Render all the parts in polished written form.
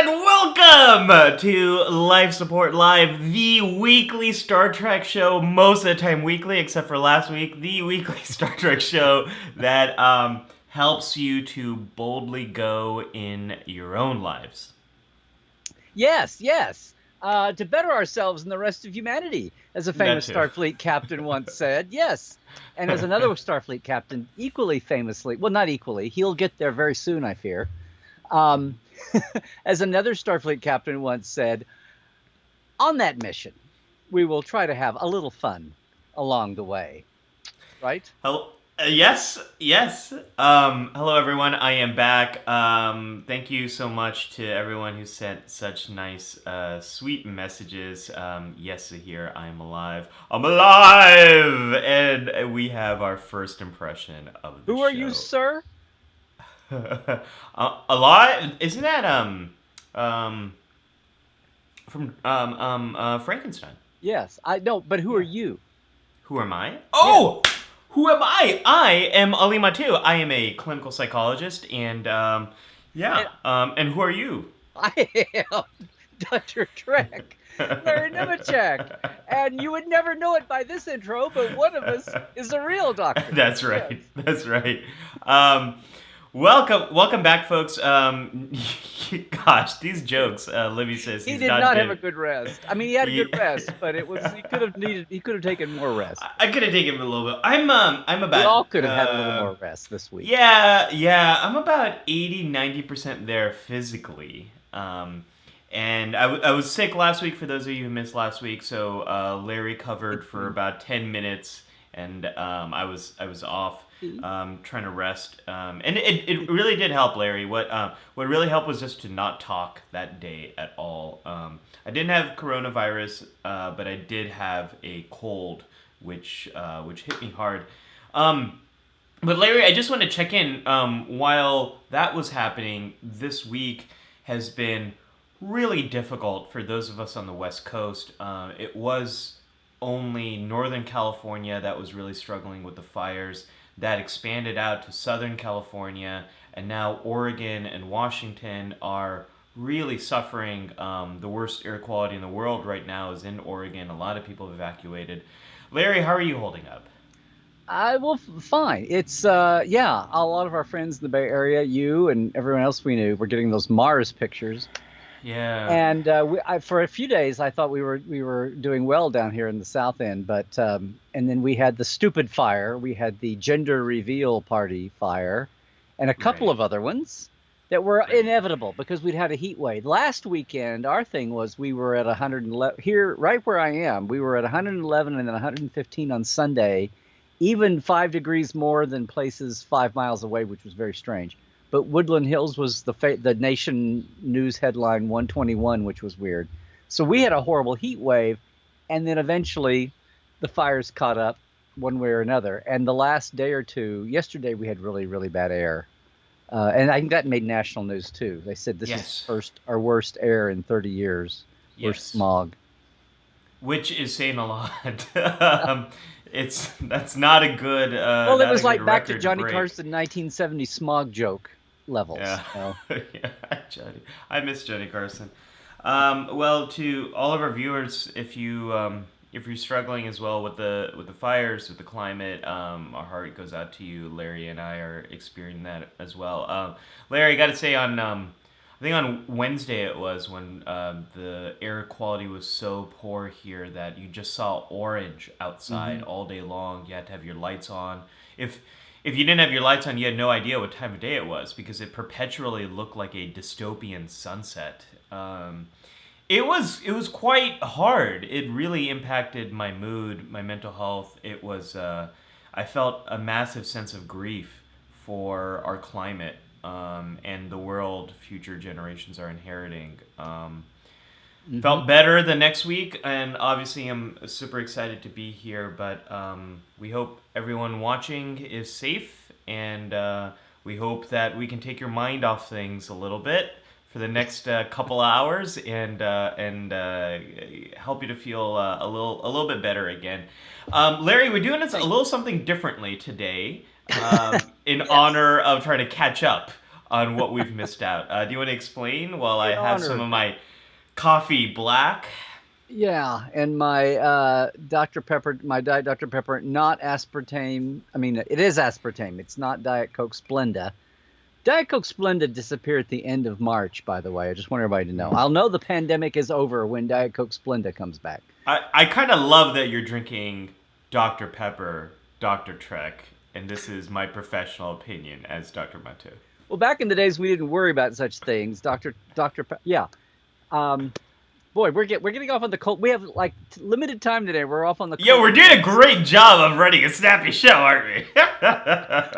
and welcome to Life Support Live, the weekly Star Trek show, most of the time weekly, except for last week, the weekly Star Trek show that helps you to boldly go in your own lives. Yes. To better ourselves and the rest of humanity, as a famous Starfleet captain once said. Yes. And as another Starfleet captain, equally famously, well, not equally, he'll get there very soon, I fear. As another Starfleet captain once said, on that mission, we will try to have a little fun along the way. Right? Yes. Hello, everyone. I am back. Thank you so much to everyone who sent such nice, sweet messages. Yes, here I am alive. I'm alive, and we have our first impression of the show. Who are you, sir? Alive? Isn't that from Frankenstein? Yes, I know, but who are you? Who am I? Oh. Yeah. Who am I? I am Ali Mattu. I am a clinical psychologist, and and who are you? I am Dr. Trek, Larry Nemecek, and you would never know it by this intro, but one of us is a real doctor. That's right. Yes. That's right. Welcome back, folks. Gosh, these jokes. Libby says he did not have a good rest. I mean, he had a good rest, but it was he could have taken more rest. I could have taken a little bit. I'm about. We all could have had a little more rest this week. Yeah. I'm about 80-90% there physically. And I was sick last week. For those of you who missed last week, so Larry covered for about 10 minutes, and I was off. Trying to rest, and it really did help, Larry. What really helped was just to not talk that day at all. I didn't have coronavirus, but I did have a cold, which hit me hard. But Larry, I just want to check in. While that was happening, this week has been really difficult for those of us on the West Coast. It was only Northern California that was really struggling with the fires. That expanded out to Southern California, and now Oregon and Washington are really suffering. The worst air quality in the world right now is in Oregon. A lot of people have evacuated. Larry, how are you holding up? Fine. It's a lot of our friends in the Bay Area, you and everyone else we knew, were getting those Mars pictures. Yeah. And for a few days, I thought we were doing well down here in the South End, but and then we had the stupid fire, we had the gender reveal party fire, and a couple of other ones that were inevitable because we'd had a heat wave. Last weekend, our thing was we were at 111 here, right where I am. We were at 111 and then 115 on Sunday, even 5 degrees more than places 5 miles away, which was very strange. But Woodland Hills was the Nation news headline 121, which was weird. So we had a horrible heat wave, and then eventually the fires caught up one way or another. And the last day or two, yesterday we had really, really bad air. And I think that made national news too. They said this is our worst air in 30 years, worst smog. Which is saying a lot. That's not a good. Well, it was like back to Johnny Carson 1970 smog joke levels. Yeah, yeah, Johnny. I miss Johnny Carson. Well, to all of our viewers, if you're struggling as well with the fires, with the climate, our heart goes out to you. Larry and I are experiencing that as well. Larry, I got to say I think on Wednesday it was when the air quality was so poor here that you just saw orange outside all day long. You had to have your lights on. If you didn't have your lights on, you had no idea what time of day it was because it perpetually looked like a dystopian sunset. It was quite hard. It really impacted my mood, my mental health. It was I felt a massive sense of grief for our climate and the world future generations are inheriting. Felt better the next week, and obviously I'm super excited to be here, but we hope everyone watching is safe, and we hope that we can take your mind off things a little bit for the next couple hours and help you to feel a little bit better again. Larry, we're doing this a little something differently today in honor of trying to catch up on what we've missed out. Do you want to explain while I An have some honor. of my coffee black? Yeah, and my Dr. Pepper, my Diet Dr. Pepper, not aspartame. I mean, it is aspartame. It's not Diet Coke Splenda. Diet Coke Splenda disappeared at the end of March, by the way. I just want everybody to know. I'll know the pandemic is over when Diet Coke Splenda comes back. I kind of love that you're drinking Dr. Pepper, Dr. Trek, and this is my professional opinion as Dr. Mattu. Well, back in the days, we didn't worry about such things. Yeah. Um, Boy, we're getting off on the cold. We have like limited time today. We're off on the. Yeah, we're doing a great job of running a snappy show, aren't we?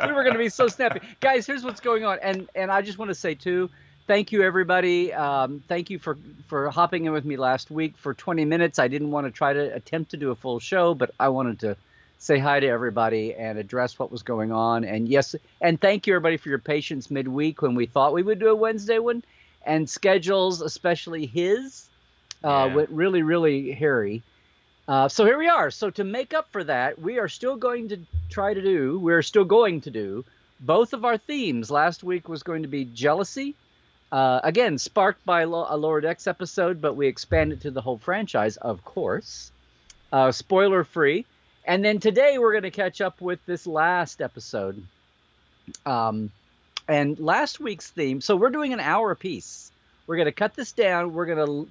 We were going to be so snappy, guys. Here's what's going on, and I just want to say too, thank you everybody. Thank you for hopping in with me last week for 20 minutes. I didn't want to try to attempt to do a full show, but I wanted to say hi to everybody and address what was going on. And yes, and thank you everybody for your patience midweek when we thought we would do a Wednesday one, and schedules, especially his. Went really, really hairy. So here we are. So to make up for that, we're still going to do both of our themes. Last week was going to be jealousy. Again, sparked by a Lower Decks episode, but we expanded to the whole franchise, of course. Spoiler free. And then today we're going to catch up with this last episode. And last week's theme, so we're doing an hour apiece. We're going to cut this down. We're going to...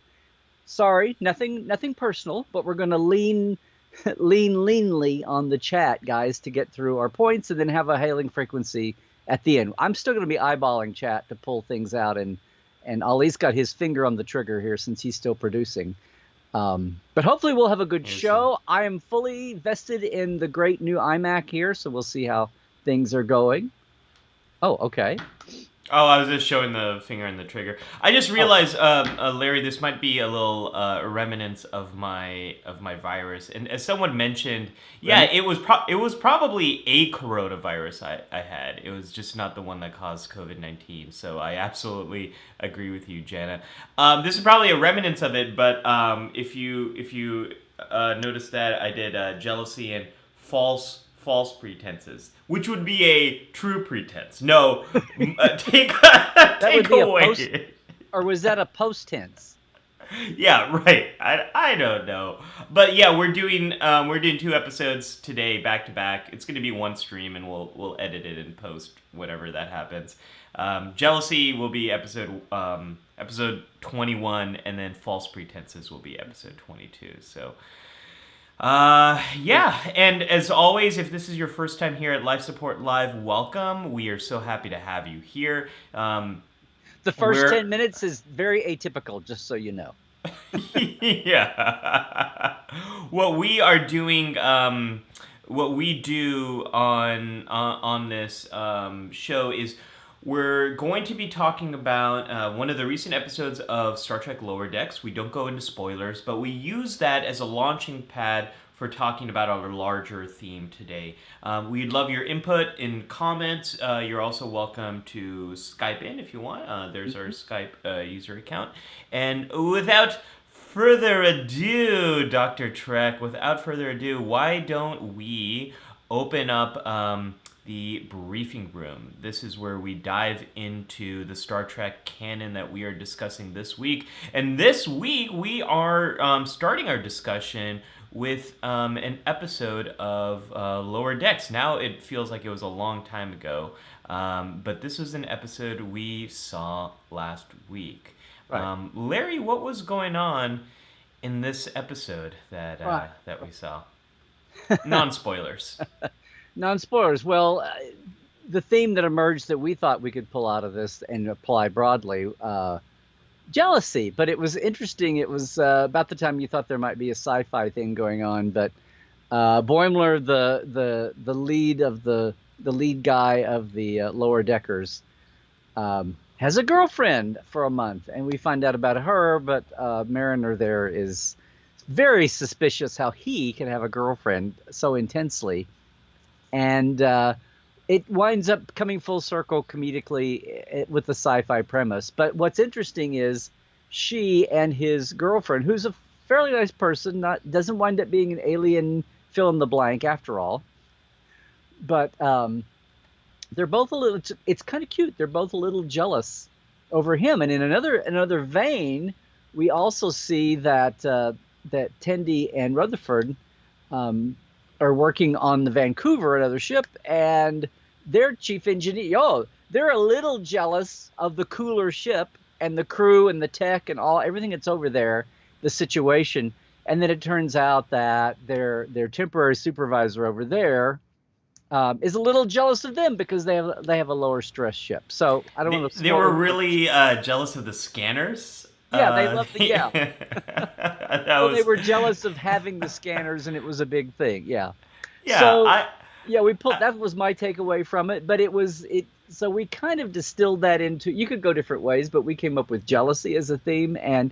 Sorry, nothing personal, but we're going to lean leanly on the chat, guys, to get through our points and then have a hailing frequency at the end. I'm still going to be eyeballing chat to pull things out, and Ali's got his finger on the trigger here since he's still producing. But hopefully we'll have a good show. I am fully vested in the great new iMac here, so we'll see how things are going. Oh, okay. Oh, I was just showing the finger on the trigger. I just realized, Larry, this might be a little remnants of my virus. And as someone mentioned, yeah, it was probably a coronavirus I had. It was just not the one that caused COVID-19. So I absolutely agree with you, Jana. This is probably a remnants of it, but if you notice that I did jealousy and false pretenses, which would be a true pretense. No, take away. Or was that a post tense? Yeah, right. I don't know, but yeah, we're doing 2 episodes today back to back. It's going to be one stream, and we'll edit it and post whatever that happens. Jealousy will be episode 21, and then false pretenses will be episode 22. So. Yeah, and as always, if this is your first time here at Life Support Live, welcome. We are so happy to have you here. The first 10 minutes is very atypical, just so you know. Yeah. What we are doing, what we do on this show is we're going to be talking about one of the recent episodes of Star Trek Lower Decks. We don't go into spoilers, but we use that as a launching pad for talking about our larger theme today. We'd love your input in comments. You're also welcome to Skype in if you want. There's our Skype user account. And without further ado, Dr. Trek, why don't we open up the briefing room? This is where we dive into the Star Trek canon that we are discussing this week. And this week we are starting our discussion with an episode of Lower Decks. Now it feels like it was a long time ago, but this was an episode we saw last week. Right. Larry, what was going on in this episode that we saw? Non-spoilers. Non-spoilers. Well, the theme that emerged that we thought we could pull out of this and apply broadly, jealousy. But it was interesting. It was about the time you thought there might be a sci-fi thing going on. But Boimler, the lead of the lead guy of the Lower Deckers, has a girlfriend for a month, and we find out about her. But Mariner there is very suspicious how he can have a girlfriend so intensely. And it winds up coming full circle comedically with the sci-fi premise. But what's interesting is she and his girlfriend, who's a fairly nice person, doesn't wind up being an alien fill in the blank after all. But they're both a little. It's kind of cute. They're both a little jealous over him. And in another vein, we also see that that Tendi and Rutherford um, are working on the Vancouver, another ship, and their chief engineer. Oh, they're a little jealous of the cooler ship and the crew and the tech and all everything that's over there, the situation. And then it turns out that their temporary supervisor over there is a little jealous of them because they have a lower stress ship. So I don't want to They were spoil it. really jealous of the scanners. Yeah, they love the yeah. That Well, they was were jealous of having the scanners, and it was a big thing. Yeah. yeah. So I yeah, we pulled. That was my takeaway from it. But it was it. So we kind of distilled that into. You could go different ways, but we came up with jealousy as a theme, and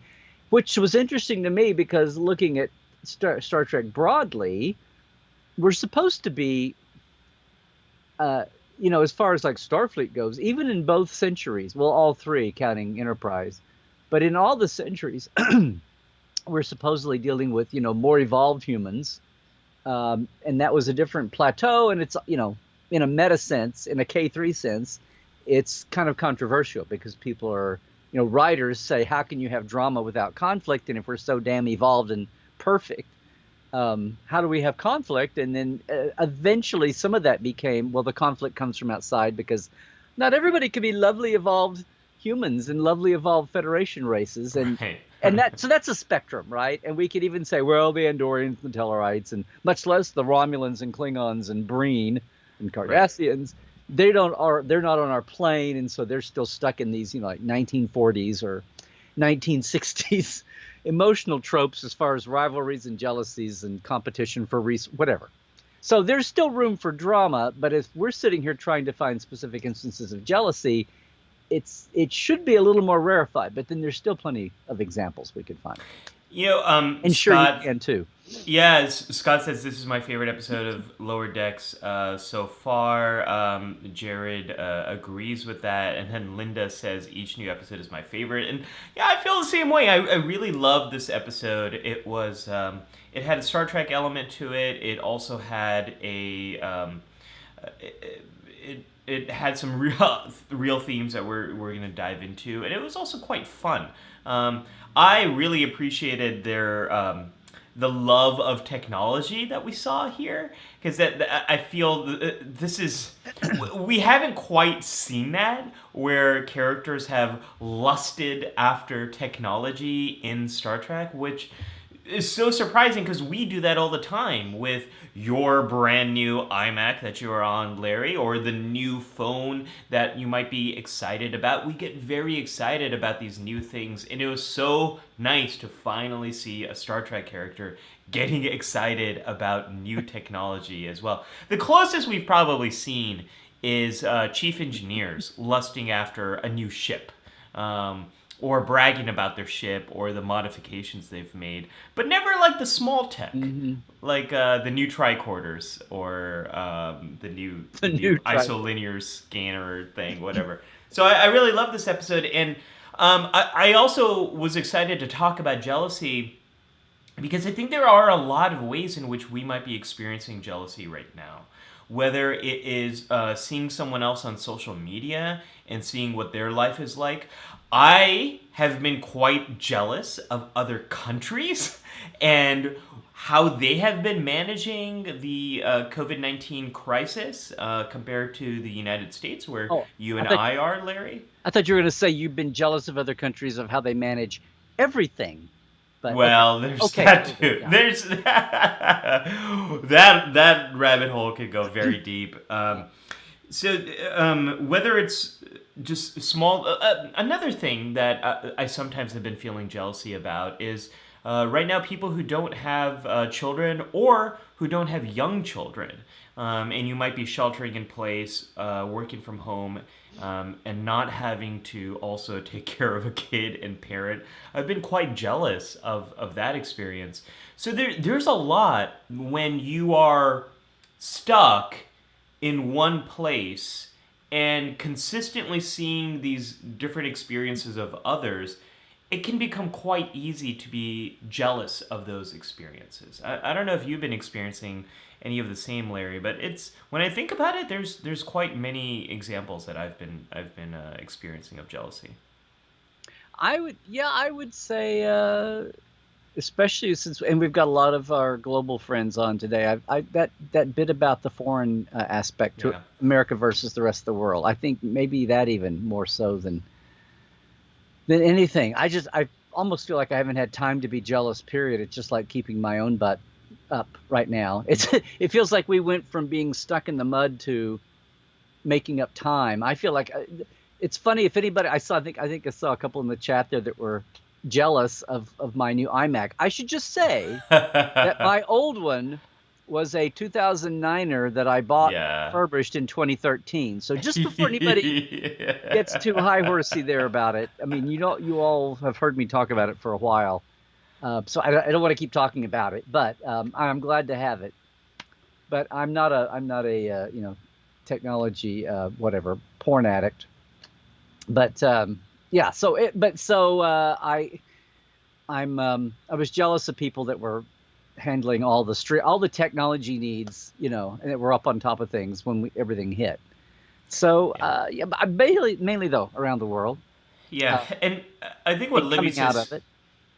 which was interesting to me because looking at Star Trek broadly, we're supposed to be uh, as far as like Starfleet goes, even in both centuries, well, all three counting Enterprise, but in all the centuries, we're supposedly dealing with, more evolved humans. And that was a different plateau. And it's, in a meta sense, in a K3 sense, it's kind of controversial because people are, writers say, how can you have drama without conflict? And if we're so damn evolved and perfect, how do we have conflict? And then eventually some of that became, well, the conflict comes from outside because not everybody can be lovely evolved humans and lovely evolved Federation races. And right. and that so that's a spectrum, right? And we could even say, well, the Andorians and the Tellarites, and much less the Romulans and Klingons and Breen and Right. Cardassians, they're not on our plane, and so they're still stuck in these, like 1940s or 1960s emotional tropes as far as rivalries and jealousies and competition for whatever. So there's still room for drama, but if we're sitting here trying to find specific instances of jealousy, it should be a little more rarefied, but then there's still plenty of examples we could find. And sure you Scott. can too. Yeah, Scott says this is my favorite episode of Lower Decks so far. Jared agrees with that, and then Linda says each new episode is my favorite, and yeah, I feel the same way. I really loved this episode. It had a Star Trek element to it. It also had it had some real themes that we're gonna dive into, and it was also quite fun. I really appreciated the love of technology that we saw here because I feel this is we haven't quite seen that where characters have lusted after technology in Star Trek, which is so surprising because we do that all the time with your brand new iMac that you're on, Larry, or the new phone that you might be excited about. We get very excited about these new things, and it was so nice to finally see a Star Trek character getting excited about new technology as well. The closest we've probably seen is chief engineers lusting after a new ship. Or bragging about their ship or the modifications they've made, but never like the small tech, Mm-hmm. like the new tricorders or the new The the new new tricorder. isolinear scanner thing, whatever. So I really love this episode, and I also was excited to talk about jealousy because I think there are a lot of ways in which we might be experiencing jealousy right now. Whether it is seeing someone else on social media and seeing what their life is like. I have been quite jealous of other countries and how they have been managing the COVID-19 crisis compared to the United States, where Oh, you I and thought I are, Larry. I thought you were going to say you've been jealous of other countries of how they manage everything. But okay, Well, there's okay, that COVID, too. yeah. There's that rabbit hole could go very deep. Whether it's just small, another thing that I sometimes have been feeling jealousy about is right now people who don't have children or who don't have young children, and you might be sheltering in place, working from home, and not having to also take care of a kid and parent. I've been quite jealous of that experience. So there's a lot when you are stuck in one place and consistently seeing these different experiences of others. it can become quite easy to be jealous of those experiences. I don't know if you've been experiencing any of the same, Larry, but it's when I think about it, there's quite many examples that I've been experiencing of jealousy. I would say, especially since, and we've got a lot of our global friends on today. That bit about the foreign aspect to Yeah. America versus the rest of the world. I think maybe that even more so than anything. I almost feel like I haven't had time to be jealous. Period. It's just like keeping my own butt up right now. It feels like we went from being stuck in the mud to making up time. I feel like it's funny if anybody I think I saw a couple in the chat there that were jealous of my new iMac. I should just say that my old one was a 2009er that I bought Yeah. refurbished in 2013. So just before anybody gets too high horsey there about it, I mean, you all have heard me talk about it for a while. So I don't want to keep talking about it, but I'm glad to have it. But I'm not a technology whatever porn addict. But yeah, so it but so I was jealous of people that were handling all the technology needs, and that were up on top of things when everything hit. So Yeah. yeah, but mainly though around the world, Yeah, uh, and I think what and Libby coming out says, of it.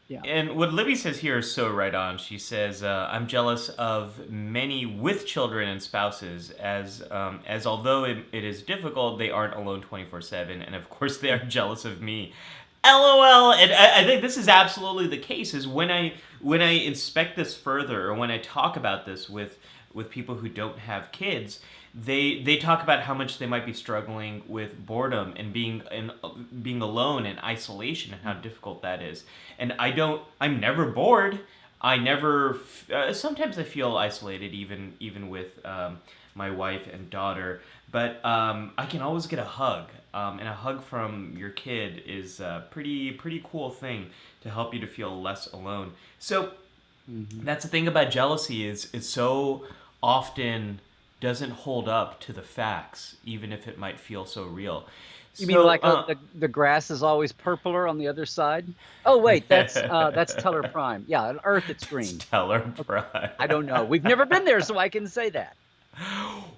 Yeah. and what Libby says here is so right on. She says, "I'm jealous of many with children and spouses, as although it is difficult, they aren't alone 24/7, and of course they are jealous of me." LOL. And I think this is absolutely the case. Is when I inspect this further, or when I talk about this with people who don't have kids, they talk about how much they might be struggling with boredom and being alone and isolation, and how difficult that is. And I'm never bored. I never. Sometimes I feel isolated, even with my wife and daughter. But I can always get a hug, and a hug from your kid is a pretty cool thing to help you to feel less alone. So Hmm. that's the thing about jealousy, is it so often doesn't hold up to the facts, even if it might feel so real. You mean So like the grass is always purpler on the other side? Oh wait, that's Teller Prime. Yeah, on Earth it's green. Stellar Okay. Pride. I don't know. We've never been there, so I can say that.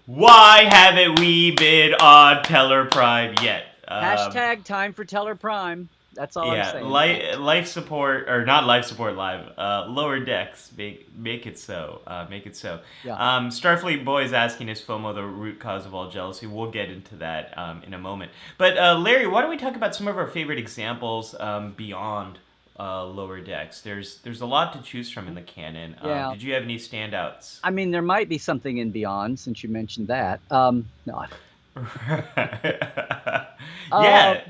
Why haven't we been on Teller Prime yet? Hashtag time for Teller Prime. That's all I'm Yeah, saying. life support, or not life support live. Lower decks, make it so. Make it so. Yeah. Starfleet Boy is asking, is FOMO the root cause of all jealousy? We'll get into that in a moment. But Larry, why don't we talk about some of our favorite examples beyond lower decks? There's a lot to choose from in the canon. Yeah. Did you have any standouts? I mean, there might be something in Beyond since you mentioned that. No. Uh, Yeah.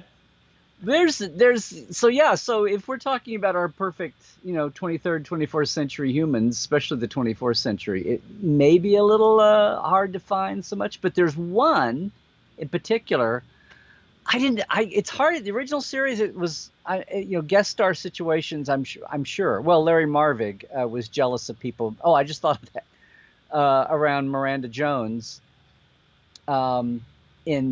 so yeah, so if we're talking about our perfect, 23rd, 24th century humans, especially the 24th century, it may be a little hard to find so much, but there's one in particular. It's hard. The original series, it was, guest star situations. I'm sure. Well, Larry Marvig was jealous of people. Oh, I just thought of that around Miranda Jones in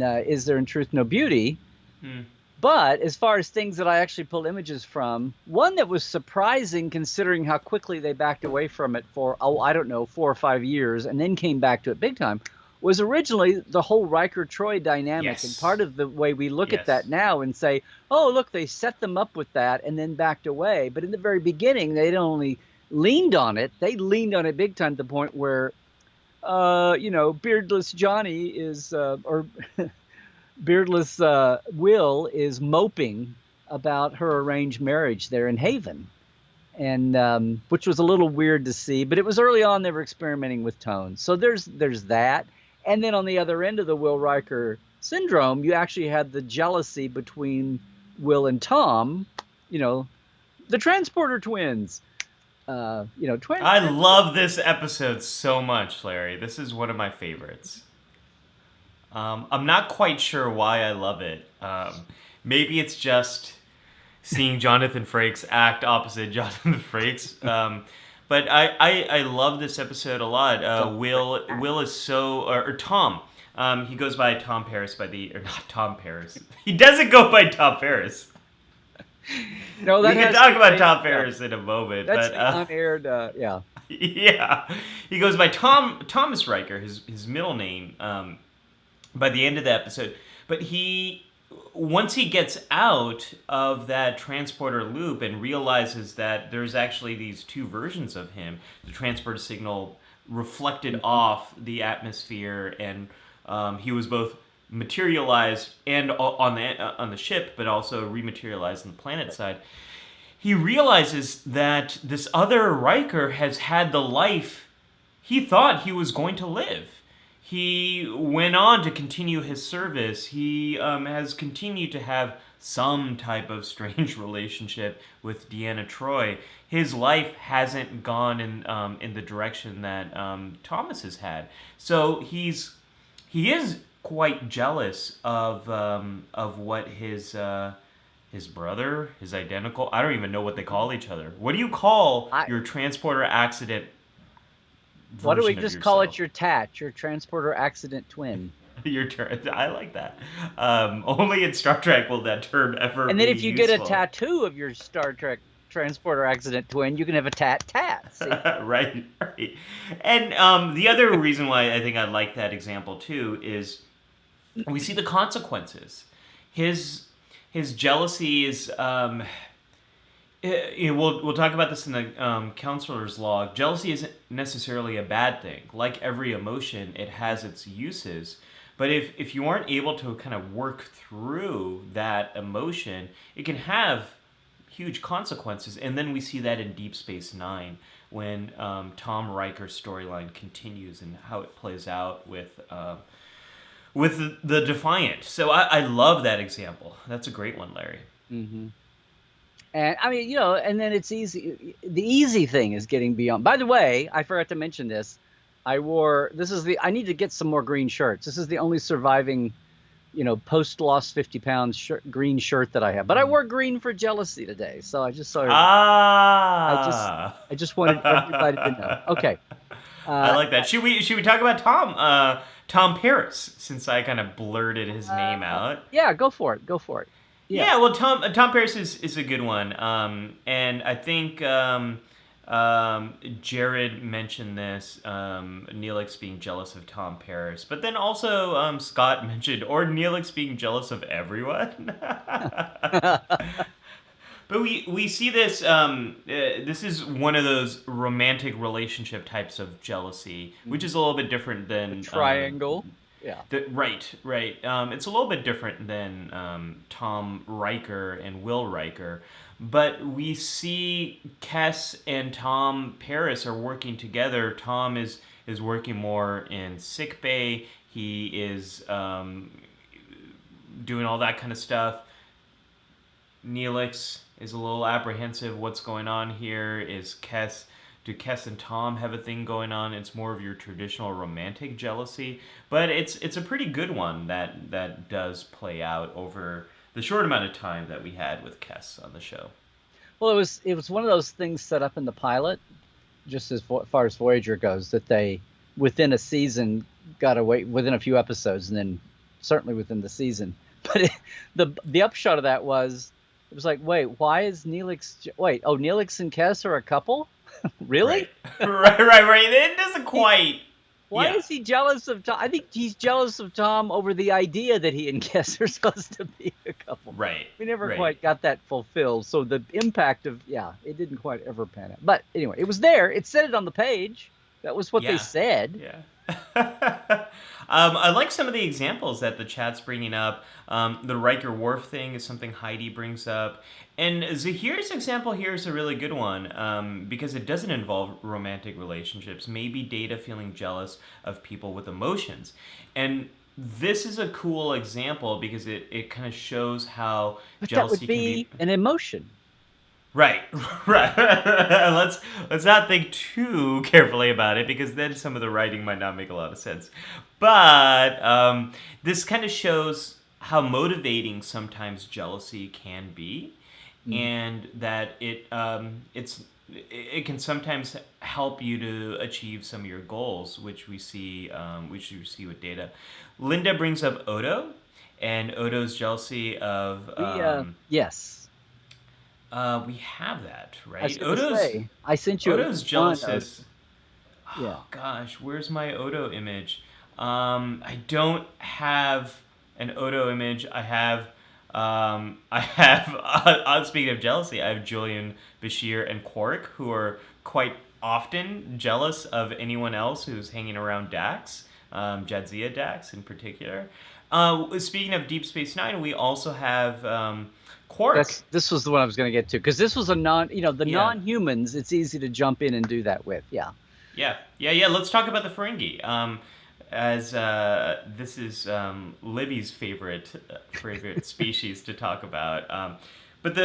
Is There in Truth No Beauty? Hmm. But as far as things that I actually pulled images from, one that was surprising considering how quickly they backed away from it for, oh, I don't know, 4 or 5 years and then came back to it big time, was originally the whole Riker-Troy dynamic. And Yes. part of the way we look at that Yes. now and say, oh, look, they set them up with that and then backed away. But in the very beginning, they not only leaned on it, they leaned on it big time to the point where, beardless Johnny is, or beardless Will is moping about her arranged marriage there in Haven, and which was a little weird to see. But it was early on; they were experimenting with tones. So there's that, and then on the other end of the Will Riker syndrome, you actually had the jealousy between Will and Tom. The transporter twins. I love this episode so much, Larry. This is one of my favorites. I'm not quite sure why I love it. Maybe it's just seeing Jonathan Frakes act opposite Jonathan Frakes. But I love this episode a lot. Will is so, or Tom. He goes by Tom Paris or not Tom Paris. He doesn't go by Tom Paris. No, We that can has talk to about stay. Tom Yeah, Paris in a moment, that's but the unaired. Yeah. yeah, he goes by Thomas Riker, his middle name. By the end of the episode, but he once he gets out of that transporter loop and realizes that there's actually these two versions of him, the transporter signal reflected Mhm. off the atmosphere, and he was both materialized and on the ship, but also rematerialized on the planet side. He realizes that this other Riker has had the life he thought he was going to live. He went on to continue his service. He has continued to have some type of strange relationship with Deanna Troy. His life hasn't gone in the direction that Thomas has had. So he is quite jealous of what his brother, his identical. I don't even know what they call each other. What do you call I your transporter accident Why do we version of just call it yourself? your TAT, your transporter accident twin? Your turn. I like that. Only in Star Trek will that term ever And be then if you get a useful. tattoo of your Star Trek transporter accident twin, you can have a tat. See? Right, right. And the other reason why I think I like that example too is we see the consequences. His his jealousy is we'll talk about this in the counselor's log. Jealousy isn't necessarily a bad thing. Like every emotion, it has its uses. But if you aren't able to kind of work through that emotion, it can have huge consequences. And then we see that in Deep Space Nine when Tom Riker's storyline continues and how it plays out with the Defiant. So I love that example. That's a great one, Larry. Hmm. And I mean, and then it's easy. The easy thing is getting beyond. By the way, I forgot to mention this. I need to get some more green shirts. This is the only surviving, post lost 50 pounds green shirt that I have. But I wore green for jealousy today. So I just saw, I just, Ah. I just wanted everybody to know. Okay. I Uh, like that. Should we talk about Tom Paris since I kind of blurted his name out? yeah, go for it. Go for it. Yeah. Yeah, well, Tom Paris is a good one, and I think Jared mentioned this, Neelix being jealous of Tom Paris, but then also Scott mentioned or Neelix being jealous of everyone. But we see this. This is one of those romantic relationship types of jealousy, which is a little bit different The than triangle. Yeah. right, right. It's a little bit different than Tom Riker and Will Riker, but we see Kess and Tom Paris are working together. Tom is working more in sick bay. He is doing all that kind of stuff. Neelix is a little apprehensive. What's going on here? Do Kess and Tom have a thing going on? It's more of your traditional romantic jealousy, but it's a pretty good one that does play out over the short amount of time that we had with Kess on the show. Well, it was one of those things set up in the pilot, just as far as Voyager goes, that they within a season got away within a few episodes, and then certainly within the season. But the upshot of that was it was like, wait, why is Neelix? Wait, oh, Neelix and Kess are a couple? Right, Really? right. It doesn't He, quite. why Yeah, is he jealous of Tom? I think he's jealous of Tom over the idea that he and Kess are supposed to be a couple. right, We never right. quite got that fulfilled. So the impact of, yeah, it didn't quite ever pan out. But anyway, it was there. It said it on the page. That was what they Yeah, said. yeah. I like some of the examples that the chat's bringing up. The Riker Worf thing is something Heidi brings up. And Zahir's example here is a really good one because it doesn't involve romantic relationships. Maybe Data feeling jealous of people with emotions. And this is a cool example because it kind of shows how But that would jealousy can be. be an emotion. Right, right. Let's not think too carefully about it because then some of the writing might not make a lot of sense. But this kind of shows how motivating sometimes jealousy can be, Mm. and that it can sometimes help you to achieve some of your goals, which we see with Data. Linda brings up Odo, and Odo's jealousy of Yes. We have that, I was right? going to say, I sent you at Odo's least one. jealous is. Yeah. Oh gosh, where's my Odo image? I don't have an Odo image. I have. Speaking of jealousy, I have Julian, Bashir, and Quark, who are quite often jealous of anyone else who's hanging around Dax, Jadzia Dax in particular. Speaking of Deep Space Nine, we also have Quark. This was the one I was going to get to because this was the Yeah. non-humans. It's easy to jump in and do that with. Yeah. Yeah. Let's talk about the Ferengi. As this is Libby's favorite species to talk about. But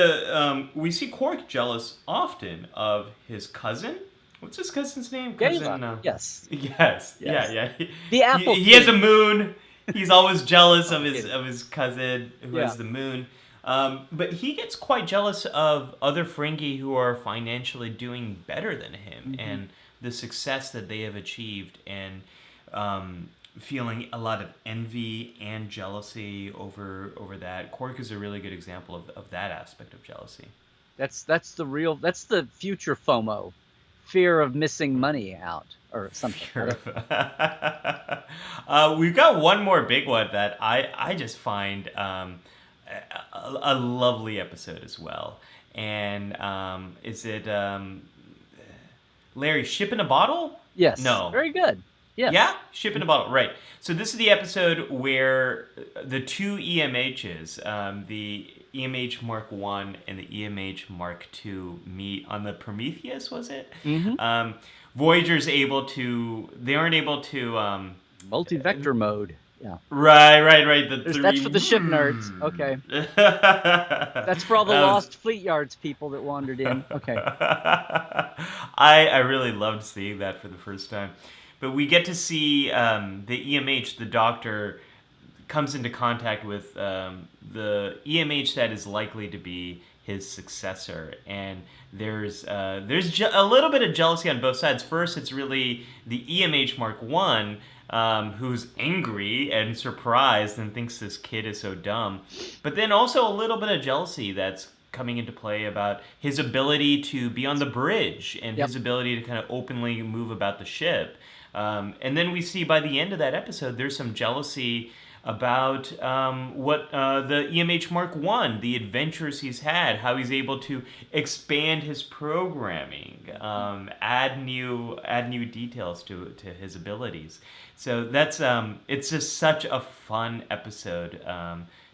we see Quark jealous often of his cousin. What's his cousin's name? Gala. Cousin. Yes. Yes. Yes. Yeah. The apple. He has a moon. He's always jealous of Kidding. his cousin who Yeah. has the moon. But he gets quite jealous of other Ferengi who are financially doing better than him and the success that they have achieved, and feeling a lot of envy and jealousy over that. Quark is a really good example of that aspect of jealousy. That's the future FOMO, fear of missing money out or something. Sure. We've got one more big one that I just find a lovely episode as well. And is it Larry, Ship in a Bottle? Yes. No. Very good. Yes. Yeah? Ship in a Bottle, right. So this is the episode where the two EMHs, the EMH Mark 1 and the EMH Mark 2 meet on the Prometheus, was it? Mm-hmm. Voyager's they aren't able to... multi-vector mode. Yeah. Right. That's for the ship nerds. Okay. That's for all the Lost Fleet Yards people that wandered in. Okay. I really loved seeing that for the first time. But we get to see the EMH, the doctor, comes into contact with the EMH that is likely to be his successor, and there's a little bit of jealousy on both sides. First, it's really the EMH Mark 1 who's angry and surprised and thinks this kid is so dumb, but then also a little bit of jealousy that's coming into play about his ability to be on the bridge and his ability to kind of openly move about the ship. And then we see by the end of that episode, there's some jealousy about what the EMH Mark 1, the adventures he's had, how he's able to expand his programming, add new details to his abilities. So that's it's just such a fun episode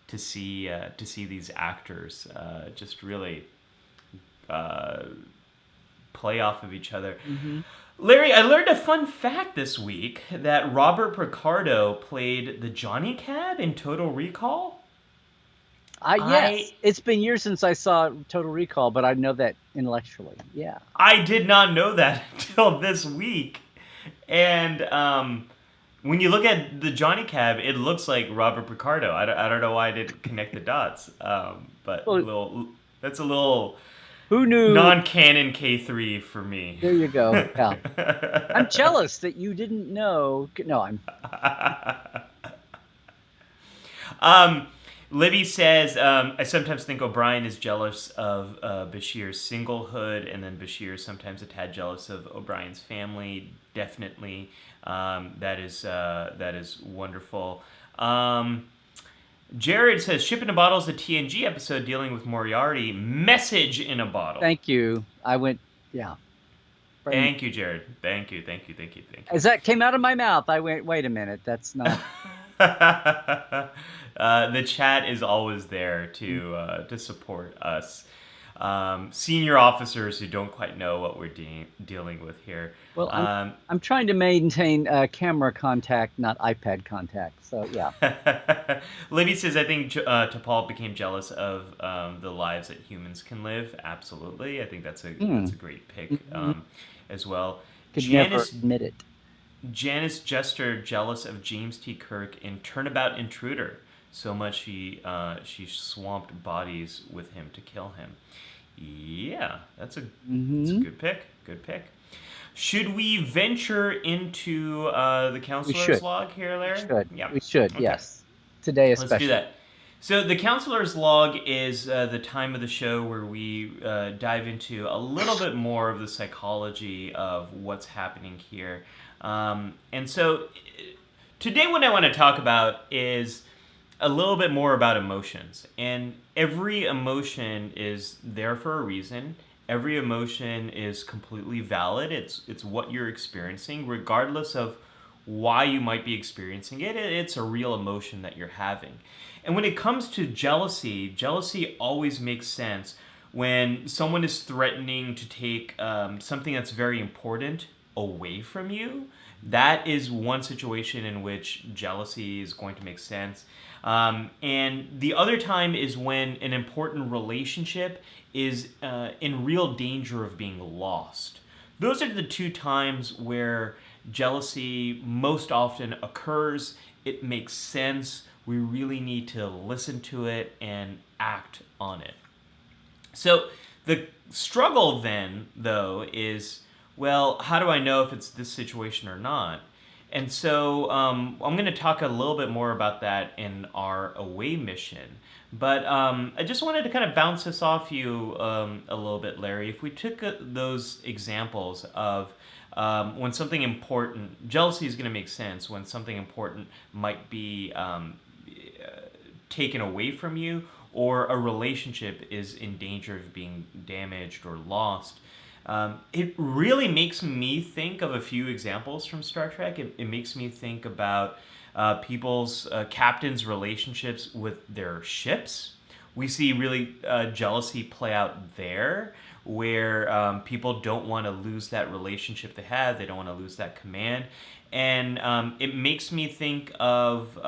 to see these actors just really play off of each other. Mm-hmm. Larry, I learned a fun fact this week that Robert Picardo played the Johnny Cab in Total Recall. Yes. It's been years since I saw Total Recall, but I know that intellectually. Yeah. I did not know that until this week. And when you look at the Johnny Cab, it looks like Robert Picardo. I don't know why I didn't connect the dots. But that's a little... Who knew? Non-canon K3 for me. There you go. Yeah. I'm jealous that you didn't know. No, Libby says, I sometimes think O'Brien is jealous of Bashir's singlehood, and then Bashir is sometimes a tad jealous of O'Brien's family. Definitely. That is wonderful. Jared says, Ship in a Bottle is a TNG episode dealing with Moriarty. Message in a Bottle. Thank you. Yeah. Thank you, Jared. Thank you. As that came out of my mouth, I went, wait a minute, that's not... The chat is always there to support us. Senior officers who don't quite know what we're dealing with here. Well, I'm trying to maintain camera contact, not iPad contact. So yeah. Libby says, I think T'Pol became jealous of the lives that humans can live. Absolutely, I think that's a great pick as well. Could never admit it. Janice Jester jealous of James T. Kirk in Turnabout Intruder. So much she swamped bodies with him to kill him. Yeah, that's a good pick. Good pick. Should we venture into the counselor's log here, Larry? We should. Yes. Today especially. Let's do that. So the counselor's log is the time of the show where we dive into a little bit more of the psychology of what's happening here. And so today, what I want to talk about is a little bit more about emotions. And every emotion is there for a reason. Every emotion is completely valid. It's what you're experiencing, regardless of why you might be experiencing it. It's a real emotion that you're having. And when it comes to jealousy, jealousy always makes sense when someone is threatening to take something that's very important away from you. That is one situation in which jealousy is going to make sense. And the other time is when an important relationship is in real danger of being lost. Those are the two times where jealousy most often occurs. It makes sense. We really need to listen to it and act on it. So the struggle then, though, is, well, how do I know if it's this situation or not? And so I'm going to talk a little bit more about that in our away mission. But I just wanted to kind of bounce this off you a little bit, Larry. If we took those examples of when something important, jealousy is going to make sense when something important might be taken away from you, or a relationship is in danger of being damaged or lost. It really makes me think of a few examples from Star Trek. It makes me think about people's captains' relationships with their ships. We see really jealousy play out there, where people don't want to lose that relationship they have. They don't want to lose that command. And it makes me think of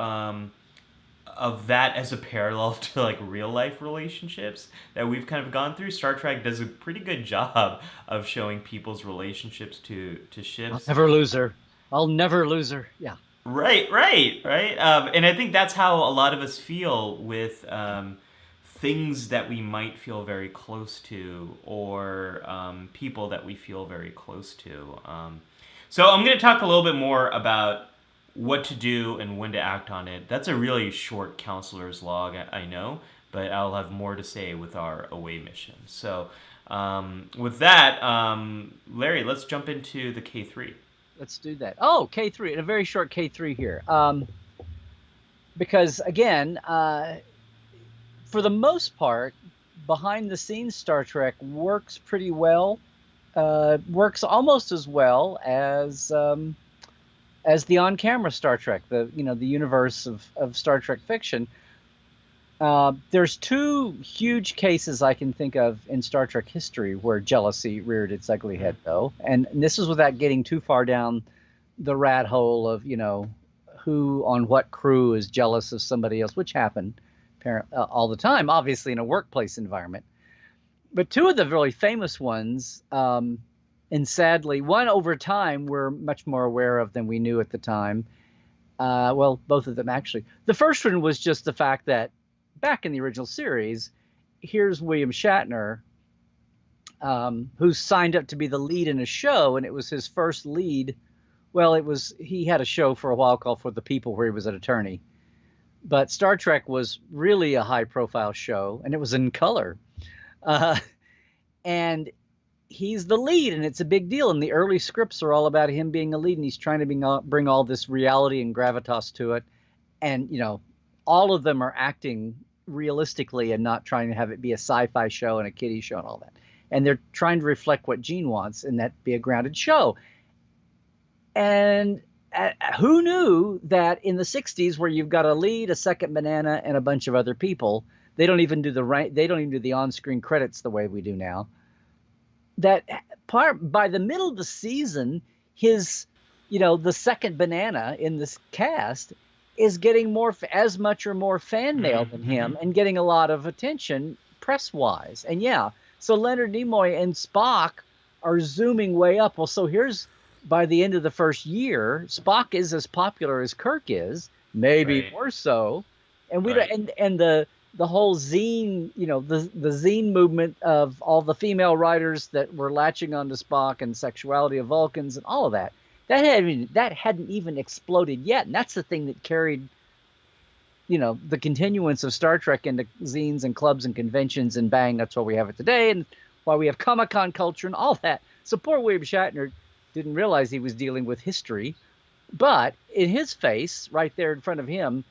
that as a parallel to like real life relationships that we've kind of gone through. Star Trek does a pretty good job of showing people's relationships to I'll ships. never lose her. I'll never lose her. Yeah. Right. And I think that's how a lot of us feel with things that we might feel very close to, or people that we feel very close to. So I'm going to talk a little bit more about what to do and when to act on it. That's a really short counselor's log, I know, but I'll have more to say with our away mission. So with that, Larry, let's jump into the K3. Let's do that. Oh, K3, a very short K3 here. Because again, for the most part, behind the scenes Star Trek works pretty well. Works almost as well as the on-camera Star Trek, the universe of Star Trek fiction. There's two huge cases I can think of in Star Trek history where jealousy reared its ugly head, though, and this is without getting too far down the rat hole of who on what crew is jealous of somebody else, which happen all the time, obviously in a workplace environment. But two of the really famous ones, and sadly, one over time we're much more aware of than we knew at the time. Well, both of them actually. The first one was just the fact that back in the original series, here's William Shatner, who signed up to be the lead in a show, and it was his first lead. Well, he had a show for a while called For the People where he was an attorney. But Star Trek was really a high-profile show, and it was in color. And he's the lead, and it's a big deal. And the early scripts are all about him being a lead, and he's trying to bring all this reality and gravitas to it. And, all of them are acting realistically and not trying to have it be a sci-fi show and a kiddie show and all that. And they're trying to reflect what Gene wants, and that be a grounded show. And who knew that in the 60s, where you've got a lead, a second banana, and a bunch of other people, they don't even do the on-screen credits the way we do now. That by the middle of the season, the second banana in this cast is getting as much or more fan mail than him, and getting a lot of attention press-wise. And so Leonard Nimoy and Spock are zooming way up. Well, so here's, by the end of the first year, Spock is as popular as Kirk is, maybe more so. And we don't, and the whole zine, the zine movement of all the female writers that were latching onto Spock, and sexuality of Vulcans and all of that hadn't even exploded yet. And that's the thing that carried the continuance of Star Trek into zines and clubs and conventions, and bang, that's why we have it today, and why we have Comic-Con culture and all that. So poor William Shatner didn't realize he was dealing with history, but in his face, right there in front of him,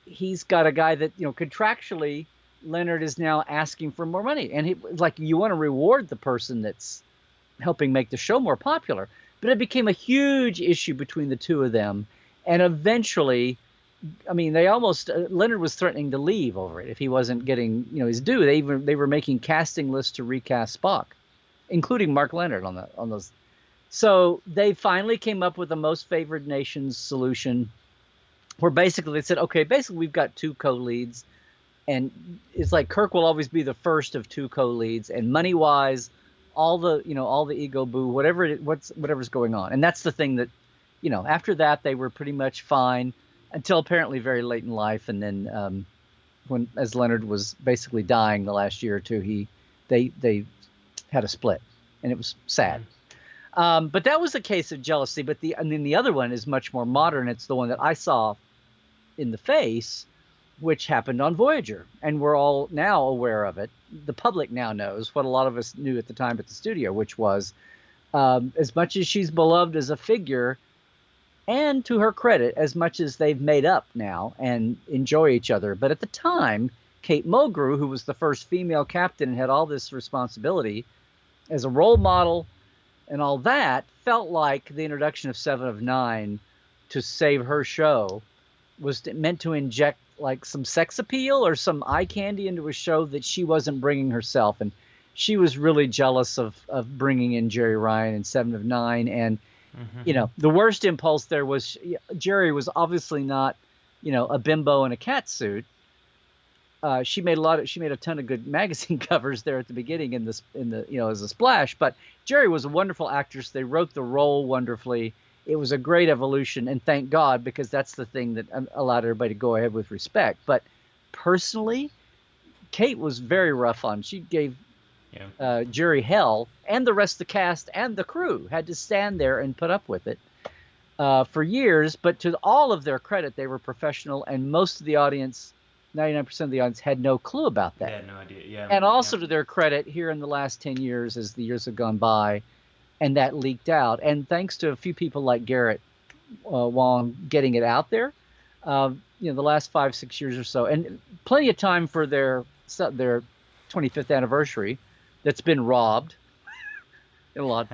he's got a guy that, contractually, Leonard is now asking for more money. And you want to reward the person that's helping make the show more popular. But it became a huge issue between the two of them. And eventually, I mean, they almost, Leonard was threatening to leave over it if he wasn't getting, his due. They were making casting lists to recast Spock, including Mark Leonard on those. So they finally came up with a most favored nations solution, where basically they said, okay, basically we've got two co-leads, and it's like Kirk will always be the first of two co-leads, and money-wise, all the ego boo, whatever's going on. And that's the thing that, after that they were pretty much fine until apparently very late in life, and then as Leonard was basically dying the last year or two, they had a split, and it was sad. But that was a case of jealousy. And then the other one is much more modern. It's the one that I saw in the face, which happened on Voyager, and we're all now aware of it. The public now knows what a lot of us knew at the time at the studio, which was, as much as she's beloved as a figure, and to her credit, as much as they've made up now and enjoy each other. But at the time, Kate Mulgrew, who was the first female captain and had all this responsibility as a role model and all that, felt like the introduction of Seven of Nine to save her show was meant to inject like some sex appeal or some eye candy into a show that she wasn't bringing herself. And she was really jealous of bringing in Jerry Ryan and Seven of Nine. And, the worst impulse there was Jerry was obviously not, a bimbo in a cat suit. She made a ton of good magazine covers there at the beginning in the as a splash, but Jerry was a wonderful actress. They wrote the role wonderfully. It was a great evolution, and thank God, because that's the thing that allowed everybody to go ahead with respect. But personally, Kate was very rough on. She gave Jerry hell, and the rest of the cast and the crew had to stand there and put up with it for years. But to all of their credit, they were professional, and most of the audience, 99% of the audience, had no clue about that. They had no idea, yeah. And also to their credit, here in the last 10 years, as the years have gone by, and that leaked out, and thanks to a few people like Garrett Wong getting it out there, the last 5-6 years or so, and plenty of time for their 25th anniversary that's been robbed. A lot,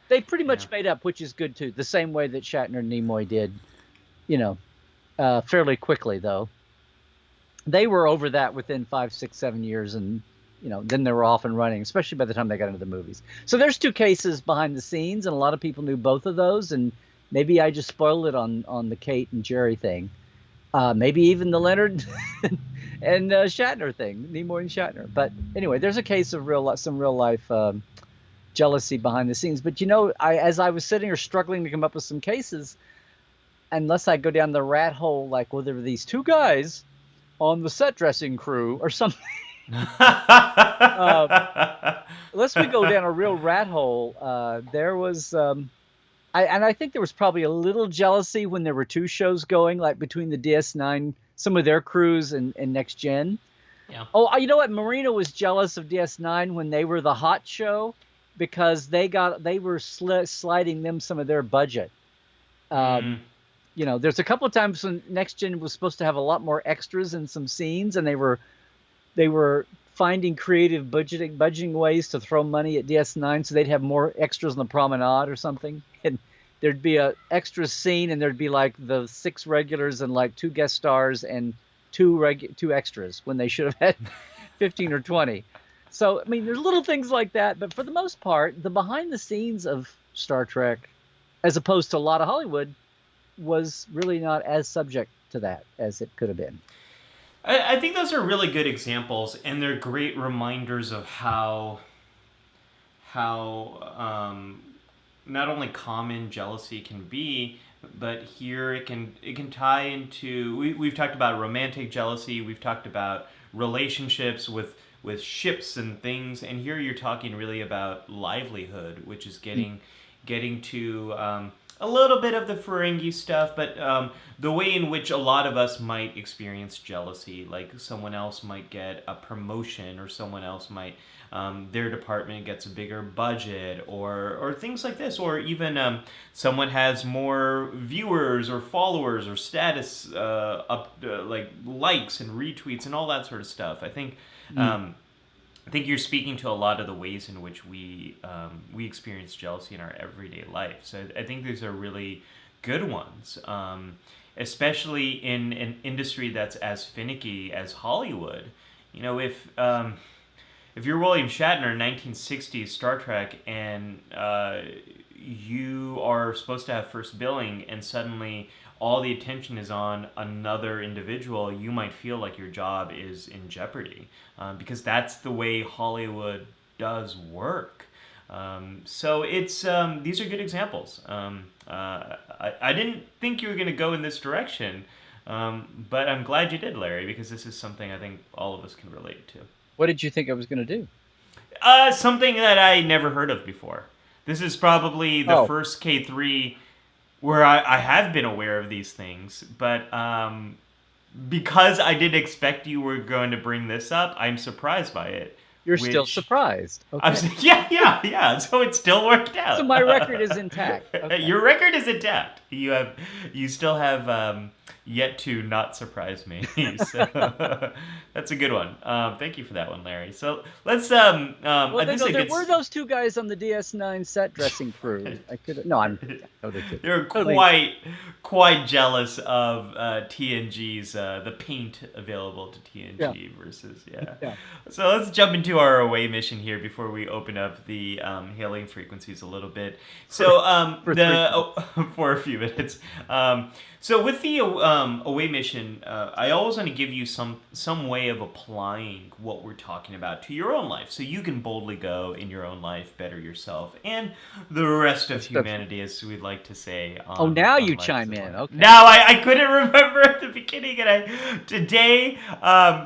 they pretty much made up, which is good too. The same way that Shatner and Nimoy did, fairly quickly though. They were over that within 5, 6, 7 years, and then they were off and running, especially by the time they got into the movies. So there's two cases behind the scenes, and a lot of people knew both of those, and maybe I just spoiled it on the Kate and Jerry thing. Maybe even the Leonard and Shatner thing, Nimoy and Shatner. But anyway, there's a case of some real life jealousy behind the scenes. But as I was sitting here struggling to come up with some cases, unless I go down the rat hole, like, well, there were these two guys on the set dressing crew or something. Unless we go down a real rat hole, there was, I think there was probably a little jealousy when there were two shows going, like between the DS9, some of their crews, and Next Gen. Yeah. Oh, you know what? Marina was jealous of DS9 when they were the hot show, because they were sliding them some of their budget. There's a couple of times when Next Gen was supposed to have a lot more extras in some scenes, and they were finding creative budgeting ways to throw money at DS9 so they'd have more extras on the promenade or something. And there'd be a extra scene, and there'd be like the 6 regulars and like 2 guest stars and 2 extras when they should have had 15 or 20. So, I mean, there's little things like that, but for the most part, the behind the scenes of Star Trek, as opposed to a lot of Hollywood, was really not as subject to that as it could have been. I think those are really good examples, and they're great reminders of how not only common jealousy can be, but here it can tie into, we've talked about romantic jealousy, we've talked about relationships with ships and things, and here you're talking really about livelihood, which is getting to a little bit of the Ferengi stuff, but the way in which a lot of us might experience jealousy, like someone else might get a promotion, or someone else might their department gets a bigger budget, or things like this, or even someone has more viewers or followers or status like likes and retweets and all that sort of stuff. Mm. I think you're speaking to a lot of the ways in which we experience jealousy in our everyday life. So I think these are really good ones, especially in an industry that's as finicky as Hollywood. You know, if you're William Shatner in 1960s Star Trek, and you are supposed to have first billing, and suddenly all the attention is on another individual, you might feel like your job is in jeopardy, because that's the way Hollywood does work. So it's these are good examples. I didn't think you were going to go in this direction, but I'm glad you did, Larry, because this is something I think all of us can relate to. What did you think I was going to do? Something that I never heard of before. This is probably the Oh, first K3 where I have been aware of these things, but because I didn't expect you were going to bring this up, I'm surprised by it. you're still Which surprised. Okay. yeah. So it still worked So out. my record is intact. Okay. Your record is intact. You still have yet to not surprise me. So that's a good one. Thank you for that one, Larry. So let's Well, this is a there good were those two guys on the DS9 set dressing crew. I could. No, I'm totally kidding. They're Totally. quite jealous of TNG's the paint available to Yeah. TNG versus yeah. Yeah. So let's jump into our away mission here before we open up the hailing frequencies a little bit. So For for a few minutes. So with the away mission, I always want to give you some way of applying what we're talking about to your own life, so you can boldly go in your own life, better yourself, and the rest of humanity, as we'd like to say. Oh, now on you life chime as in. well. Okay. Now I couldn't remember at the beginning, and today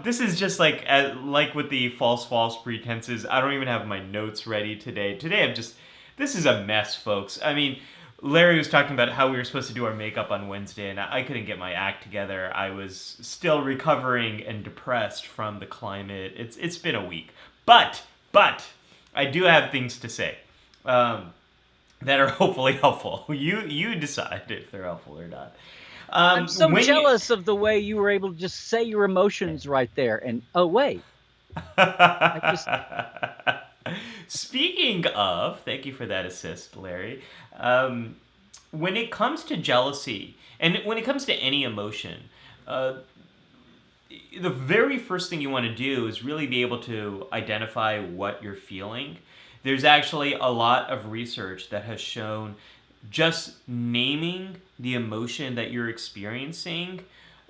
this is just like with the false pretenses. I don't even have my notes ready today. Today this is a mess, folks. I mean, Larry was talking about how we were supposed to do our makeup on Wednesday, and I couldn't get my act together. I was still recovering and depressed from the climate. It's been a week, but I do have things to say that are hopefully helpful. You decide if they're helpful or not. I'm so jealous of the way you were able to just say your emotions right there. And oh wait, I just Speaking of, thank you for that assist, Larry. When it comes to jealousy, and when it comes to any emotion, the very first thing you want to do is really be able to identify what you're feeling. There's actually a lot of research that has shown just naming the emotion that you're experiencing,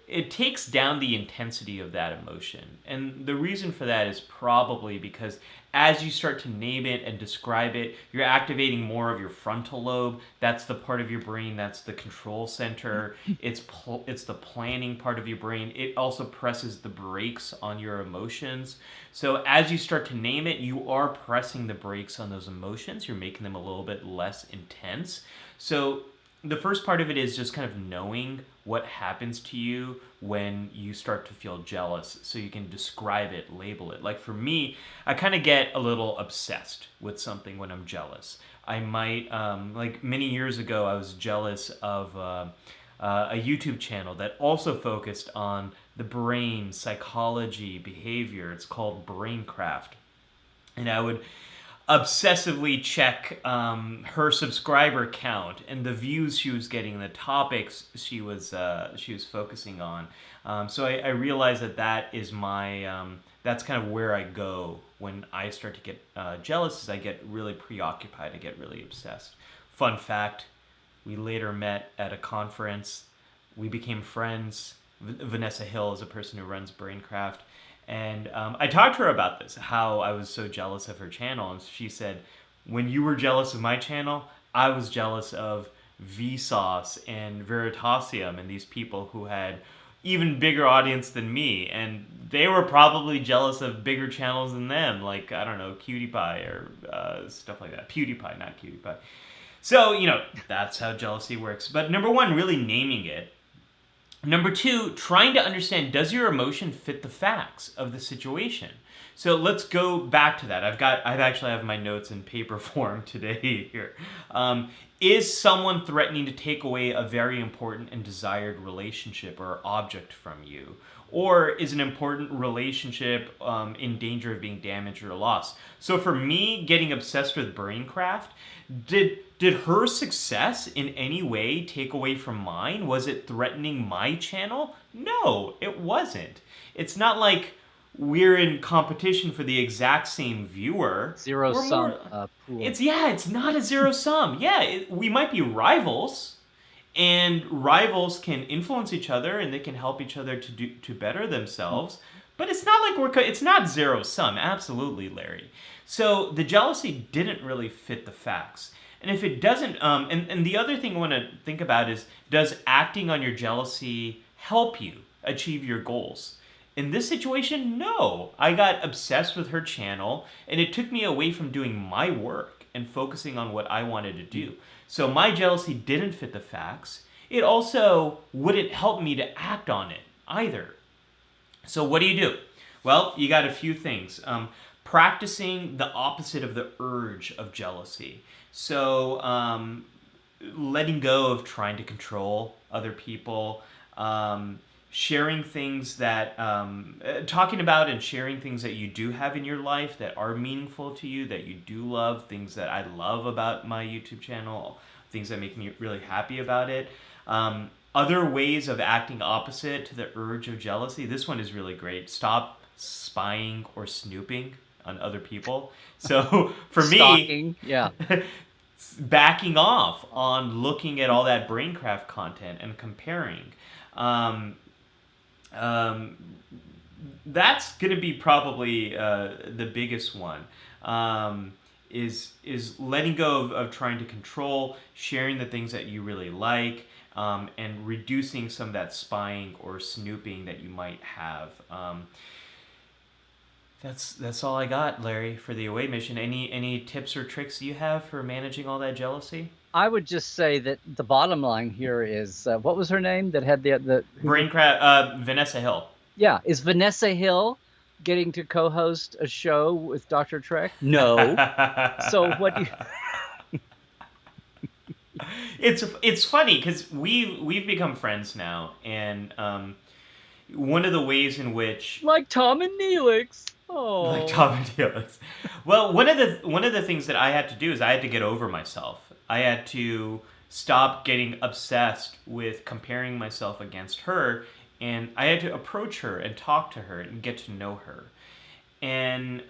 it takes down the intensity of that emotion. And the reason for that is probably because as you start to name it and describe it, you're activating more of your frontal lobe. That's the part of your brain that's the control center. It's the planning part of your brain. It also presses the brakes on your emotions. So as you start to name it, you are pressing the brakes on those emotions. You're making them a little bit less intense. So the first part of it is just kind of knowing what happens to you when you start to feel jealous, so you can describe it, label it. Like for me, I kind of get a little obsessed with something when I'm jealous. I might, like many years ago, I was jealous of a YouTube channel that also focused on the brain, psychology, behavior. It's called Braincraft. And I would obsessively check her subscriber count and the views she was getting, the topics she was focusing on. So I realized that is my that's kind of where I go when I start to get jealous. Is I get really preoccupied. I get really obsessed. Fun fact: we later met at a conference. We became friends. Vanessa Hill is a person who runs Braincraft. And I talked to her about this, how I was so jealous of her channel. And she said, when you were jealous of my channel, I was jealous of Vsauce and Veritasium and these people who had even bigger audience than me. And they were probably jealous of bigger channels than them, like, I don't know, Cutie Pie or stuff like that. PewDiePie, not Cutie Pie. So, that's how jealousy works. But number one, really naming it. Number two, trying to understand, does your emotion fit the facts of the situation? So let's go back to that. I've actually have my notes in paper form today here. Is someone threatening to take away a very important and desired relationship or object from you? Or is an important relationship in danger of being damaged or lost? So for me, getting obsessed with Braincraft, did her success in any way take away from mine? Was it threatening my channel? No, it wasn't. It's not like we're in competition for the exact same viewer. Zero We're sum more. pool. It's not a zero sum. Yeah, we might be rivals, and rivals can influence each other and they can help each other to better themselves. But it's not like it's not zero sum. Absolutely, Larry. So the jealousy didn't really fit the facts. And if it doesn't, and the other thing I want to think about is, does acting on your jealousy help you achieve your goals? In this situation, no. I got obsessed with her channel, and it took me away from doing my work and focusing on what I wanted to do. So my jealousy didn't fit the facts. It also wouldn't help me to act on it either. So what do? Well, you got a few things. Practicing the opposite of the urge of jealousy. So letting go of trying to control other people. Sharing things that, talking about and sharing things that you do have in your life that are meaningful to you, that you do love, things that I love about my YouTube channel, things that make me really happy about it. Other ways of acting opposite to the urge of jealousy. This one is really great. Stop spying or snooping on other people. So for Stalking, me, yeah. backing off on looking at all that Braincraft content and comparing. That's going to be probably the biggest one. Is letting go of trying to control, sharing the things that you really like, and reducing some of that spying or snooping that you might have. That's all I got, Larry, for the away mission. Any tips or tricks you have for managing all that jealousy? I would just say that the bottom line here is, what was her name that had Braincraft, Vanessa Hill. Yeah, is Vanessa Hill getting to co-host a show with Dr. Trek? No. So what do you... It's funny because we've become friends now, and one of the ways in which, like Tom and Neelix. Oh, like Tom and Neelix. Well, one of the things that I had to do is I had to get over myself. I had to stop getting obsessed with comparing myself against her, and I had to approach her and talk to her and get to know her. And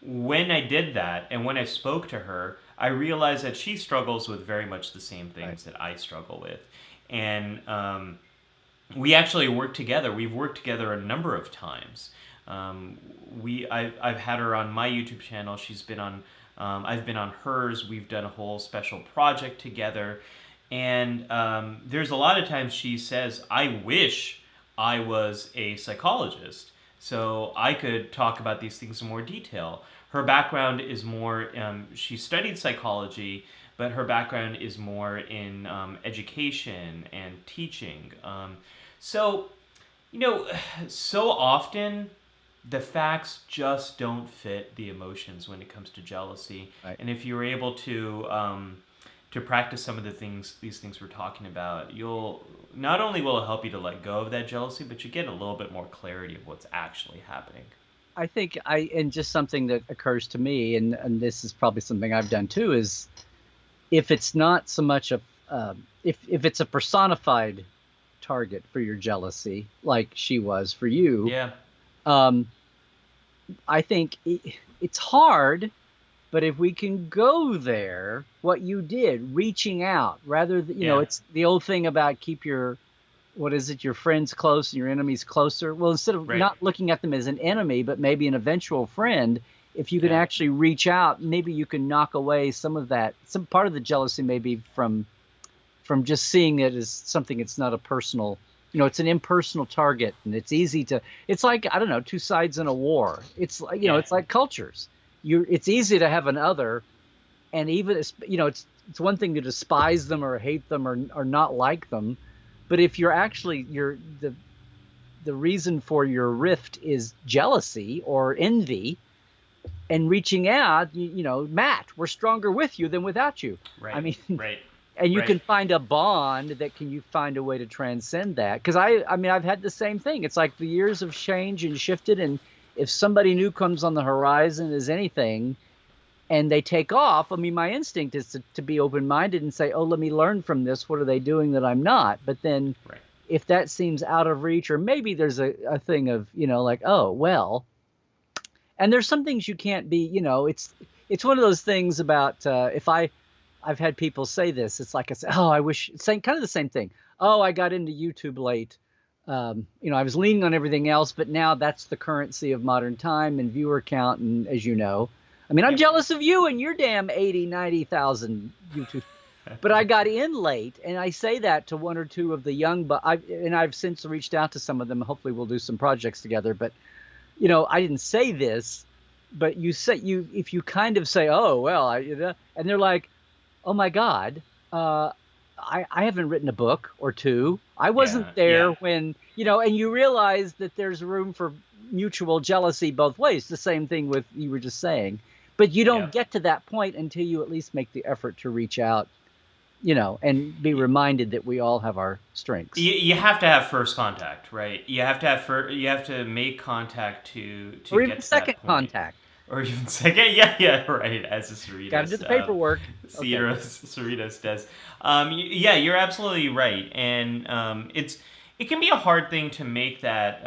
when I did that, and when I spoke to her, I realized that she struggles with very much the same things that I struggle with. And we actually work together. We've worked together a number of times. I've had her on my YouTube channel. She's been on, I've been on hers. We've done a whole special project together. And there's a lot of times she says, I wish I was a psychologist so I could talk about these things in more detail. Her background is more, she studied psychology, but her background is more in education and teaching. So often the facts just don't fit the emotions when it comes to jealousy. Right. And if you're able to practice some of these things we're talking about, you'll not only will it help you to let go of that jealousy, but you get a little bit more clarity of what's actually happening. I think and just something that occurs to me, and this is probably something I've done too, is if it's not so much if it's a personified target for your jealousy, like she was for you, Yeah. I think it's hard, but if we can go there, what you did, reaching out, rather than, it's the old thing about keep your friends close and your enemies closer. Well, instead of not looking at them as an enemy, but maybe an eventual friend, if you can actually reach out, maybe you can knock away some of that. Some part of the jealousy maybe from just seeing it as something it's not a personal, it's an impersonal target, and it's easy to, it's like, I don't know, two sides in a war. It's like, it's like cultures. It's easy to have an other, and even, it's one thing to despise them or hate them or not like them, but if you're actually the reason for your rift is jealousy or envy, and reaching out, Matt, we're stronger with you than without you. I Right. mean, Right. and you Right. can find a bond that you find a way to transcend that. Because I mean, I've had the same thing. It's like the years have changed and shifted, and if somebody new comes on the horizon as anything, and they take off, I mean, my instinct is to be open-minded and say, oh, let me learn from this. What are they doing that I'm not? But then Right. if that seems out of reach, or maybe there's a thing of, like, oh, well, and there's some things you can't be, it's one of those things about if I've had people say this, it's like I say, oh, I wish, saying kind of the same thing. Oh, I got into YouTube late. I was leaning on everything else, but now that's the currency of modern time and viewer count. And as you know, I mean, I'm Yep. jealous of you and your damn 80, 90,000 YouTube. But I got in late, and I say that to one or two of the young, but I've since reached out to some of them. Hopefully we'll do some projects together. But I didn't say this, but if you kind of say, oh, well, and they're like, oh my God, uh, I haven't written a book or two. I wasn't Yeah. there Yeah. when, and you realize that there's room for mutual jealousy both ways. The same thing with you were just saying, but you don't Yep. get to that point until you at least make the effort to reach out, and be reminded that we all have our strengths. You have to have first contact, right? You have to make contact to Or even get to second that point, contact. or even second. Yeah, yeah, right. As a Got to do Cerritos, the paperwork. Okay. Cerritos does. Yeah, you're absolutely right, and it can be a hard thing to make that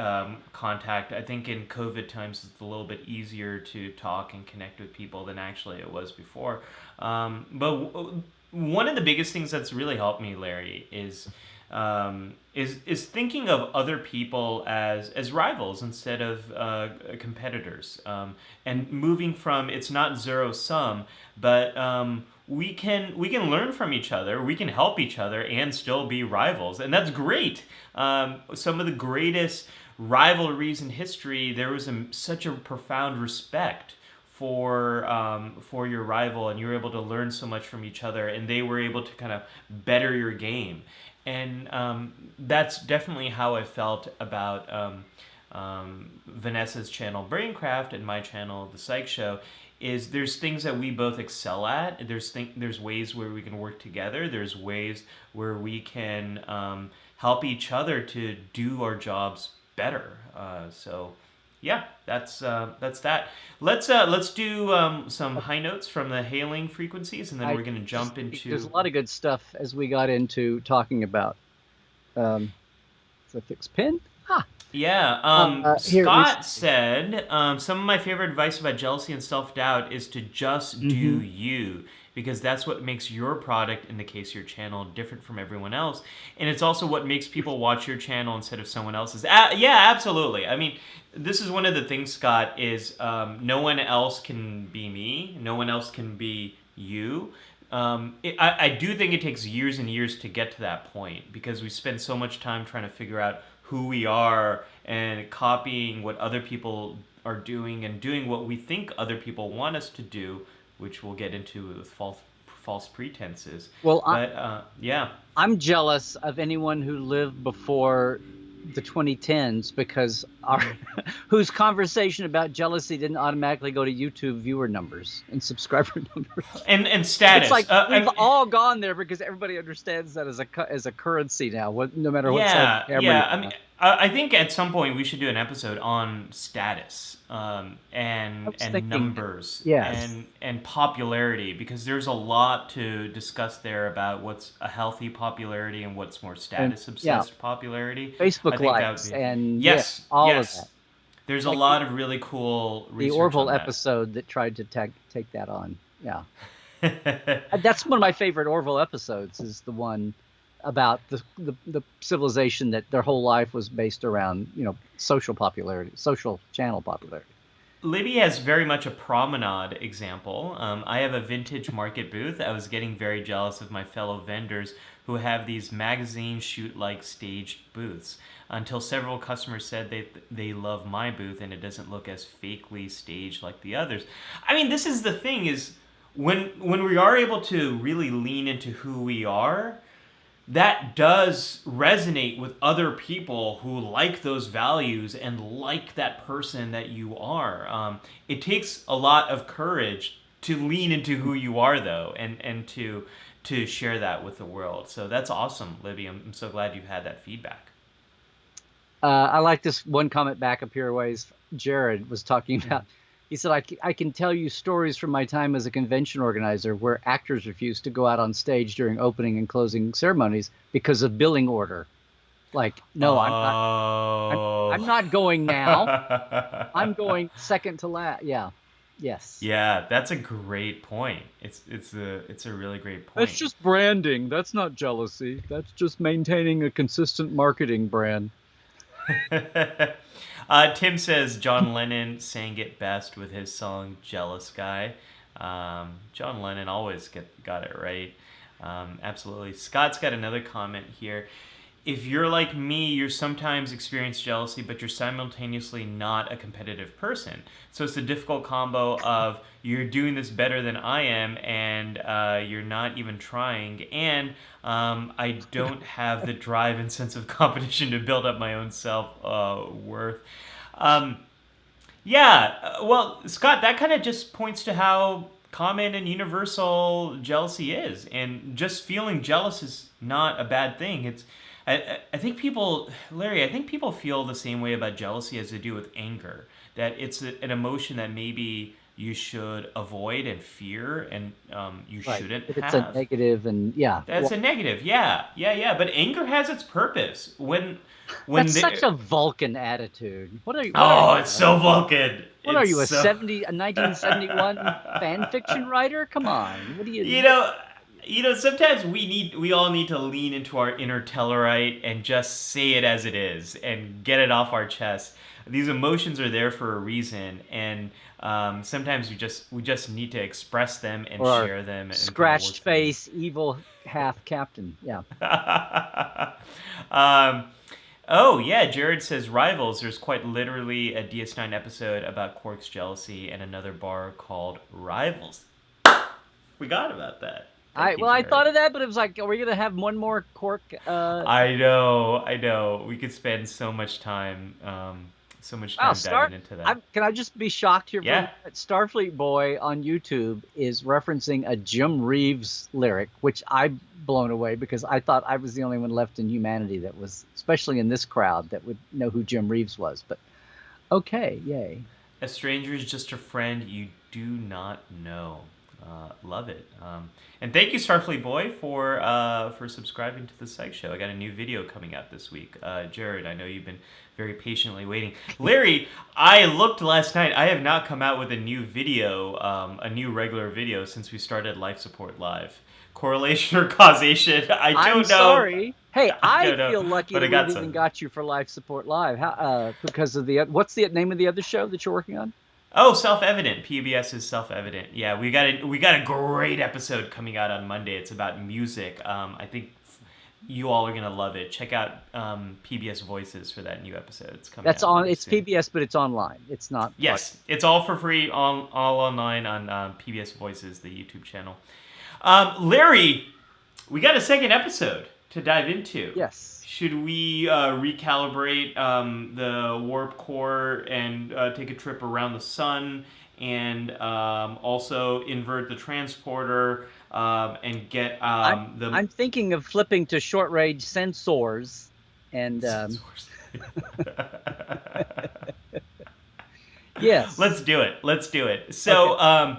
contact. I think in COVID times it's a little bit easier to talk and connect with people than actually it was before. But one of the biggest things that's really helped me, Larry, is thinking of other people as rivals instead of competitors, and moving from it's not zero sum, but we can learn from each other, we can help each other, and still be rivals, and that's great. Some of the greatest rivalries in history, there was such a profound respect for your rival, and you were able to learn so much from each other, and they were able to kind of better your game, and that's definitely how I felt about Vanessa's channel Braincraft and my channel The Psych Show. Is there's things that we both excel at. There's ways where we can work together. There's ways where we can help each other to do our jobs better. So yeah, that's that. Let's do some high notes from the hailing frequencies, and then we're gonna jump There's into. a lot of good stuff as we got into talking about the fixed pin. Yeah, Here, let me Scott said some of my favorite advice about jealousy and self doubt is to just do see. you, because that's what makes your product, in the case of your channel, different from everyone else, and it's also what makes people watch your channel instead of someone else's. Yeah, absolutely. I mean, this is one of the things, Scott, is no one else can be me. No one else can be you. I do think it takes years and years to get to that point, because we spend so much time trying to figure out who we are and copying what other people are doing and doing what we think other people want us to do, which we'll get into with false pretenses. Well, But yeah. I'm jealous of anyone who lived before the 2010s, because whose conversation about jealousy didn't automatically go to YouTube viewer numbers and subscriber numbers. And status. It's like we've all gone there because everybody understands that as a currency now, no matter what side of the camera Yeah. you're I mean, I think at some point we should do an episode on status, and thinking, numbers, yes, and popularity, because there's a lot to discuss there about what's a healthy popularity and what's more status obsessed popularity. I Facebook think that likes would be and yes, all of yes. that. There's a Like lot of really cool the research Orville on that. episode that tried to take that on. Yeah. That's one of my favorite Orville episodes, is the one about the civilization that their whole life was based around, social popularity, social channel popularity. Libby has very much a promenade example. I have a vintage market booth. I was getting very jealous of my fellow vendors who have these magazine shoot-like staged booths, until several customers said they love my booth and it doesn't look as fakely staged like the others. I mean, this is the thing, is when we are able to really lean into who we are, that does resonate with other people who like those values and like that person that you are. It takes a lot of courage to lean into who you are, though, and to share that with the world. So that's awesome, Libby. I'm so glad you had that feedback. I like this one comment back up here ways. Jared was talking about. He said, I can tell you stories from my time as a convention organizer where actors refused to go out on stage during opening and closing ceremonies because of billing order. Like, no, I'm not. I'm Oh. not going now. I'm going second to last. Yeah. Yes. Yeah, that's a great point. It's a really great That's point. just branding. That's not jealousy. That's just maintaining a consistent marketing brand. Tim says John Lennon sang it best with his song "Jealous Guy." John Lennon always got it right. Absolutely. Scott's got another comment here. If you're like me, you sometimes experience jealousy, but you're simultaneously not a competitive person. So it's a difficult combo of you're doing this better than I am, and you're not even trying, and I don't have the drive and sense of competition to build up my own self worth. Um, yeah, well, Scott, that kind of just points to how common and universal jealousy is, and just feeling jealous is not a bad thing. I think people, Larry, I think people feel the same way about jealousy as they do with anger. That it's an emotion that maybe you should avoid and fear, and you Right. shouldn't If it's a have. negative and yeah. That's Well, a negative, yeah, yeah, yeah. But anger has its purpose. When that's such they, a Vulcan attitude. What are oh, you? it's so Vulcan. What are It's you, so. a 1971 fan fiction writer? Come on. What do you you what? know, sometimes we all need to lean into our inner Tellarite and just say it as it is and get it off our chest. These emotions are there for a reason, and sometimes we just need to express them and Or our share them and kind of work scratched through them. face evil half captain. Yeah. um, oh yeah, Jared says Rivals. There's quite literally a DS9 episode about Quark's jealousy and another bar called Rivals. Forgot about that. Thank you, I Jared. thought of that, but it was like, are we gonna have one more cork? I know. We could spend so much Wow, time diving into that. Can I just be shocked here for a Yeah. minute? Starfleet Boy on YouTube is referencing a Jim Reeves lyric, which I'm blown away because I thought I was the only one left in humanity that was, especially in this crowd, that would know who Jim Reeves was. But okay, yay. A stranger is just a friend you do not know. Love it. And thank you, Starfleet Boy, for subscribing to the Psych Show. I got a new video coming out this week. Jared, I know you've been very patiently waiting. Larry, I looked last night. I have not come out with a new video, a new regular video since we started Life Support Live. Correlation or causation? I I'm don't know. sorry. Hey, I I don't know, feel lucky but I that got we've even some. got you for Life Support Live. How, because of the what's the name of the other show that you're working on? Oh, self-evident. PBS is self-evident. Yeah, we got a great episode coming out on Monday. It's about music. I think you all are gonna love it. Check out PBS Voices for that new episode. It's coming That's out on. very It's soon. PBS, but it's online. It's not. Yes, it's all for free, all online on PBS Voices, the YouTube channel. Larry, we got a second episode to dive into. Yes. Should we recalibrate the warp core and take a trip around the sun and also invert the transporter and get the I'm thinking of flipping to short range sensors, and sensors? yes. Let's do it. Let's do it. So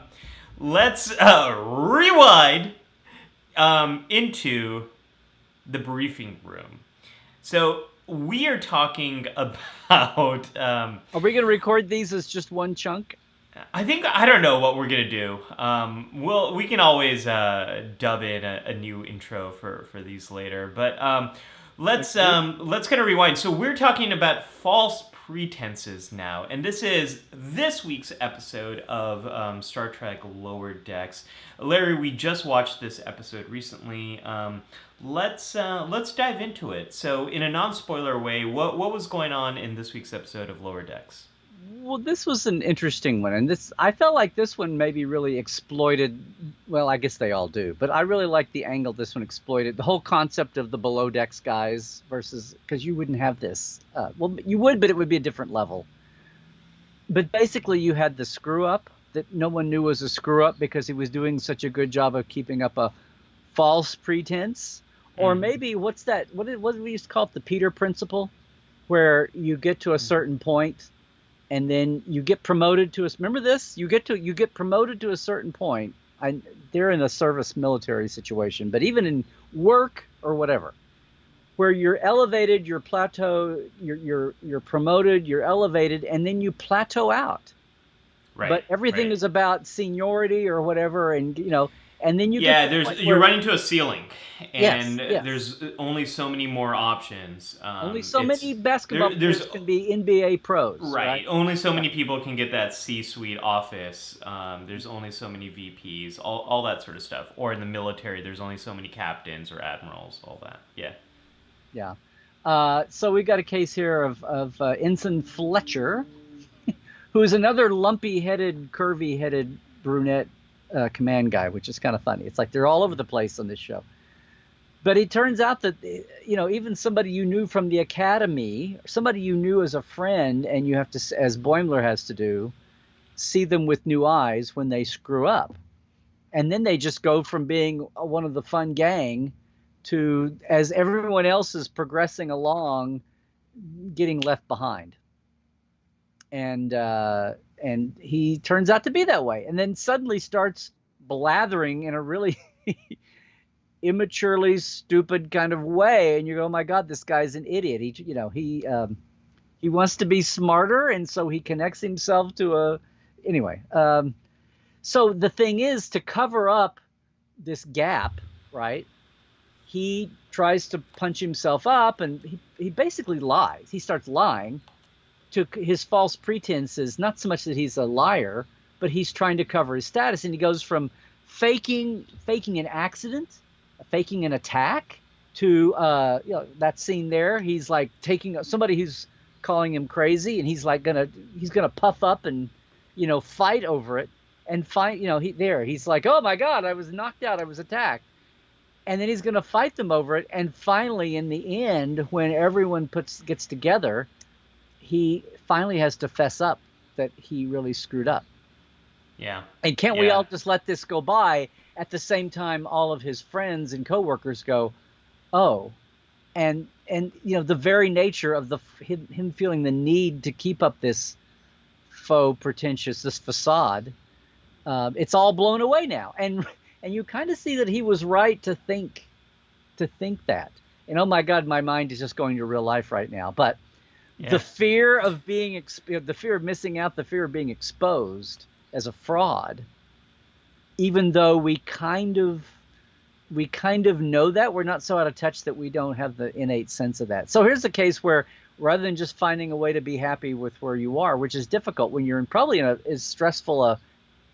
let's rewind into the briefing room. So we are talking about. Are we going to record these as just one chunk? I don't know what we're gonna do. We can always dub in a new intro for these later, but let's kind of rewind. So we're talking about false pretenses now, and this is this week's episode of Star Trek Lower Decks. Larry, we just watched this episode recently. Let's dive into it. So, in a non-spoiler way, what was going on in this week's episode of Lower Decks? Well, this was an interesting one, and this I felt like this one maybe really exploited. Well, I guess they all do, but I really like the angle this one exploited the whole concept of the below decks guys versus because you wouldn't have this. Well, you would, but it would be a different level. But basically, you had the screw up that no one knew was a screw up because he was doing such a good job of keeping up a false pretense. Or Mm. maybe what's that? What did we used to call it? The Peter principle, where you get to a certain point and then you get promoted to a remember this you get promoted to a certain point. They're in a service military situation, but even in work or whatever, where you're elevated, you're plateau, you're promoted, you're elevated, and then you plateau out. Right, But everything right. is about seniority or whatever, and and then you get Yeah, to the there's point you're where running to a ceiling, yes, and yes, there's only so many more options. only so It's many basketball there's players can be NBA pros, right. right? Only so Yeah, many people can get that C-suite office. There's only so many VPs, all that sort of stuff. Or in the military, there's only so many captains or admirals, all that. Yeah. yeah. So we got a case here of Ensign Fletcher, who is another lumpy-headed, curvy-headed brunette command guy, which is kind of funny. It's like they're all over the place on this show. But it turns out that even somebody you knew from the academy, somebody you knew as a friend, and you have to, as Boimler has to do, see them with new eyes when they screw up, and then they just go from being one of the fun gang to, as everyone else is progressing along, getting left behind. And he turns out to be that way, and then suddenly starts blathering in a really immaturely stupid kind of way, and you go, oh my god, this guy's an idiot. He wants to be smarter, and so he connects himself to a anyway. So the thing is, to cover up this gap, right, he tries to punch himself up, and he basically lies. He starts lying to his false pretenses, not so much that he's a liar, but he's trying to cover his status, and he goes from faking an accident, faking an attack, to that scene there. He's like taking somebody who's calling him crazy, and he's gonna puff up and fight over it, and fight he's like, oh my god, I was knocked out, I was attacked, and then he's gonna fight them over it, and finally in the end, when everyone gets together, he finally has to fess up that he really screwed up. Yeah. And can't we Yeah. all just let this go by? At the same time, all of his friends and coworkers go, "Oh," and the very nature of him feeling the need to keep up this faux pretentious, this facade, it's all blown away now, and you kind of see that he was right to think that. And oh my God, my mind is just going to real life right now. But the Yeah. fear of the fear of missing out, the fear of being exposed as a fraud, even though we kind of know that, we're not so out of touch that we don't have the innate sense of that. So here's the case where, rather than just finding a way to be happy with where you are, which is difficult when you're probably in as stressful a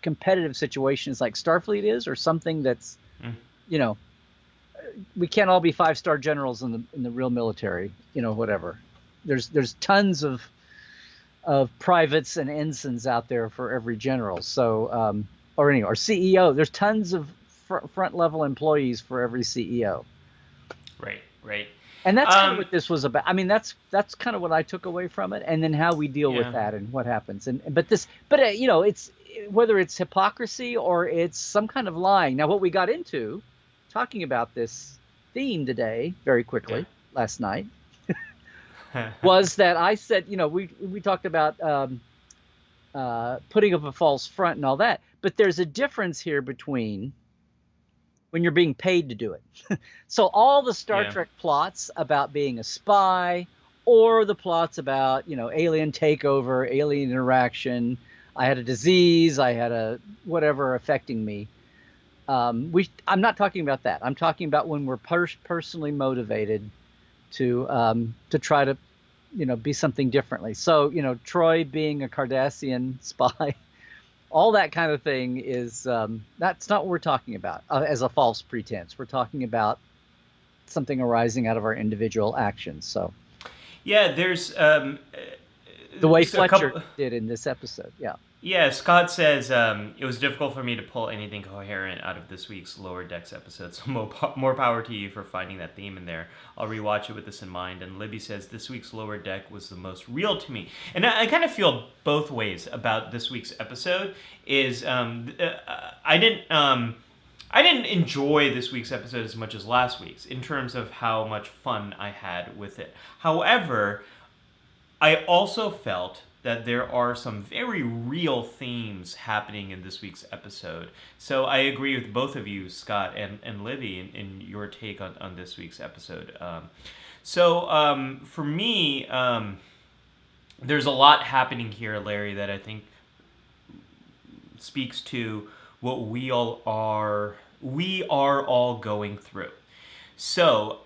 competitive situations like Starfleet is, or something that's, Mm. you know, we can't all be 5-star generals in the real military, whatever. There's tons of privates and ensigns out there for every general. So, or CEO. There's tons of front level employees for every CEO. Right. Right. And that's kind of Um. what this was about. I mean, that's kind of what I took away from it, and then how we deal with Yeah. that and what happens. But it's whether it's hypocrisy or it's some kind of lying. Now, what we got into talking about this theme today very quickly last night Yeah. was that I said, we talked about putting up a false front and all that, but there's a difference here between when you're being paid to do it. So all the Star Yeah. Trek plots about being a spy, or the plots about, alien takeover, alien interaction, I had a disease, I had a whatever affecting me. I'm not talking about that. I'm talking about when we're personally motivated to try to, be something differently. So, Troy being a Cardassian spy, all that kind of thing is that's not what we're talking about as a false pretense. We're talking about something arising out of our individual actions. So Yeah. There's The way a Fletcher couple. did in this episode. Yeah. Yeah, Scott says it was difficult for me to pull anything coherent out of this week's Lower Decks episode, so more power to you for finding that theme in there. I'll rewatch it with this in mind. And Libby says this week's Lower Deck was the most real to me. And I kind of feel both ways about this week's episode. I didn't enjoy this week's episode as much as last week's in terms of how much fun I had with it. However, I also felt that there are some very real themes happening in this week's episode. So I agree with both of you, Scott and Libby, in your take on this week's episode. For me, there's a lot happening here, Larry, that I think speaks to what we are all going through. So,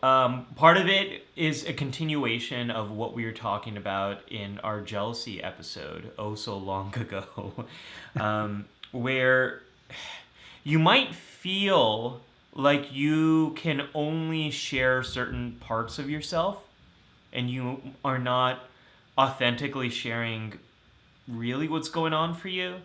part of it is a continuation of what we were talking about in our jealousy episode, oh so long ago, where you might feel like you can only share certain parts of yourself, and you are not authentically sharing really what's going on for you.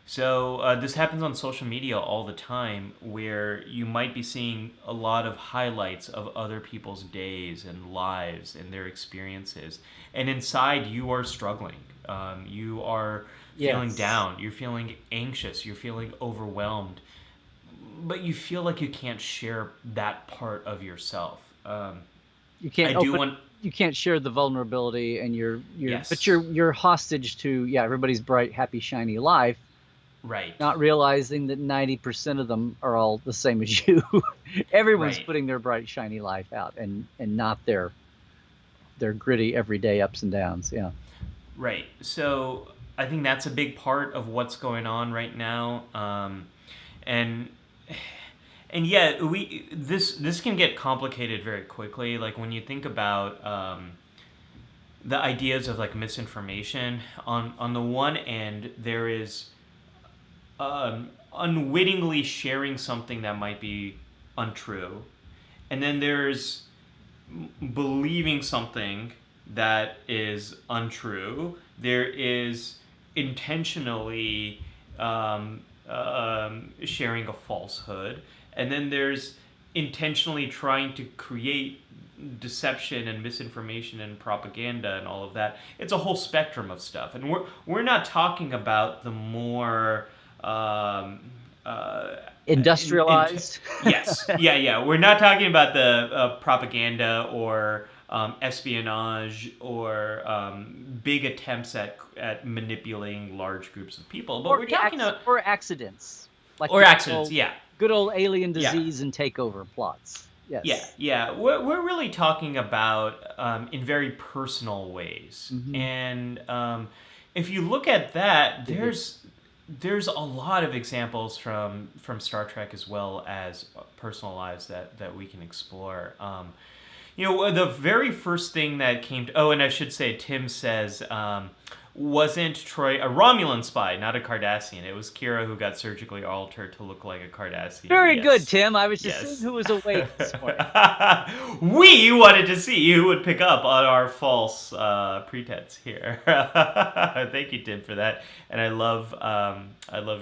So this happens on social media all the time, where you might be seeing a lot of highlights of other people's days and lives and their experiences, and inside you are struggling. You are feeling down. You're feeling anxious. You're feeling overwhelmed, but you feel like you can't share that part of yourself. You can't. You can't share the vulnerability, and Yes. but you're hostage to everybody's bright, happy, shiny life. Right. Not realizing that 90% of them are all the same as you. Everyone's Right. putting their bright, shiny life out, and not their gritty, everyday ups and downs. Yeah. Right. So I think that's a big part of what's going on right now. And yeah, this can get complicated very quickly. Like when you think about the ideas of like misinformation. On the one end, there is unwittingly sharing something that might be untrue, and then there's believing something that is untrue. There is intentionally sharing a falsehood, and then there's intentionally trying to create deception and misinformation and propaganda and all of that. It's a whole spectrum of stuff, and we're not talking about the more industrialized. Yes, yeah. We're not talking about the propaganda or espionage or big attempts at manipulating large groups of people, but we're talking about accidents, like accidents. Good old alien disease and takeover plots. Yes. Yeah. We're really talking about in very personal ways, and if you look at that, there's a lot of examples from Star Trek as well as personal lives that we can explore. The very first thing that came to... Oh, and I should say, Tim says, wasn't Troy a Romulan spy, not a Cardassian? It was Kira who got surgically altered to look like a Cardassian. Very good, Tim. I was just seeing who was awake this morning. We wanted to see who would pick up on our false pretense here. Thank you, Tim, for that. And I love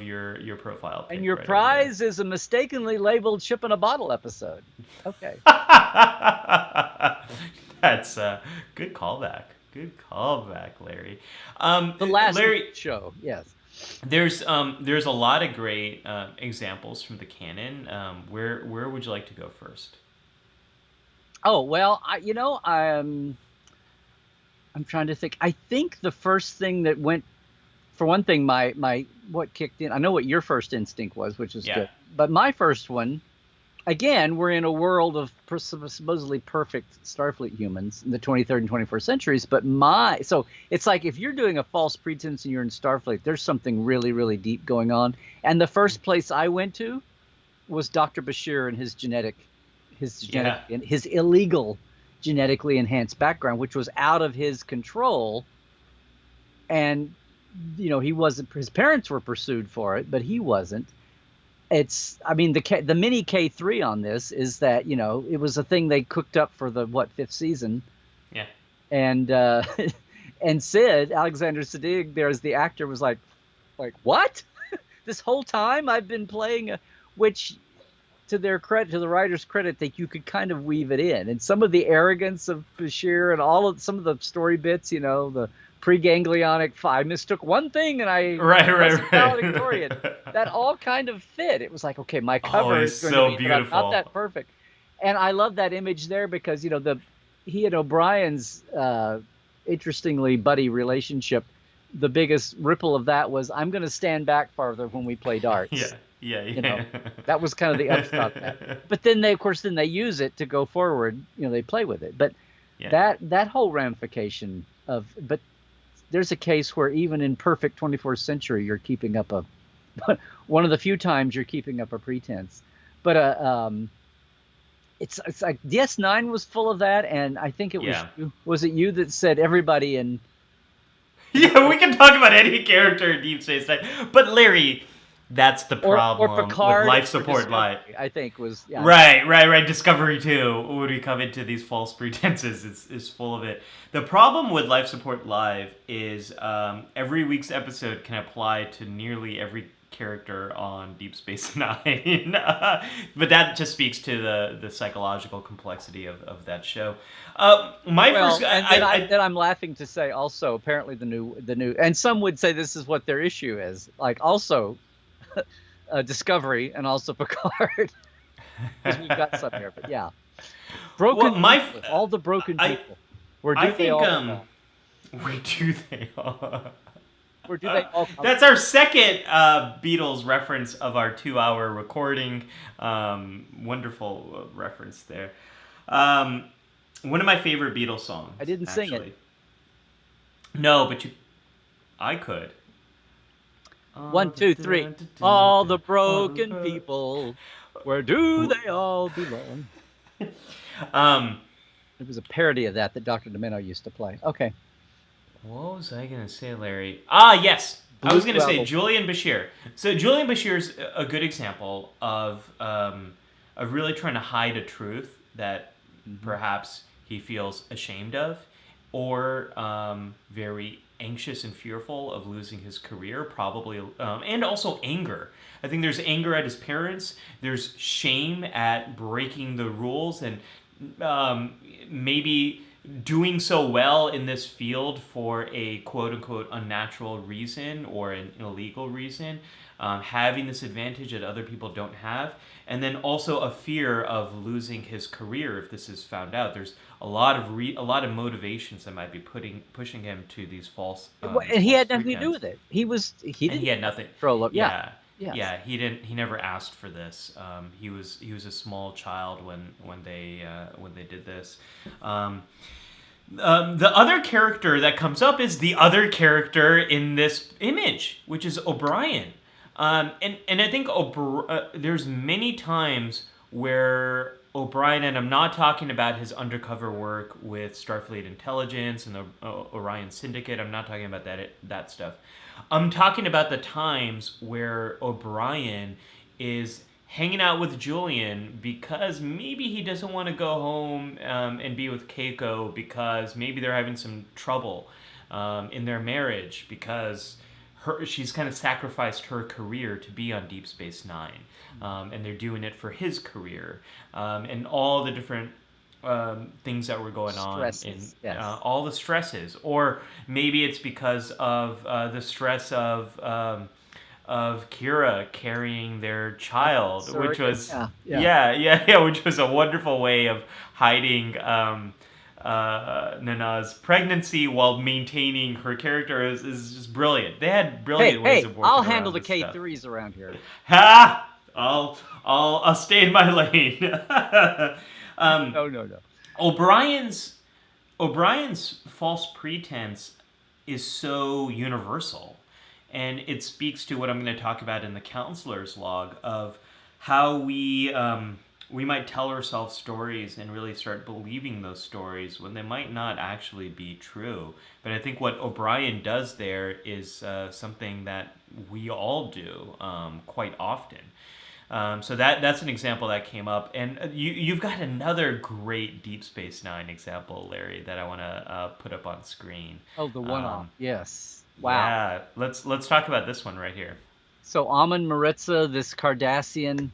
your profile. And your prize is a mistakenly labeled "Ship in a Bottle" episode. Okay. That's a good callback. Good callback, Larry. The last Larry, show, yes. There's a lot of great examples from the canon. Where would you like to go first? Oh well, I'm trying to think. I think the first thing that went, for one thing, my what kicked in. I know what your first instinct was, which is good. But my first one. Again, we're in a world of supposedly perfect Starfleet humans in the 23rd and 21st centuries. But so it's like if you're doing a false pretense and you're in Starfleet, there's something really, really deep going on. And the first place I went to was Dr. Bashir and his and his illegal genetically enhanced background, which was out of his control. And he wasn't. His parents were pursued for it, but he wasn't. The mini K3 on this is that it was a thing they cooked up for the fifth season, yeah, and And Sid, Alexander Siddig, there as the actor, was like what? This whole time I've been playing which, to their credit, to the writer's credit, that you could kind of weave it in. And some of the arrogance of Bashir and all of some of the story bits, the pre-ganglionic, I mistook one thing and I Right, wasn't right, valedictorian. right. That all kind of fit. It was like, okay, my Oh, cover it's is going to so be that I'm not beautiful. that perfect. And I love that image there because, he and O'Brien's interestingly buddy relationship, the biggest ripple of that was, I'm going to stand back farther when we play darts. Yeah, yeah, You yeah. know, that was kind of the upshot of that. But then they, of course, then they use it to go forward. They play with it. But Yeah. that whole ramification but there's a case where even in perfect 24th century, you're keeping up one of the few times you're keeping up a pretense. But it's like DS9 was full of that, and I think it Yeah. was it you that said everybody in Yeah, we can talk about any character in Deep Space Nine. But Larry, that's the or problem with Picard life or support live. Discovery, I think was yeah. Right, right, right. Discovery too. When we come into these false pretenses, is full of it. The problem with Life Support Live is every week's episode can apply to nearly every character on Deep Space Nine. But that just speaks to the psychological complexity of that show. My first, Well, and then I'm laughing to say also apparently the new and some would say this is what their issue is, like also Discovery and also Picard, because we've got some here. But yeah, well, broken people, all the broken I people. Where I do they think all belong? where do they all? Where do they all come That's our second Beatles reference of our 2 hour recording. Wonderful reference there. Um, one of my favorite Beatles songs, I didn't sing it. actually. No, but I could. One, two, three. All the broken people. Where do they all belong? Um, It was a parody of that Dr. Domino used to play. Okay. what was I gonna say, Larry? Ah, yes. I was Blue gonna say Rebel. Julian Bashir. So Julian Bashir's a good example of really trying to hide a truth that Mhm. perhaps he feels ashamed of, or very anxious and fearful of losing his career, probably, and also anger. I think there's anger at his parents. There's shame at breaking the rules and maybe doing so well in this field for a quote unquote unnatural reason or an illegal reason, having this advantage that other people don't have, and then also a fear of losing his career if this is found out. There's a lot of motivations that might be pushing him to these And he false had nothing to do pretense. with it. He And he didn't had nothing. control it. Yeah. Yeah, Yes. yeah. He never asked for this. He was a small child when they did this. Um, the other character that comes up is the other character in this image, which is O'Brien. And I think there's many times where O'Brien, and I'm not talking about his undercover work with Starfleet Intelligence and the Orion Syndicate. I'm not talking about that stuff. I'm talking about the times where O'Brien is hanging out with Julian because maybe he doesn't want to go home and be with Keiko because maybe they're having some trouble in their marriage because she's kind of sacrificed her career to be on Deep Space Nine, and they're doing it for his career, and all the different things that were going on in Stresses. Yes. all the stresses, or maybe it's because of the stress of Kira carrying their child, which Surrogate. was Yeah. Yeah. yeah, which was a wonderful way of hiding Nana's pregnancy while maintaining her character is just brilliant. They had brilliant ways Hey, of working I'll around handle the this stuff. K3s around here. Ha! I'll stay in my lane. No, no, no. O'Brien's O'Brien's false pretense is so universal, and it speaks to what I'm going to talk about in the counselor's log of how we might tell ourselves stories and really start believing those stories when they might not actually be true. But I think what O'Brien does there is something that we all do quite often. So that's an example that came up, and you've got another great Deep Space Nine example, Larry, that I want to put up on screen. Oh, the one-off. Um, Yes. Wow. yeah, let's talk about this one right here. So Amon Maritza, this Cardassian.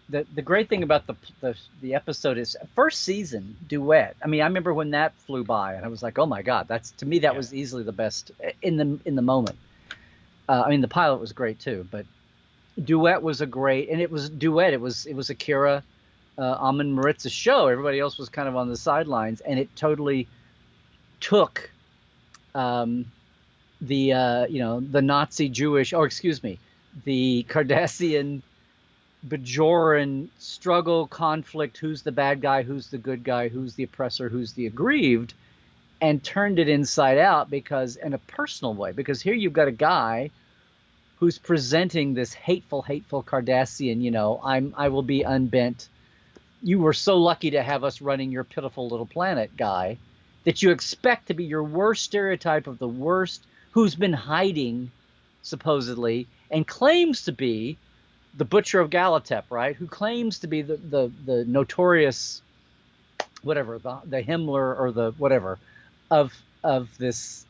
The great thing about the episode is first season duet. I mean, I remember when that flew by, and I was like, oh my god, that's to me that Yeah. was easily the best in the moment. I mean, the pilot was great too, but duet was a great, and it was duet. It was Akira, Amon Maritza's show. Everybody else was kind of on the sidelines, and it totally took um, the Nazi Jewish, or excuse me, the Cardassian Bajoran struggle, conflict, who's the bad guy, who's the good guy, who's the oppressor, who's the aggrieved, and turned it inside out because in a personal way, because here you've got a guy who's presenting this hateful Cardassian, I will be unbent. You were so lucky to have us running your pitiful little planet guy that you expect to be your worst stereotype of the worst, who's been hiding supposedly and claims to be the butcher of Galatep, right? Who claims to be the notorious whatever, the Himmler or the whatever of this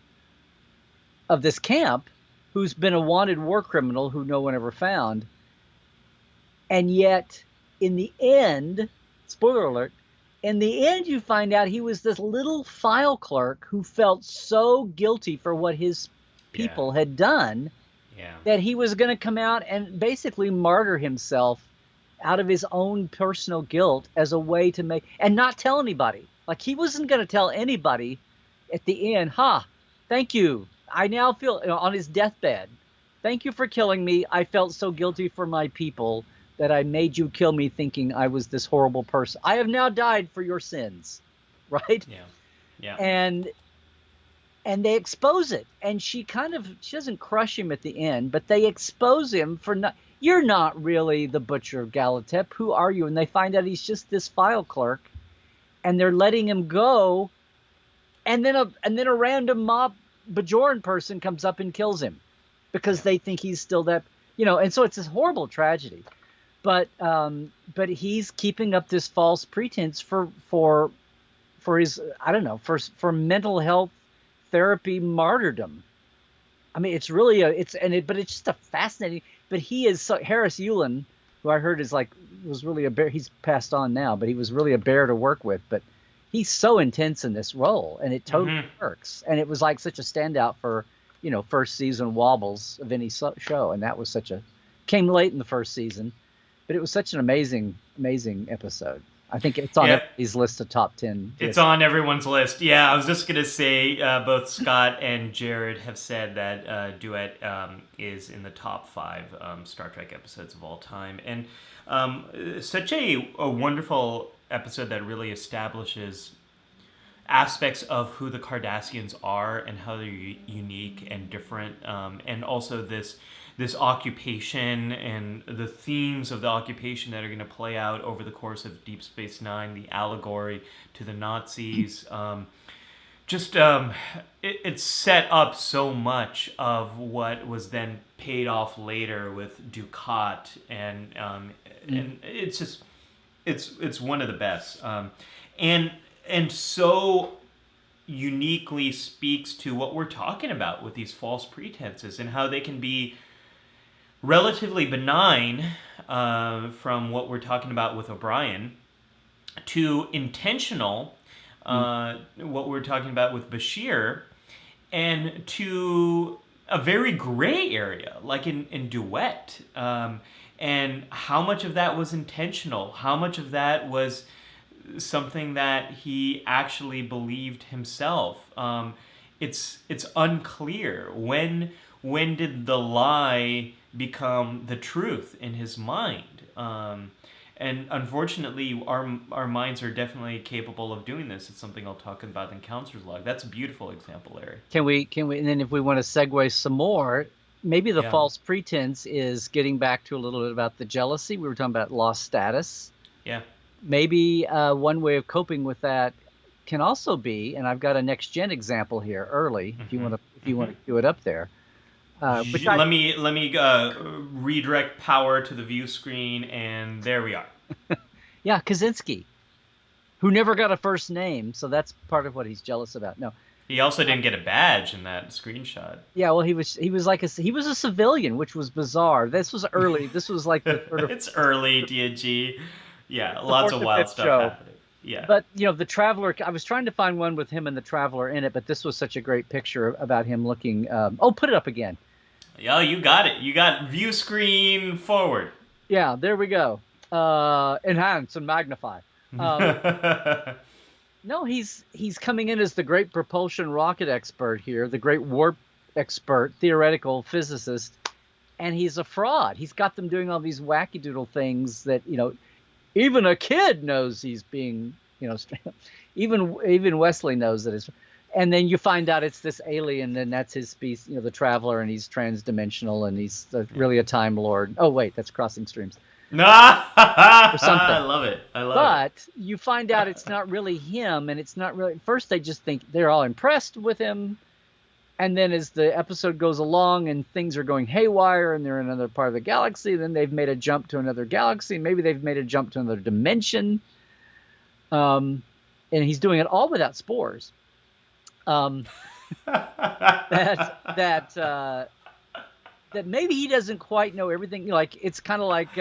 camp, who's been a wanted war criminal who no one ever found. And yet in the end, spoiler alert, in the end you find out he was this little file clerk who felt so guilty for what his people had done that he was going to come out and basically martyr himself out of his own personal guilt as a way to make, and not tell anybody. Like he wasn't going to tell anybody at the end, thank you. I now feel, on his deathbed, thank you for killing me. I felt so guilty for my people that I made you kill me thinking I was this horrible person. I have now died for your sins. Right? Yeah. And they expose it, and she doesn't crush him at the end, but they expose him for you're not really the butcher of Galatep. Who are you? And they find out he's just this file clerk, and they're letting him go. And then a random mob Bajoran person comes up and kills him because they think he's still that, and so it's this horrible tragedy. But he's keeping up this false pretense for his, I don't know, for mental health therapy martyrdom. I mean, it's really but it's just a fascinating. But he is Harris Yulin, who I heard was really a bear. He's passed on now, but he was really a bear to work with. But he's so intense in this role, and it totally works. And it was like such a standout for first season wobbles of any show, and that was came late in the first season, but it was such an amazing episode. I think it's on everybody's list of top 10. It's on everyone's list. Yeah, I was just going to say both Scott and Jared have said that Duet is in the top 5 Star Trek episodes of all time. And such a wonderful episode that really establishes aspects of who the Cardassians are and how they're unique and different. And also this occupation and the themes of the occupation that are going to play out over the course of Deep Space Nine, the allegory to the Nazis. It set up so much of what was then paid off later with Ducat, and it's just it's one of the best, and so uniquely speaks to what we're talking about with these false pretenses and how they can be relatively benign, from what we're talking about with O'Brien, to intentional, what we're talking about with Bashir, and to a very gray area, like in Duet. And how much of that was intentional? How much of that was something that he actually believed himself? It's unclear. When did the lie become the truth in his mind? And unfortunately, our minds are definitely capable of doing this. It's something I'll talk about in Counselor's Log. That's a beautiful example, Larry. Can we? And then if we want to segue some more, maybe the false pretense is getting back to a little bit about the jealousy. We were talking about lost status. Yeah. Maybe one way of coping with that can also be, and I've got a next gen example here early. If you want to, cue it up there. which I Let me redirect power to the view screen, and there we are. yeah, Kaczynski, who never got a first name, so that's part of what he's jealous about. No, He also didn't get a badge in that screenshot. yeah, well, he was like he was a civilian, which was bizarre. This was early. This was like the sort of It's early TNG. Yeah, the lots fourth of or wild fifth stuff show. happening. Yeah. But the Traveler. I was trying to find one with him and the Traveler in it, but this was such a great picture about him looking. Oh, put it up again. Yo, you got it. You got view screen forward. Yeah, there we go. Enhance and magnify. No, he's coming in as the great propulsion rocket expert here, the great warp expert, theoretical physicist, and he's a fraud. He's got them doing all these wacky doodle things that even a kid knows he's being even Wesley knows that it's. And then you find out it's this alien, and that's his species, the Traveler, and he's transdimensional, and he's really a Time Lord. Oh wait, that's Crossing Streams. Nah, Or something. I love it. I love But you find out it's not really him, and it's not really. First, they just think they're all impressed with him, and then as the episode goes along and things are going haywire, and they're in another part of the galaxy, then they've made a jump to another galaxy. Maybe they've made a jump to another dimension, and he's doing it all without spores. That maybe he doesn't quite know everything. Like it's kind of like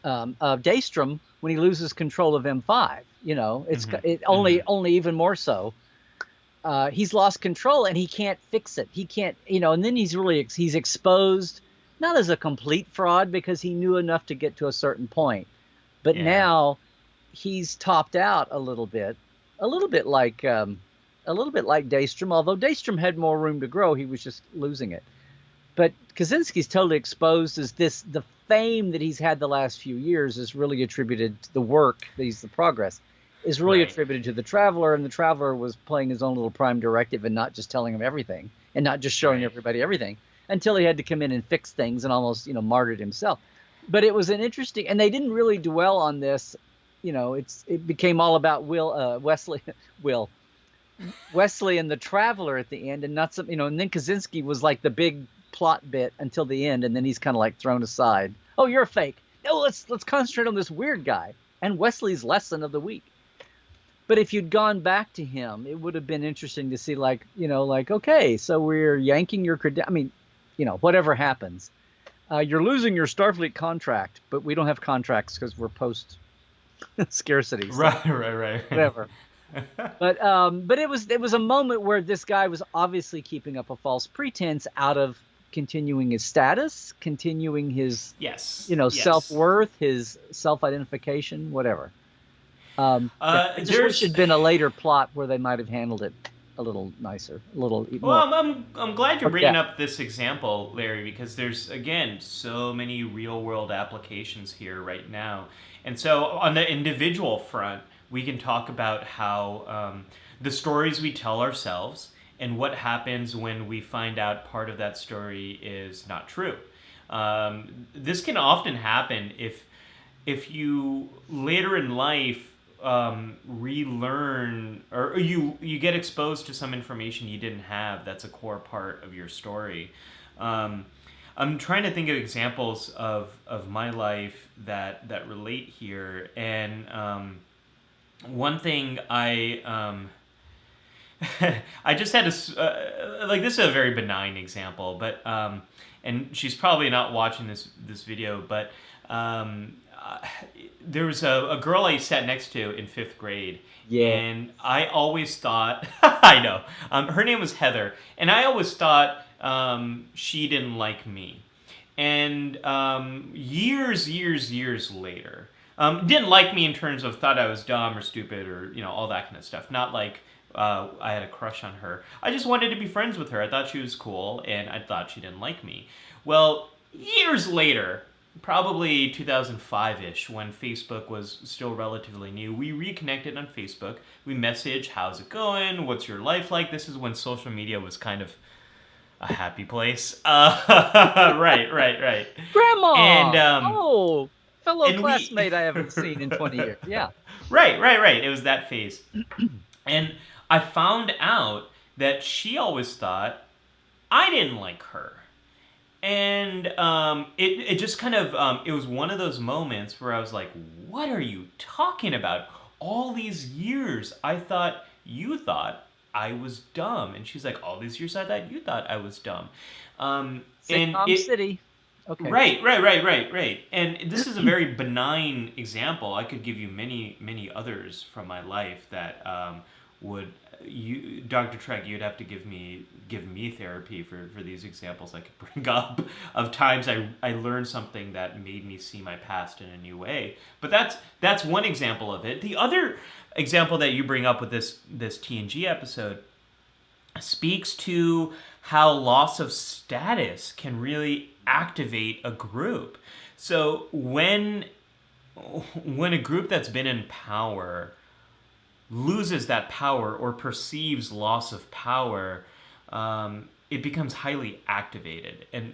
Daystrom when he loses control of M5. It's only even more so. He's lost control and he can't fix it. He can't, and then he's exposed, not as a complete fraud because he knew enough to get to a certain point, but now he's topped out a little bit like Daystrom, although Daystrom had more room to grow. He was just losing it. But Kaczynski's totally exposed as the fame that he's had the last few years is really attributed to the work, the progress, is really attributed to the Traveler, and the Traveler was playing his own little prime directive and not just telling him everything and not just showing everybody everything until he had to come in and fix things and almost, martyred himself. But it was an interesting, and they didn't really dwell on this. It became all about Wesley and the Traveler at the end, and not some, and then Kaczynski was like the big plot bit until the end, and then he's kind of like thrown aside. Oh, you're a fake. No, let's concentrate on this weird guy and Wesley's lesson of the week. But if you'd gone back to him, it would have been interesting to see, okay, so we're yanking your whatever happens, you're losing your Starfleet contract, but we don't have contracts because we're post scarcity. So right. Whatever. But it was a moment where this guy was obviously keeping up a false pretense out of continuing his status, continuing his self-worth, his self-identification, whatever. There should have been a later plot where they might have handled it a little nicer, a little more. Well, I'm glad you're bringing up this example, Larry, because there's, again, so many real-world applications here right now. And so on the individual front, we can talk about how the stories we tell ourselves and what happens when we find out part of that story is not true. This can often happen if you later in life relearn or you get exposed to some information you didn't have that's a core part of your story. I'm trying to think of examples of my life that relate here, and one thing I just had to this is a very benign example, but and she's probably not watching this video, but there was a girl I sat next to in 5th grade, and I always thought I know her name was Heather, and I always thought she didn't like me, and years later. Didn't like me in terms of thought I was dumb or stupid or all that kind of stuff. Not like I had a crush on her. I just wanted to be friends with her. I thought she was cool, and I thought she didn't like me. Well, years later, probably 2005-ish, when Facebook was still relatively new, we reconnected on Facebook. We messaged, how's it going? What's your life like? This is when social media was kind of a happy place. Right. Grandma! And, fellow classmate I haven't seen in 20 years. Yeah. Right. It was that phase. And I found out that she always thought I didn't like her. And it just kind of, it was one of those moments where I was like, what are you talking about? All these years, I thought you thought I was dumb. And she's like, all these years I thought you thought I was dumb. And Sitcom it, City. Okay. right. And this is a very benign example. I could give you many others from my life that would you, Dr. Trek, you'd have to give me therapy for these examples I could bring up of times I learned something that made me see my past in a new way. But that's one example of it. The other example that you bring up with this TNG episode speaks to how loss of status can really activate a group. So when a group that's been in power loses that power or perceives loss of power, it becomes highly activated. And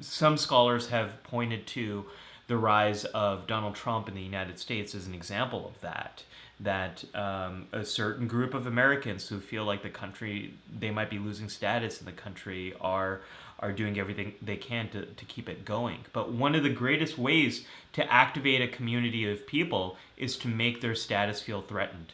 some scholars have pointed to the rise of Donald Trump in the United States as an example of that. That a certain group of Americans who feel like the country, they might be losing status in the country, are doing everything they can to keep it going. But one of the greatest ways to activate a community of people is to make their status feel threatened.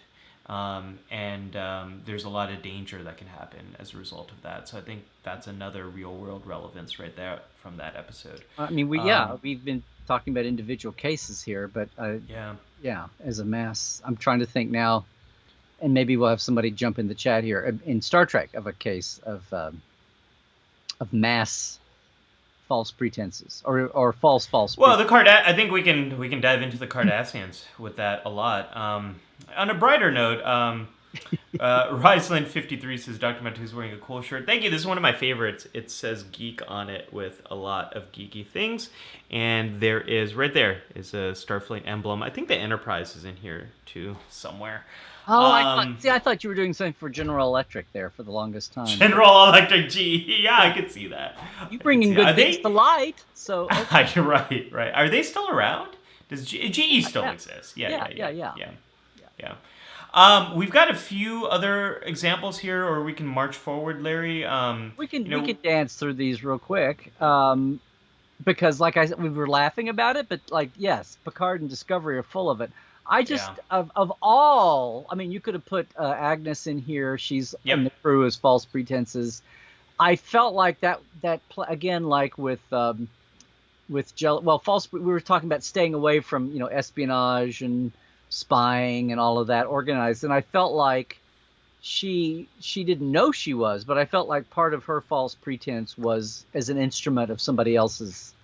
There's a lot of danger that can happen as a result of that. So I think that's another real world relevance right there from that episode. I mean, we've been talking about individual cases here, but as a mass, I'm trying to think now, and maybe we'll have somebody jump in the chat here in Star Trek of a case of mass false pretenses or false. Well, I think we can dive into the Cardassians with that a lot. On a brighter note, Riseland53 says Dr. Mattu is wearing a cool shirt. Thank you. This is one of my favorites. It says geek on it with a lot of geeky things. And there is, right there, is a Starfleet emblem. I think the Enterprise is in here, too, somewhere. Oh, I thought you were doing something for General Electric there for the longest time. General Electric G. Yeah, I could see that. You bringing good things to light. So okay. Right. Are they still around? Does GE still exist? Yeah. We've got a few other examples here, or we can march forward, Larry. We can dance through these real quick, because like I said, we were laughing about it, but like yes, Picard and Discovery are full of it. I just of all, I mean, you could have put Agnes in here. She's in the crew as false pretenses. I felt like that again, like with false. We were talking about staying away from espionage and spying and all of that organized, and I felt like she didn't know she was, but I felt like part of her false pretense was as an instrument of somebody else's.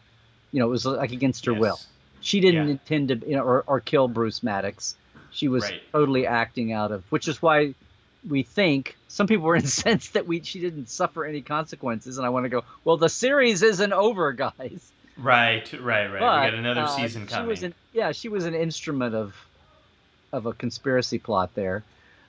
It was like against her will. She didn't intend to, or kill Bruce Maddox. She was totally acting out of, which is why we think some people were incensed that she didn't suffer any consequences. And I want to go, well, the series isn't over, guys. Right. But, we got another season coming. She was an instrument of a conspiracy plot there.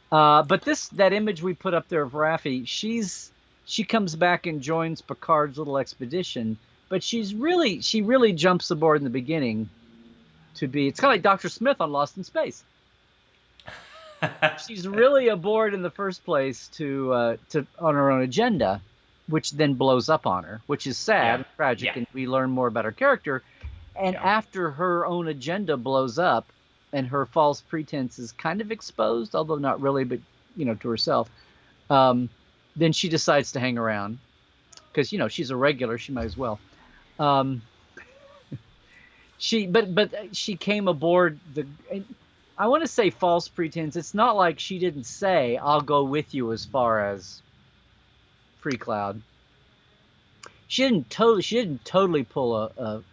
But that image we put up there of Raffi, she comes back and joins Picard's little expedition, but she really jumps aboard in the beginning. It's kind of like Dr. Smith on Lost in Space. She's really aboard in the first place to on her own agenda, which then blows up on her, which is sad and tragic, and we learn more about her character. And after her own agenda blows up and her false pretense is kind of exposed, although not really, but to herself, then she decides to hang around because she's a regular, she might as well. But she came aboard I want to say false pretense. It's not like she didn't say I'll go with you as far as Free Cloud. She didn't totally pull a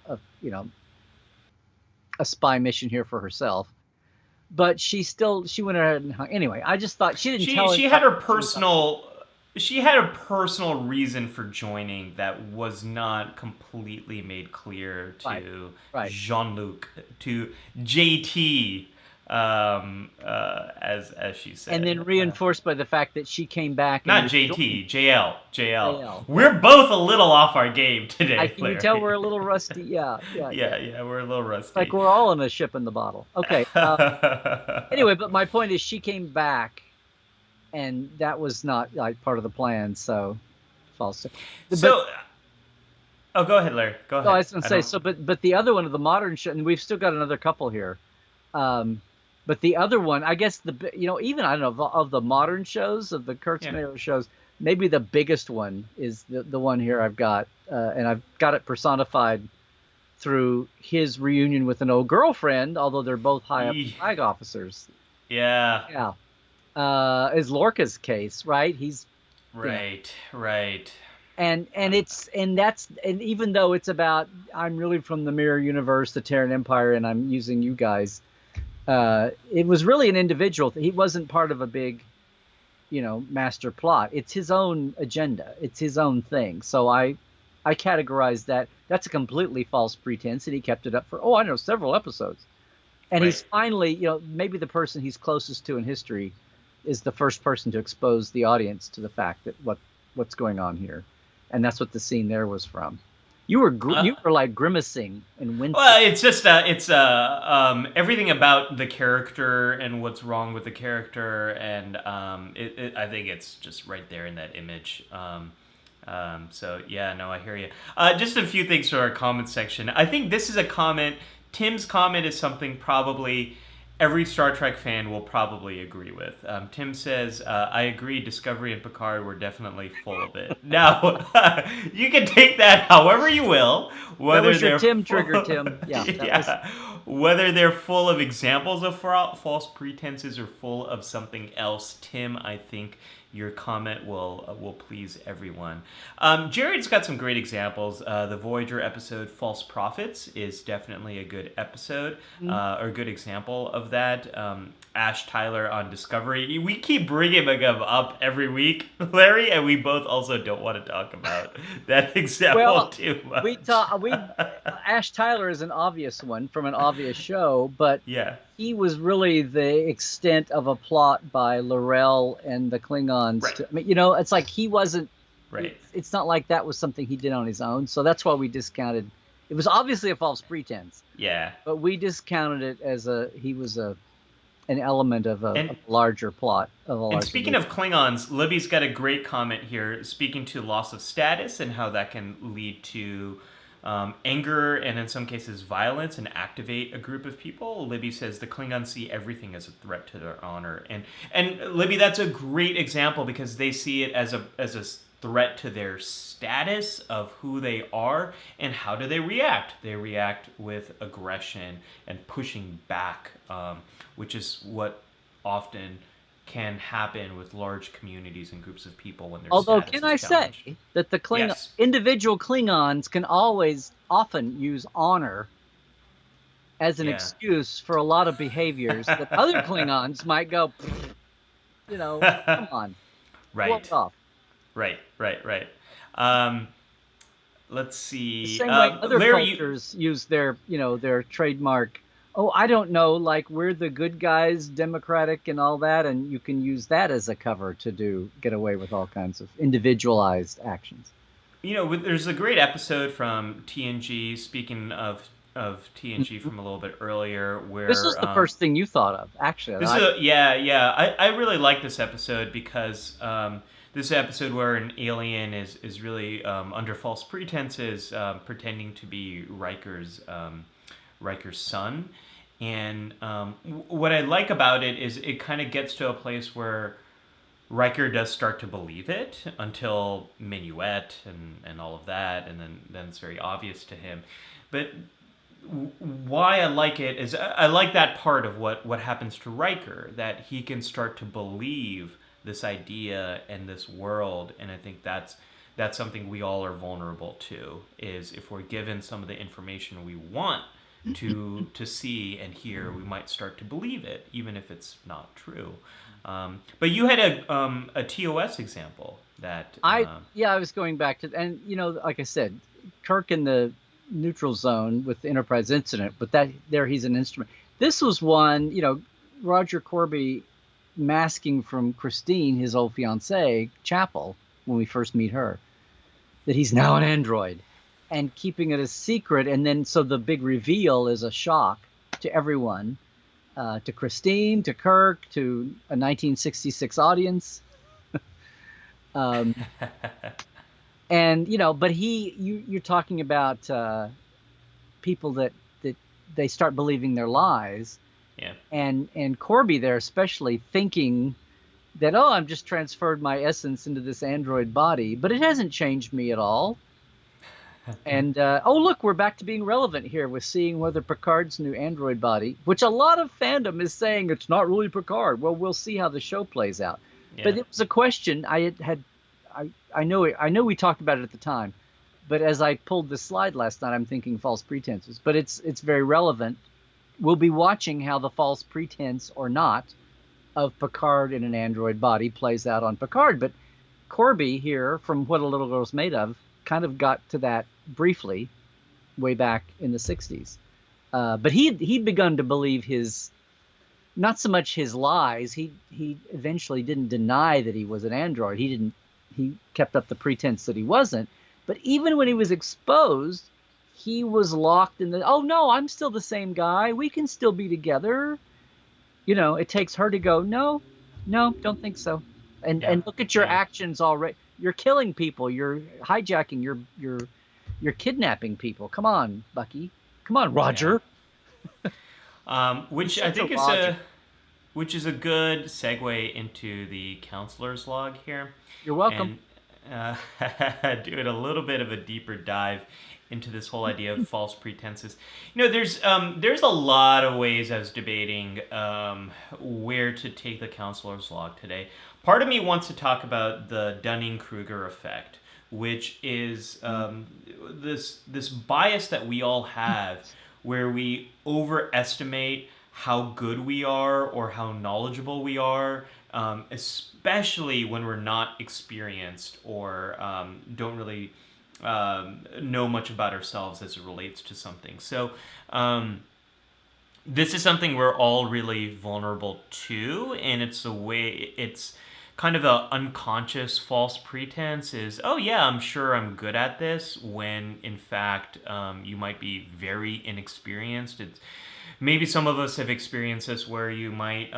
spy mission here for herself, but she went ahead and hung. Anyway, I just thought she didn't tell. She had her personal. She had a personal reason for joining that was not completely made clear to Jean-Luc, to JT, as she said. And then reinforced by the fact that she came back. Not JT, JL. We're both a little off our game today. Can you tell we're a little rusty? Yeah, we're a little rusty. Like we're all in a ship in the bottle. Okay. Anyway, but my point is she came back and that was not like part of the plan. So false. But So, oh, go ahead, Larry. Go no, I ahead. was going to I say don't. so. But the other one of the modern show, and we've still got another couple here. Um, but the other one, I guess even I don't know of the modern shows of the Yeah. Kurtzman shows, maybe the biggest one is the one here I've got, and I've got it personified through his reunion with an old girlfriend, although they're both high up Eeh. flag officers. Yeah. Yeah, is Lorca's case, right? He's you know, Right. Right. and even though it's about I'm really from the mirror universe, the Terran Empire, and I'm using you guys. It was really an individual. He wasn't part of a big, master plot. It's his own agenda. It's his own thing. So I categorize that. That's a completely false pretense, and he kept it up for I don't know several episodes. And Right. he's finally, maybe the person he's closest to in history is the first person to expose the audience to the fact that what's going on here, and that's what the scene there was from. Uh, You were like grimacing and wincing. well, it's just everything about the character and what's wrong with the character, and I think it's just right there in that image. So yeah, no, I hear you. Just a few things for our comment section. I think this is a comment. Tim's comment is something probably every Star Trek fan will probably agree with. Tim says, "I agree. Discovery and Picard were definitely full of it." Now, you can take that however you will. That Whether was your they're Tim full, trigger, Tim. Yeah, that was. yeah, whether they're full of examples of false pretenses or full of something else, Tim, I think your comment will please everyone. Jared's got some great examples. The Voyager episode "False Prophets" is definitely a good episode or a good example of that. Ash Tyler on Discovery. We keep bringing him up every week, Larry, and we both also don't want to talk about that example Well, too much. we Ash Tyler is an obvious one from an obvious show, but Yeah. he was really the extent of a plot by Laurel and the Klingons. Right. I mean, it's like he wasn't. Right. It's not like that was something he did on his own, so that's why we discounted. It was obviously a false pretense, Yeah. but we discounted it as he was an element of a And larger plot of a And larger. speaking of Klingons, Libby's got a great comment here, speaking to loss of status and how that can lead to anger and in some cases violence and activate a group of people. Libby says the Klingons see everything as a threat to their honor, and Libby, that's a great example because they see it as a threat to their status of who they are, and how do they react? They react with aggression and pushing back, which is what often can happen with large communities and groups of people when their Although, status can is I challenged. say that the Yes. individual Klingons can often use honor as an Yeah. excuse for a lot of behaviors that other Klingons might go, come on, blow Right. it off. Right. Let's The see. same way other Larry, cultures use their trademark. Oh, I don't know, like we're the good guys, democratic and all that, and you can use that as a cover to get away with all kinds of individualized actions. there's a great episode from TNG. Speaking of TNG from a little bit earlier, where This was the first thing you thought of, actually. This is yeah. I really like this episode because this is an episode where an alien is really under false pretenses, pretending to be Riker's son. And what I like about it is it kind of gets to a place where Riker does start to believe it until Minuet and all of that, and then it's very obvious to him. But why I like it is I like that part of what happens to Riker, that he can start to believe this idea and this world, and I think that's something we all are vulnerable to, is if we're given some of the information we want to see and hear, we might start to believe it even if it's not true. But you had a TOS example that I was going back to, and like I said, Kirk in the neutral zone with the Enterprise incident, but he's an instrument. This was one, Roger Corby masking from Christine, his old fiancée, Chapel, when we first meet her, that he's now an android, and keeping it a secret. And then so the big reveal is a shock to everyone. to Christine, to Kirk, to a 1966 audience. Um, and but you're talking about people that they start believing their lies, Yeah. and Corby there especially thinking that, oh, I'm just transferred my essence into this android body, but it hasn't changed me at all. And oh, look, we're back to being relevant here with seeing whether Picard's new android body, which a lot of fandom is saying it's not really Picard. Well, we'll see how the show plays out. But Yeah. it was a question I know we talked about it at the time, but as I pulled this slide last night, I'm thinking false pretenses. But it's very relevant. We'll be watching how the false pretense or not of Picard in an android body plays out on Picard. But Corby here, from What a Little Girl's Made Of, kind of got to that briefly way back in the 60s. But he'd begun to believe his, not so much his lies. He eventually didn't deny that he was an android. He kept up the pretense that he wasn't. But even when he was exposed, he was locked in the, oh no, I'm still the same guy. We can still be together. It takes her to go, no, no, don't think so. Yeah. And look at your Yeah. actions already. You're killing people. You're hijacking. You're kidnapping people. Come on, Bucky. Come on, Yeah. Roger. He's Which I such a think is Roger. a good segue into the counselor's log here, You're welcome. and doing a little bit of a deeper dive into this whole idea of false pretenses. There's a lot of ways I was debating where to take the counselor's log today. Part of me wants to talk about the Dunning-Kruger effect, which is this bias that we all have, where we overestimate how good we are or how knowledgeable we are, especially when we're not experienced or don't really know much about ourselves as it relates to something. So this is something we're all really vulnerable to, and it's kind of a unconscious false pretense is, oh yeah, I'm sure I'm good at this, when in fact you might be very inexperienced. It's maybe some of us have experienced this where you might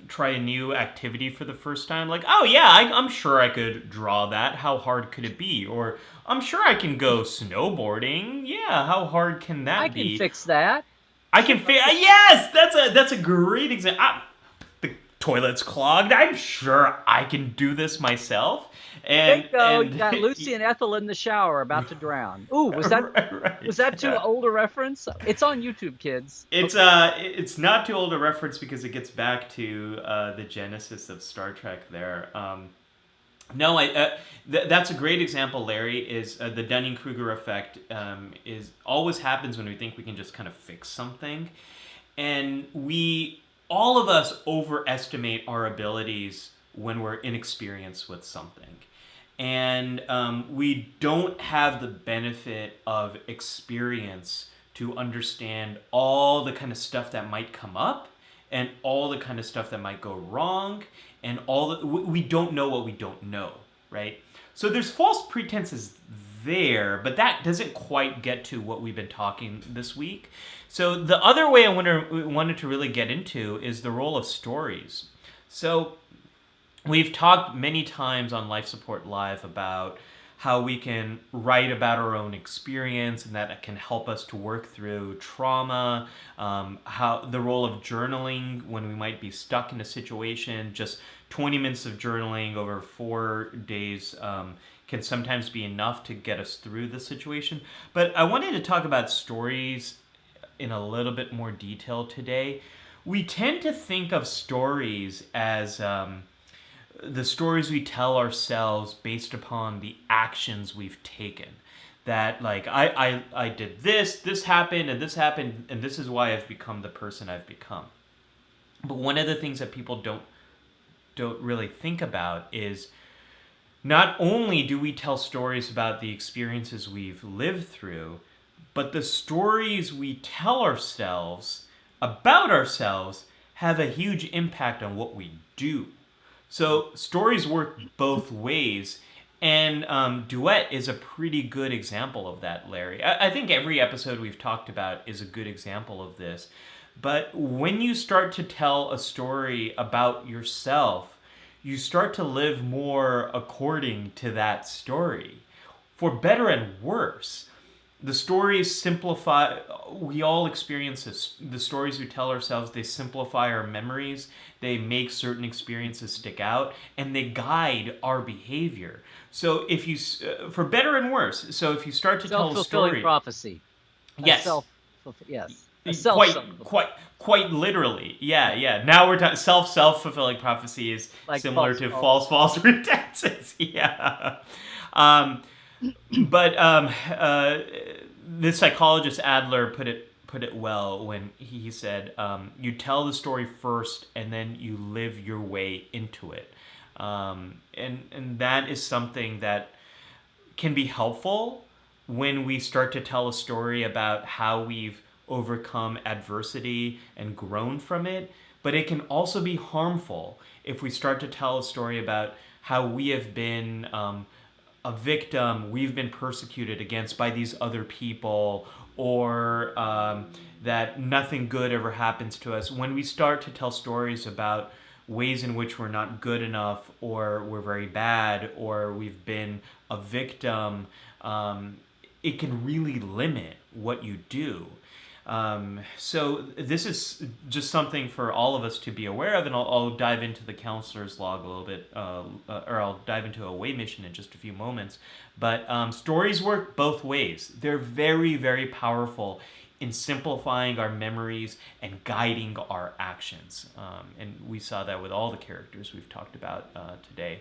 try a new activity for the first time, like, oh yeah, I'm sure I could draw that, how hard could it be? Or I'm sure I can go snowboarding, yeah, how hard can I that can be? fix that. I can fit. Yes, that's a great example. The toilet's clogged. I'm sure I can do this myself. And Bingo! You and got Lucy and Ethel in the shower about to drown. Ooh, was that was right, that too yeah. old a reference? It's on YouTube, kids. It's not too old a reference because it gets back to the genesis of Star Trek. There, no, that's a great example, Larry. Is the Dunning-Kruger effect is always happens when we think we can just kind of fix something, and all of us overestimate our abilities when we're inexperienced with something, and we don't have the benefit of experience to understand all the kind of stuff that might come up and all the kind of stuff that might go wrong, and we don't know what we don't know, right? So there's false pretenses there, but that doesn't quite get to what we've been talking this week. So the other way I wanted to really get into is the role of stories. So we've talked many times on Life Support Live about how we can write about our own experience, and that it can help us to work through trauma, how the role of journaling when we might be stuck in a situation. Just 20 minutes of journaling over 4 days can sometimes be enough to get us through the situation. But I wanted to talk about stories in a little bit more detail today. We tend to think of stories as the stories we tell ourselves based upon the actions we've taken. That, like, I did this happened, and this is why I've become the person I've become. But one of the things that people don't really think about is, not only do we tell stories about the experiences we've lived through, but the stories we tell ourselves about ourselves have a huge impact on what we do. So stories work both ways, And Duet is a pretty good example of that, Larry. I think every episode we've talked about is a good example of this. But when you start to tell a story about yourself, you start to live more according to that story, for better and worse. The stories simplify. We all experience this. The stories we tell ourselves, they simplify our memories, they make certain experiences stick out, and they guide our behavior. So if you, for better and worse, so if you start to tell a Self-fulfilling story, prophecy. A yes, self, yes, a self quite self-fulfilling, quite literally, yeah. Now we're talking self-fulfilling prophecy is like similar false, to false. false pretenses. Yeah. um, but the psychologist Adler put it well when he said, "You tell the story first, and then you live your way into it." And that is something that can be helpful when we start to tell a story about how we've overcome adversity and grown from it. But it can also be harmful if we start to tell a story about how we have been a victim, we've been persecuted against by these other people, or that nothing good ever happens to us. When we start to tell stories about ways in which we're not good enough, or we're very bad, or we've been a victim, it can really limit what you do. So this is just something for all of us to be aware of, and I'll dive into the counselor's log a little bit, or I'll dive into a away mission in just a few moments. But stories work both ways. They're very, very powerful in simplifying our memories and guiding our actions. And we saw that with all the characters we've talked about today.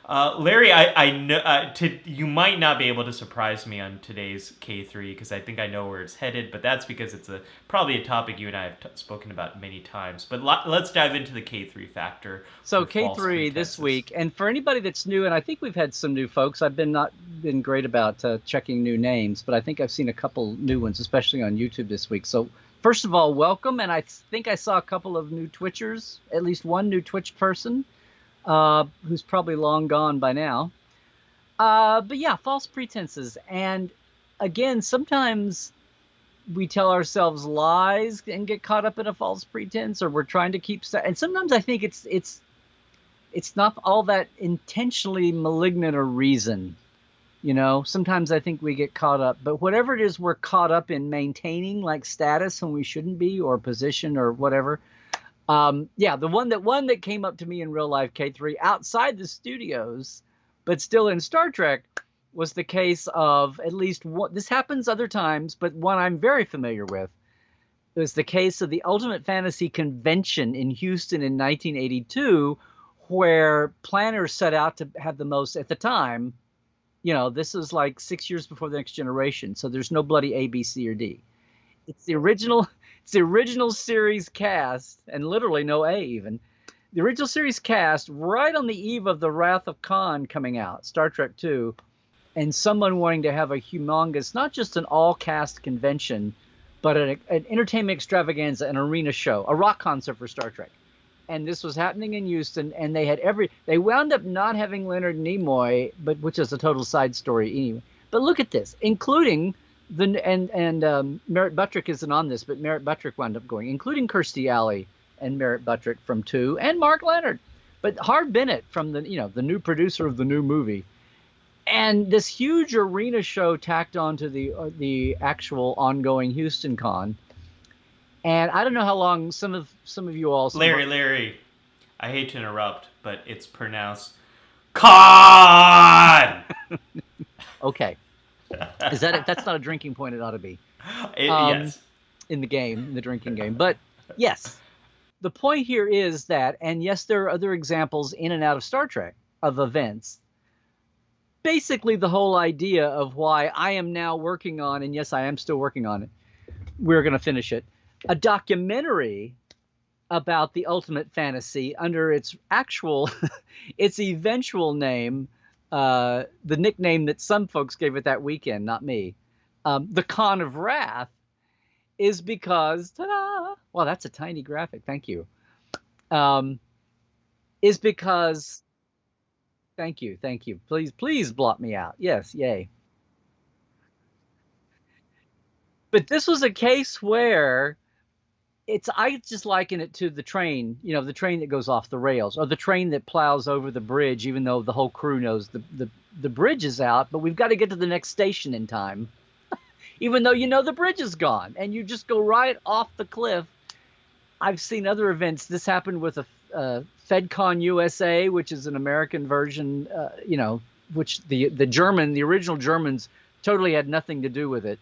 Larry, I know you might not be able to surprise me on today's K3 because I think I know where it's headed, but that's because it's probably a topic you and I have spoken about many times. But let's dive into the K3 factor So for false K3 this pretenses. week, and for anybody that's new, and I think we've had some new folks. I've been not been great about checking new names, but I think I've seen a couple new ones, especially on YouTube this week. So first of all, welcome, and I think I saw a couple of new Twitchers, at least one new Twitch person, who's probably long gone by now. But yeah, false pretenses, and again, sometimes we tell ourselves lies and get caught up in a false pretense, or we're trying to keep. And sometimes I think it's not all that intentionally malignant a reason. Sometimes I think we get caught up, but whatever it is we're caught up in maintaining, like status when we shouldn't be, or position or whatever. Yeah, the one that came up to me in real life, K3, outside the studios, but still in Star Trek, was the case of at least one. This happens other times, but one I'm very familiar with. It was the case of the Ultimate Fantasy Convention in Houston in 1982, where planners set out to have the most at the time. This is like 6 years before the Next Generation, so there's no bloody A, B, C, or D. It's the original. It's the original series cast, and literally no A even. The original series cast right on the eve of the Wrath of Khan coming out, Star Trek II, and someone wanting to have a humongous, not just an all-cast convention, but an entertainment extravaganza, an arena show, a rock concert for Star Trek. And this was happening in Houston, and they wound up not having Leonard Nimoy, which is a total side story anyway. But look at this, including Merritt Buttrick isn't on this, but Merritt Buttrick wound up going, including Kirstie Alley and Merritt Buttrick from 2, and Mark Leonard, but Harve Bennett from the new producer of the new movie, and this huge arena show tacked onto the actual ongoing Houston Con. And I don't know how long some of you all. Larry, I hate to interrupt, but it's pronounced con. Okay, is that it? That's not a drinking point. It ought to be. Yes. In the drinking game. But yes, the point here is that, and yes, there are other examples in and out of Star Trek of events. Basically, the whole idea of why I am now working on, and yes, I am still working on it. We're going to finish it. A documentary about the Ultimate Fantasy under its eventual name, the nickname that some folks gave it that weekend, not me, the Con of Wrath, is because, ta-da! Well, that's a tiny graphic. Thank you. Is because Thank you, thank you. Please blot me out. Yes, yay. But this was a case where I just liken it to the train, the train that goes off the rails, or the train that plows over the bridge, even though the whole crew knows the bridge is out, but we've got to get to the next station in time, even though the bridge is gone, and you just go right off the cliff. I've seen other events. This happened with FedCon USA, which is an American version, which the original Germans totally had nothing to do with it.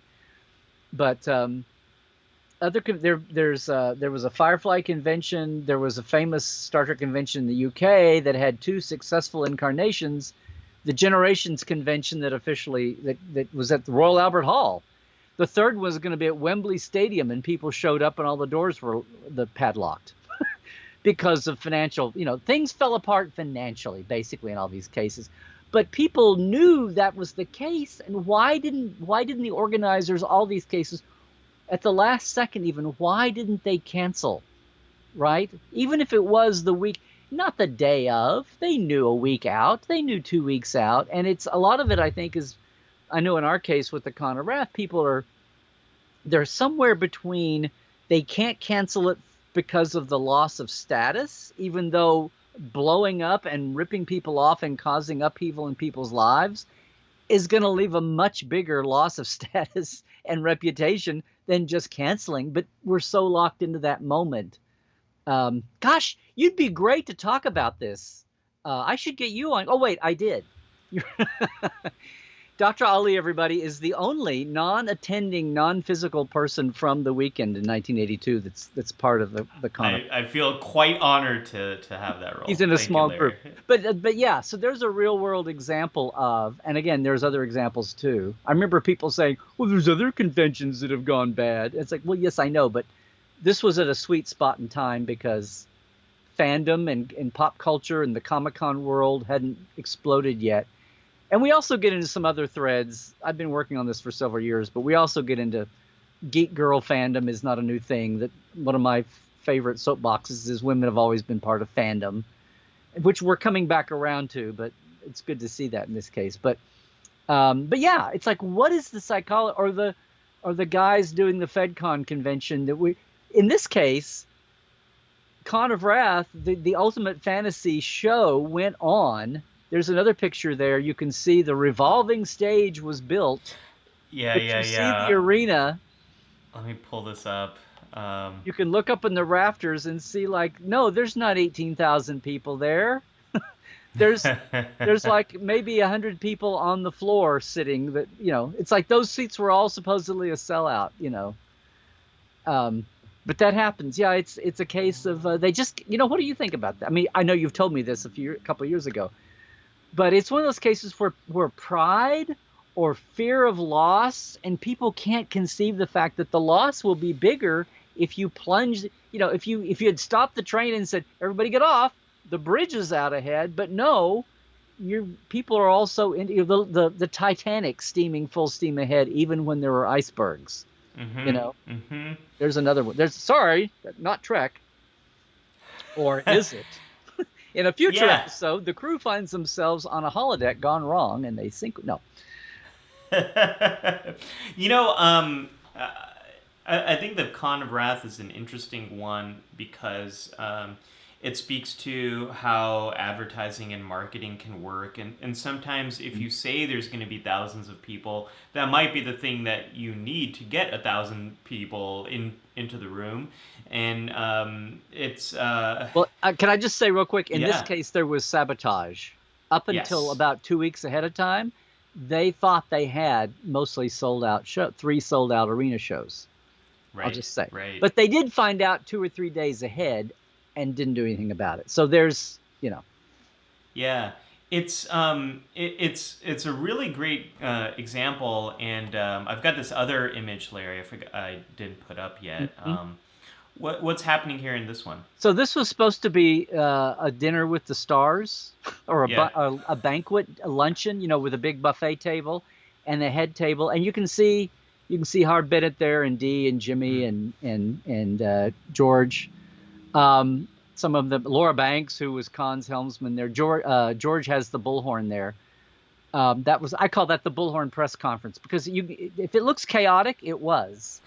But there was a Firefly convention. There was a famous Star Trek convention in the UK that had two successful incarnations. The Generations convention that was at the Royal Albert Hall. The third was going to be at Wembley Stadium, and people showed up and all the doors were padlocked because of financial, things fell apart financially, basically, in all these cases. But people knew that was the case, and why didn't the organizers, all these cases, at the last second even, why didn't they cancel, right? Even if it was the week, not the day of, they knew a week out, they knew 2 weeks out, and it's a lot of it, I think, is, I know in our case with the Con of Wrath, they're somewhere between they can't cancel it because of the loss of status, even though blowing up and ripping people off and causing upheaval in people's lives is going to leave a much bigger loss of status and reputation than just canceling. But we're so locked into that moment. Gosh, you'd be great to talk about this. I should get you on. Oh, wait, I did. Dr. Ali, everybody, is the only non-attending, non-physical person from the weekend in 1982 that's part of the con. I feel quite honored to have that role. He's in a small group. But yeah, so there's a real-world example of, and again, there's other examples too. I remember people saying, well, there's other conventions that have gone bad. It's like, well, yes, I know, but this was at a sweet spot in time because fandom and pop culture and the Comic-Con world hadn't exploded yet. And we also get into some other threads. I've been working on this for several years, but we also get into geek girl fandom is not a new thing. That one of my favorite soapboxes is women have always been part of fandom, which we're coming back around to, but it's good to see that in this case. But yeah, it's like, what is the psychology or the guys doing the FedCon convention that in this case, Con of Wrath, the Ultimate Fantasy show went on. There's another picture there. You can see the revolving stage was built. Yeah. See the arena. Let me pull this up. You can look up in the rafters and see, like, no, there's not 18,000 people there. there's like maybe 100 people on the floor sitting. That it's like those seats were all supposedly a sellout. But that happens. Yeah, it's a case of they just. What do you think about that? I mean, I know you've told me this a couple of years ago. But it's one of those cases where pride or fear of loss, and people can't conceive the fact that the loss will be bigger if you plunge. If you had stopped the train and said, "Everybody get off, the bridge is out ahead," but no, people are also in the Titanic steaming full steam ahead, even when there were icebergs. Mm-hmm. There's another one. Sorry, not Trek, or is it? In a future episode, the crew finds themselves on a holodeck gone wrong, and they sink. No. I think the Con of Wrath is an interesting one because it speaks to how advertising and marketing can work. And sometimes if you say there's going to be thousands of people, that might be the thing that you need to get 1,000 people into the room. And it's... Well, can I just say real quick, in this case, there was sabotage. Up until about 2 weeks ahead of time, they thought they had mostly sold out 3 sold out arena shows. Right, I'll just say. Right. But they did find out 2 or 3 days ahead and didn't do anything about it. So there's, Yeah, it's a really great example, and I've got this other image, Larry. I didn't put up yet. Mm-hmm. What's happening here in this one? So this was supposed to be a dinner with the stars, or a banquet, a luncheon, with a big buffet table and a head table, and you can see Howard Bennett there, and Dee and Jimmy and George. some of them. Laura Banks, who was Khan's helmsman there. George has the bullhorn there. That was, I call that the bullhorn press conference, because if it looks chaotic, it was,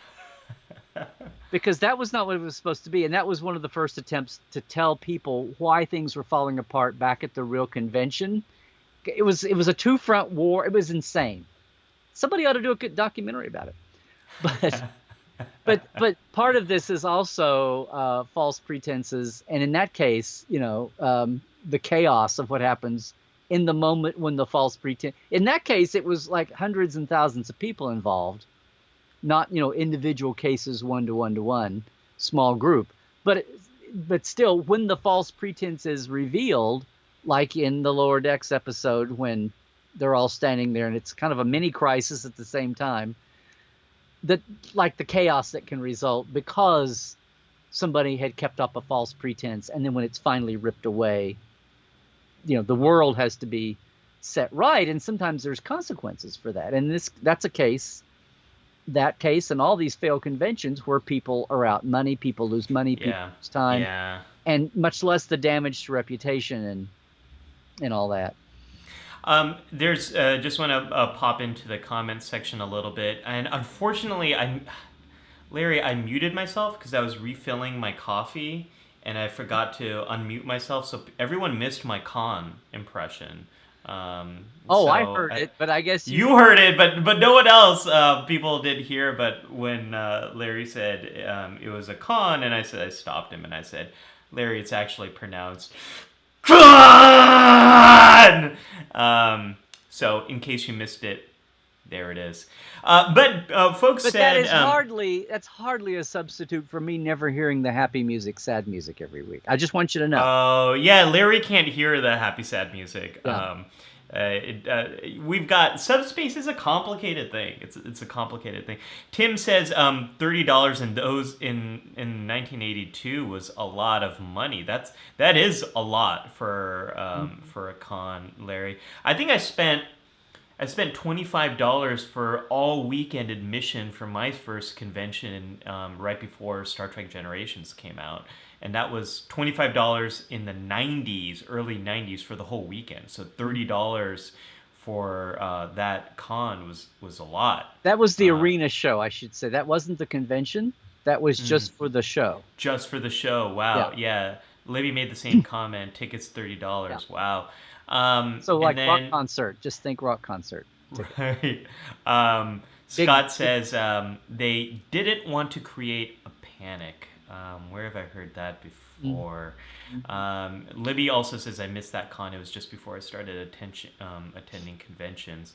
because that was not what it was supposed to be, and that was one of the first attempts to tell people why things were falling apart back at the real convention. It was a two-front war. It was insane. Somebody ought to do a good documentary about it. But but part of this is also false pretenses, and in that case, the chaos of what happens in the moment when the false pretense. In that case, it was like hundreds and thousands of people involved, not individual cases, one to one to one, small group. But still, when the false pretense is revealed, like in the Lower Decks episode when they're all standing there and it's kind of a mini crisis at the same time, that like the chaos that can result because somebody had kept up a false pretense, and then when it's finally ripped away, the world has to be set right, and sometimes there's consequences for that. And that's a case, that case, and all these failed conventions where people are out money, people lose money, people lose time, and much less the damage to reputation and all that. There's just want to pop into the comments section a little bit, and unfortunately, Larry, I muted myself because I was refilling my coffee, and I forgot to unmute myself, so everyone missed my Khan impression. I heard it, but I guess you heard it, but no one else. People did hear, but when Larry said it was a Khan, and I stopped him, and I said, Larry, it's actually pronounced Khan! So in case you missed it, there it is. But folks said that's hardly a substitute for me never hearing the happy music, sad music every week. I just want you to know. Oh yeah, Larry can't hear the happy, sad music. Yeah. We've got subspace is a complicated thing. It's a complicated thing. Tim says $30 in those in 1982 was a lot of money. That is a lot for a con, Larry. I think I spent $25 for all weekend admission for my first convention right before Star Trek Generations came out. And that was $25 in the 90s, early 90s for the whole weekend. So $30 for that con was a lot. That was the arena show, I should say. That wasn't the convention. That was just for the show. Just for the show. Wow. Yeah. Libby made the same comment. Tickets $30. Yeah. Wow. So like rock concert. Just think rock concert. Right. Scott says they didn't want to create a panic. Where have I heard that before? Libby also says I missed that con. It was just before I started attending conventions.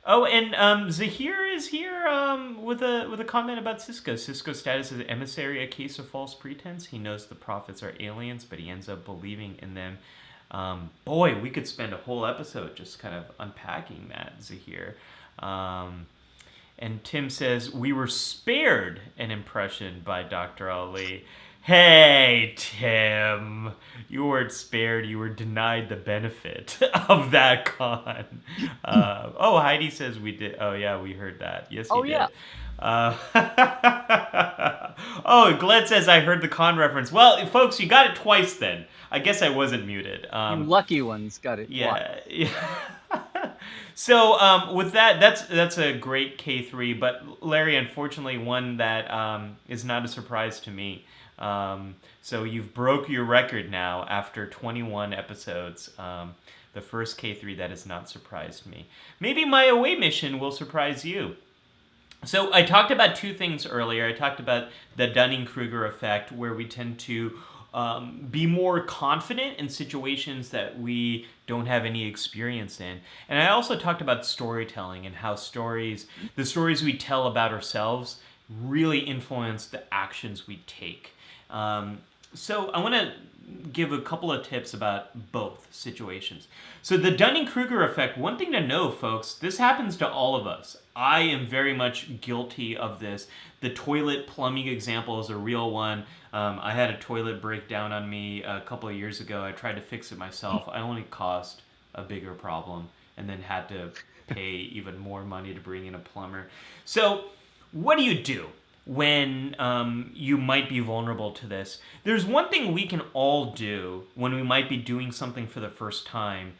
Zahir is here with a comment about Sisko. Sisko's status as emissary, a case of false pretense. He knows the prophets are aliens, but he ends up believing in them. Boy, we could spend a whole episode just kind of unpacking that, Zahir. And Tim says, we were spared an impression by Dr. Ali. Hey, Tim, you weren't spared. You were denied the benefit of that con. Heidi says we did. Oh, yeah, we heard that. Yes, you did. Yeah. Glenn says I heard the con reference. Well, folks, you got it twice then. I guess I wasn't muted. You lucky ones got it. Yeah. So with that, that's a great K3. But Larry, unfortunately, one that is not a surprise to me. So you've broke your record now after 21 episodes. The first K3 that has not surprised me. Maybe my away mission will surprise you. So I talked about two things earlier. I talked about the Dunning-Kruger effect, where we tend to be more confident in situations that we don't have any experience in. And I also talked about storytelling and how the stories we tell about ourselves really influence the actions we take. So I want to give a couple of tips about both situations. So the Dunning-Kruger effect, one thing to know, folks, this happens to all of us. I am very much guilty of this. The toilet plumbing example is a real one. I had a toilet break down on me a couple of years ago. I tried to fix it myself. I only caused a bigger problem and then had to pay even more money to bring in a plumber. So what do you do? when you might be vulnerable to this. There's one thing we can all do when we might be doing something for the first time,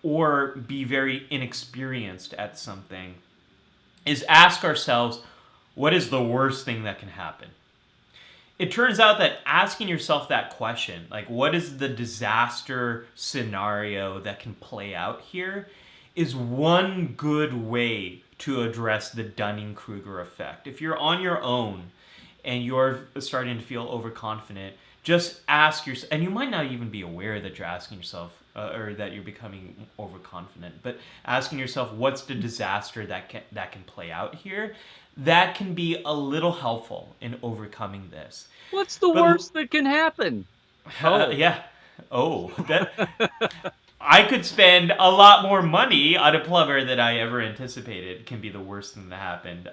or be very inexperienced at something, is ask ourselves, what is the worst thing that can happen? It turns out that asking yourself that question, like what is the disaster scenario that can play out here, is one good way to address the Dunning-Kruger effect. If you're on your own and you're starting to feel overconfident, just ask yourself, and you might not even be aware that you're asking yourself, or that you're becoming overconfident, but asking yourself, what's the disaster that can play out here? That can be a little helpful in overcoming this. What's the worst that can happen? Yeah. Oh, that I could spend a lot more money on a plumber than I ever anticipated. Can be the worst thing that happened.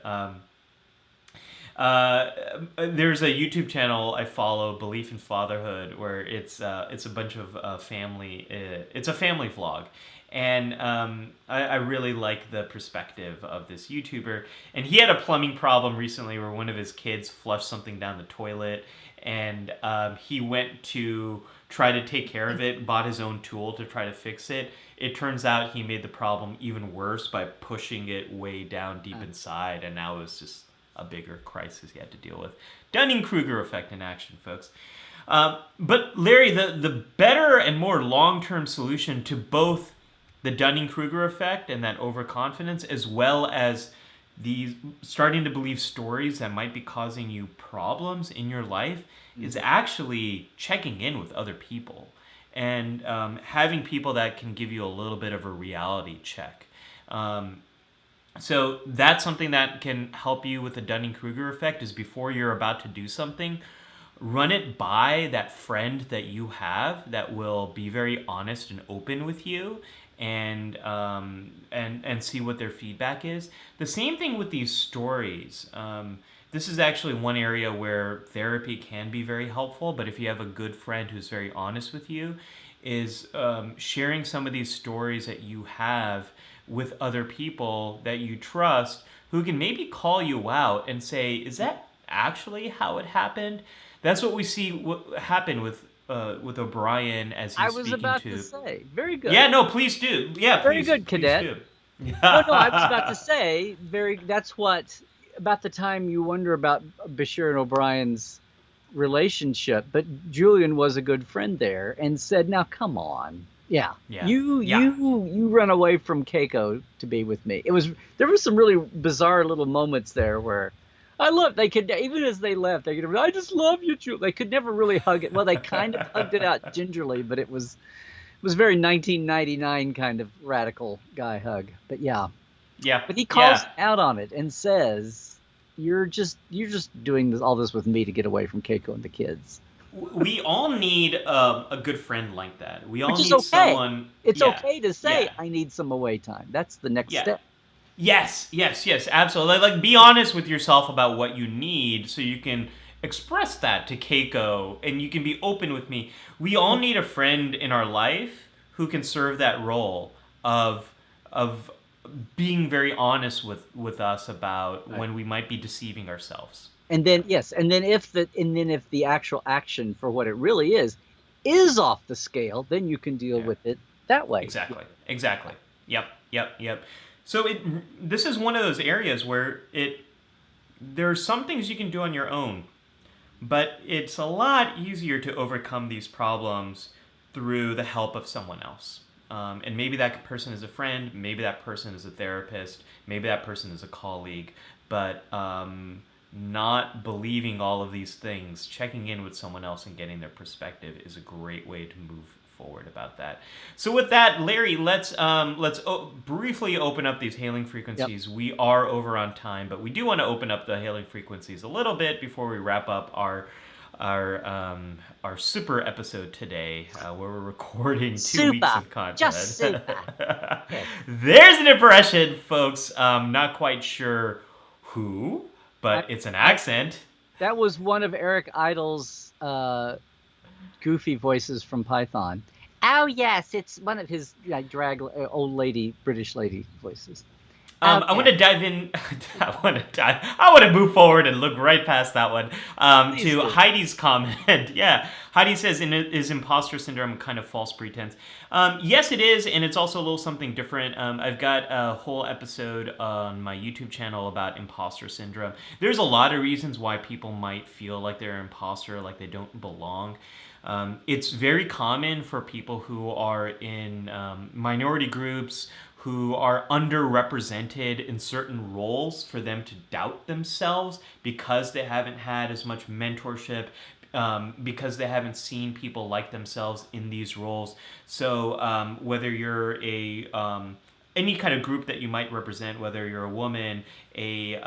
There's a YouTube channel I follow, Belief in Fatherhood, where it's a bunch of family. It's a family vlog, and I really like the perspective of this YouTuber. And he had a plumbing problem recently where one of his kids flushed something down the toilet, and he went to try to take care of it, bought his own tool to try to fix it. It turns out he made the problem even worse by pushing it way down deep inside, and now it was just a bigger crisis he had to deal with. Dunning-Kruger effect in action, folks. But Larry, the better and more long-term solution to both the Dunning-Kruger effect and that overconfidence, as well as these starting to believe stories that might be causing you problems in your life, is actually checking in with other people and having people that can give you a little bit of a reality check. So that's something that can help you with the Dunning-Kruger effect, is before you're about to do something, run it by that friend that you have that will be very honest and open with you, and see what their feedback is. The same thing with these stories. This is actually one area where therapy can be very helpful, but if you have a good friend who's very honest with you, is sharing some of these stories that you have with other people that you trust, who can maybe call you out and say, is that actually how it happened? That's what we see happen with O'Brien as he's speaking to. I was about to say, very good. Yeah, no, please do. Yeah, very please, good, Cadet. Please do. No, I was about to say, that's what, about the time you wonder about Bashir and O'Brien's relationship, but Julian was a good friend there and said, now come on. Yeah. You run away from Keiko to be with me. There were some really bizarre little moments there where they could, even as they left, they could, I just love you, Julian. They could never really hug it. Well, they kind of hugged it out gingerly, but it was very 1999 kind of radical guy hug. But yeah. But he calls out on it and says, you're just doing all this with me to get away from Keiko and the kids. We all need a good friend like that. We all need someone. It's okay to say, I need some away time. That's the next step. Yes, absolutely. Like, be honest with yourself about what you need so you can express that to Keiko, and you can be open with me. We all need a friend in our life who can serve that role of being very honest with us about when we might be deceiving ourselves. And then if the actual action for what it really is off the scale, then you can deal with it that way. Exactly. Yep. So this is one of those areas where there are some things you can do on your own, but it's a lot easier to overcome these problems through the help of someone else. And maybe that person is a friend, maybe that person is a therapist, maybe that person is a colleague, but not believing all of these things, checking in with someone else and getting their perspective is a great way to move forward about that. So with that, Larry, let's briefly open up these hailing frequencies. Yep. We are over on time, but we do want to open up the hailing frequencies a little bit before we wrap up our super episode today, where we're recording 2 weeks of content. Just super. There's an impression, folks. Not quite sure who, but it's an accent. That was one of Eric Idle's goofy voices from Python. Oh yes, it's one of his drag old lady, British lady voices. I want to dive in. I want to move forward and look right past that one Please to do. Heidi's comment. Yeah, Heidi says, "Is imposter syndrome kind of false pretense?" Yes, it is, and it's also a little something different. I've got a whole episode on my YouTube channel about imposter syndrome. There's a lot of reasons why people might feel like they're an imposter, like they don't belong. It's very common for people who are in minority groups who are underrepresented in certain roles for them to doubt themselves because they haven't had as much mentorship, because they haven't seen people like themselves in these roles. So whether you're any kind of group that you might represent, whether you're a woman, a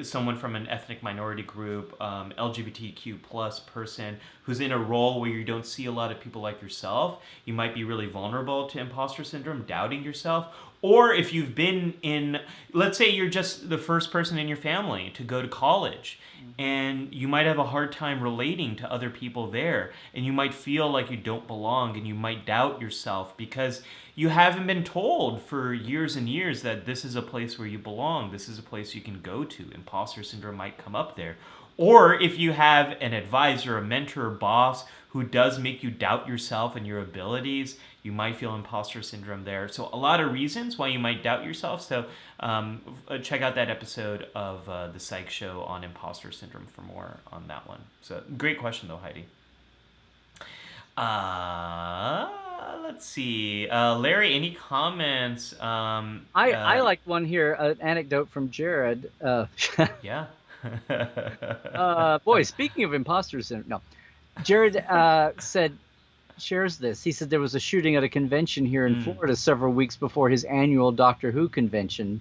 someone from an ethnic minority group, LGBTQ plus person who's in a role where you don't see a lot of people like yourself, you might be really vulnerable to imposter syndrome, doubting yourself. Or if you've been in, let's say you're just the first person in your family to go to college, and you might have a hard time relating to other people there, and you might feel like you don't belong, and you might doubt yourself because you haven't been told for years and years that this is a place where you belong, this is a place you can go to. Imposter syndrome might come up there. Or if you have an advisor, a mentor, a boss who does make you doubt yourself and your abilities, you might feel imposter syndrome there. So a lot of reasons why you might doubt yourself. So check out that episode of the Psych Show on imposter syndrome for more on that one. So great question though, Heidi. Let's see. Larry, any comments? I like one here, an anecdote from Jared. Yeah. Boy, speaking of imposter syndrome, no. Jared shares this. He said there was a shooting at a convention here in Florida several weeks before his annual Doctor Who convention.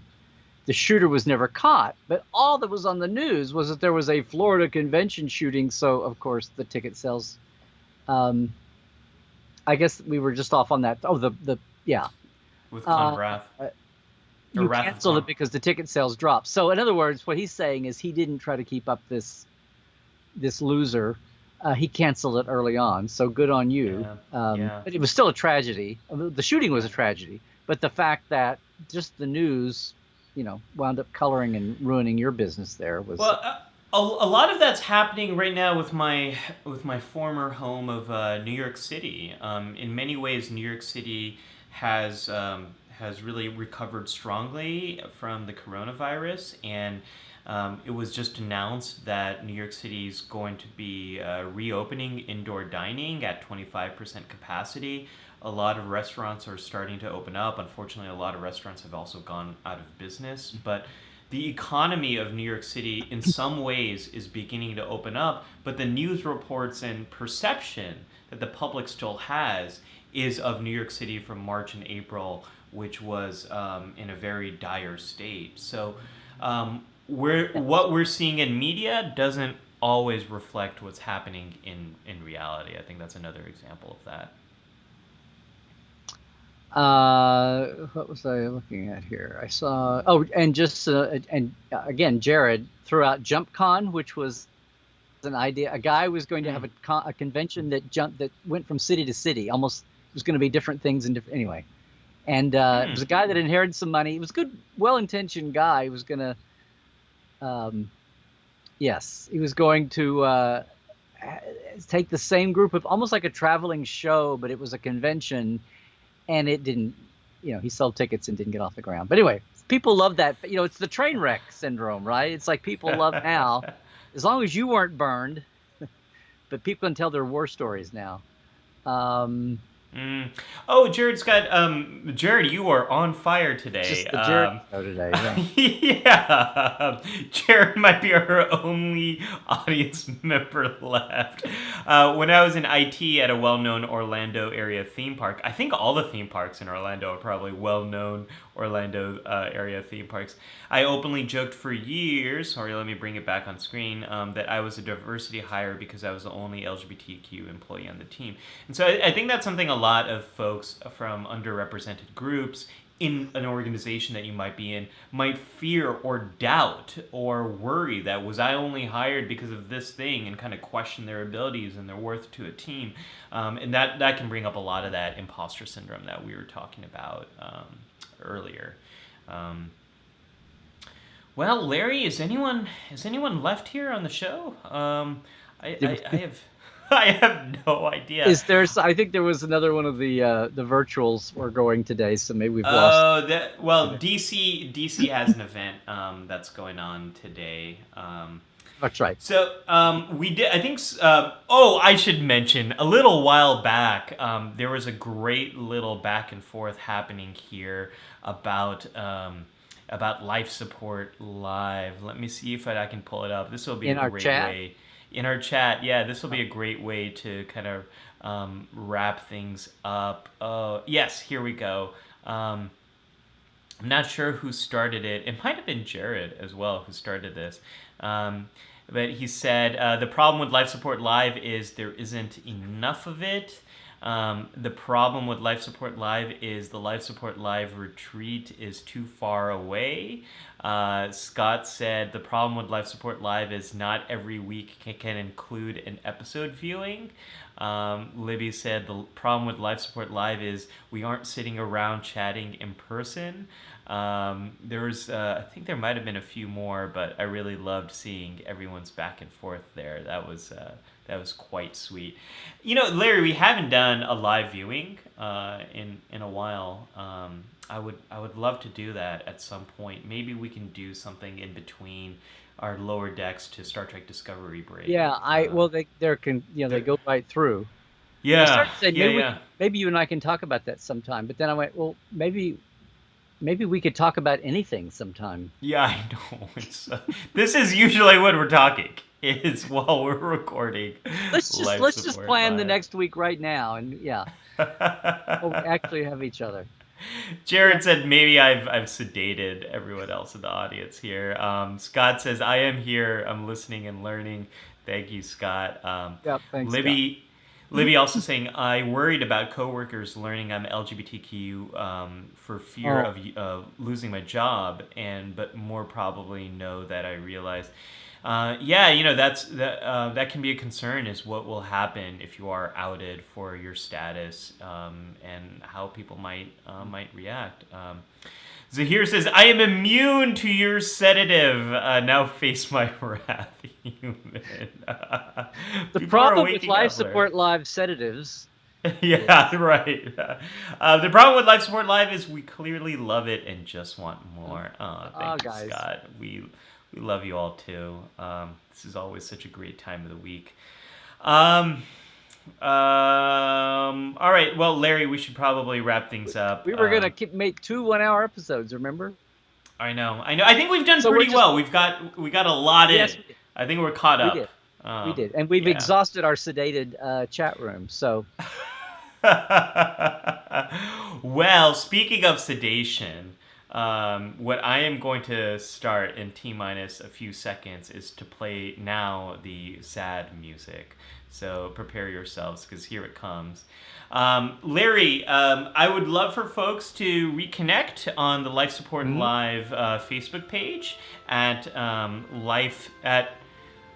The shooter was never caught, but all that was on the news was that there was a Florida convention shooting. So, of course, the ticket sales. I guess we were just off on that. Oh, yeah. With Con Wrath. You canceled it because the ticket sales dropped. So, in other words, what he's saying is he didn't try to keep up this loser. He canceled it early on, so good on you. Yeah. But it was still a tragedy. The shooting was a tragedy, but the fact that just the news, wound up coloring and ruining your business there was. Well, a lot of that's happening right now with my former home of New York City. In many ways, New York City has really recovered strongly from the coronavirus, and it was just announced that New York City is going to be reopening indoor dining at 25% capacity. A lot of restaurants are starting to open up. Unfortunately, a lot of restaurants have also gone out of business. But the economy of New York City, in some ways, is beginning to open up. But the news reports and perception that the public still has is of New York City from March and April, which was in a very dire state. So what we're seeing in media doesn't always reflect what's happening in reality. I think that's another example of that. What was I looking at here? I saw, again, Jared threw out JumpCon, which was an idea. A guy was going to have a convention that went from city to city. Almost, it was going to be different things and different, anyway. And it was a guy that inherited some money. He was a good, well-intentioned guy. He was going to, he was going to take the same group of, almost like a traveling show, but it was a convention. And it didn't, he sold tickets and didn't get off the ground. But anyway, people love that. It's the train wreck syndrome, right? It's like people love now, as long as you weren't burned, but people can tell their war stories now. Oh, Jared's got Jared, you are on fire today. Just the Jared show today. Yeah. Jared might be our only audience member left. When I was in IT at a well-known Orlando area theme park, I think all the theme parks in Orlando are probably well-known Orlando area theme parks. I openly joked for years, sorry, let me bring it back on screen, that I was a diversity hire because I was the only LGBTQ employee on the team. And so I think that's something a lot of folks from underrepresented groups in an organization that you might be in might fear or doubt or worry that was I only hired because of this thing, and kind of question their abilities and their worth to a team. And that can bring up a lot of that imposter syndrome that we were talking about earlier. Um, well, Larry, is anyone left here on the show? I have I have no idea. Is there? I think there was another one of the virtuals were going today, so maybe we've lost. Oh, DC has an event that's going on today. That's right. So we did. I think. Oh, I should mention a little while back. There was a great little back and forth happening here about life support live. Let me see if I can pull it up. This will be In a our great chat. way in our chat. Yeah, this will be a great way to kind of wrap things up. Yes, here we go. I'm not sure who started it. It might have been Jared as well who started this. But he said, the problem with Life Support Live is there isn't enough of it. The problem with Life Support Live is the Life Support Live retreat is too far away. Scott said the problem with Life Support Live is not every week can include an episode viewing. Libby said the problem with Life Support Live is we aren't sitting around chatting in person. There was, I think there might have been a few more, but I really loved seeing everyone's back and forth there. That was quite sweet. You know, Larry, we haven't done a live viewing in a while. I would love to do that at some point. Maybe we can do something in between our lower decks to Star Trek Discovery break. Yeah, they go right through. I Yeah, started to say maybe you and I can talk about that sometime, but then I went, well, maybe we could talk about anything sometime. Yeah, I know. This is usually when we're talking. Is while we're recording. Let's just plan the next week right now, and yeah, we'll actually have each other. Jared said maybe I've sedated everyone else in the audience here. Scott says I am here. I'm listening and learning. Thank you, Scott. Thanks, Libby. Scott. Libby also saying, I worried about coworkers learning I'm LGBTQ for fear of losing my job, but more probably know that I realized. That can be a concern, is what will happen if you are outed for your status, and how people might react. Zahir says, I am immune to your sedative. Now face my wrath, human. The problem with Life Support Live sedatives. Yeah, right. The problem with Life Support Live is we clearly love it and just want more. Thank you, Scott. We love you all too. This is always such a great time of the week. All right. Well, Larry, we should probably wrap things up. We were gonna make 2 1-hour episodes. Remember? I know. I think we've done pretty well. We got a lot in. I think we're caught up. We did, and we've exhausted our sedated chat room. So. Well, speaking of sedation, what I am going to start in T-minus a few seconds is to play now the sad music. So prepare yourselves, because here it comes. Larry, I would love for folks to reconnect on the Life Support Live Facebook page at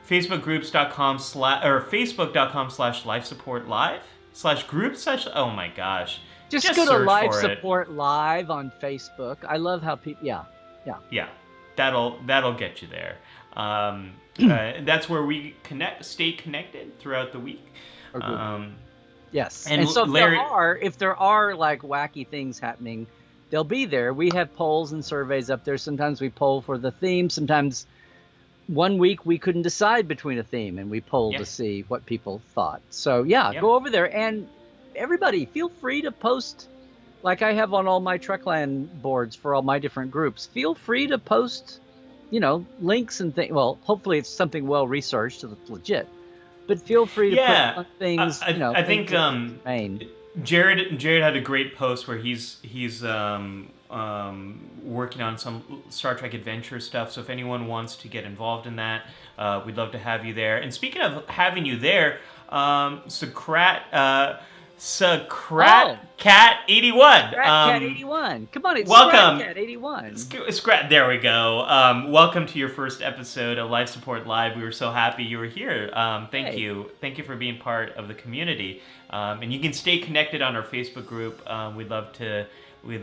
facebook.com/lifesupportlive/group/ oh my gosh. Just go to Life Support Live on Facebook. I love how people, yeah. That'll get you there. That's where we stay connected throughout the week. Yes, and so Larry, if there are like wacky things happening, they'll be there. We have polls and surveys up there. Sometimes we poll for the theme. Sometimes one week we couldn't decide between a theme, and we polled to see what people thought. So go over there, and everybody feel free to post, like I have on all my Trekland boards for all my different groups. Feel free to post, links and things. Well, hopefully it's something well researched so it's legit. But feel free to put on things. I think Jared had a great post where he's working on some Star Trek adventure stuff. So if anyone wants to get involved in that, we'd love to have you there. And speaking of having you there, Cat 81. Cat 81. Come on, it's welcome. Cat 81. There we go. Welcome to your first episode of Life Support Live. We were so happy you were here. Thank you for being part of the community. And you can stay connected on our Facebook group. We'd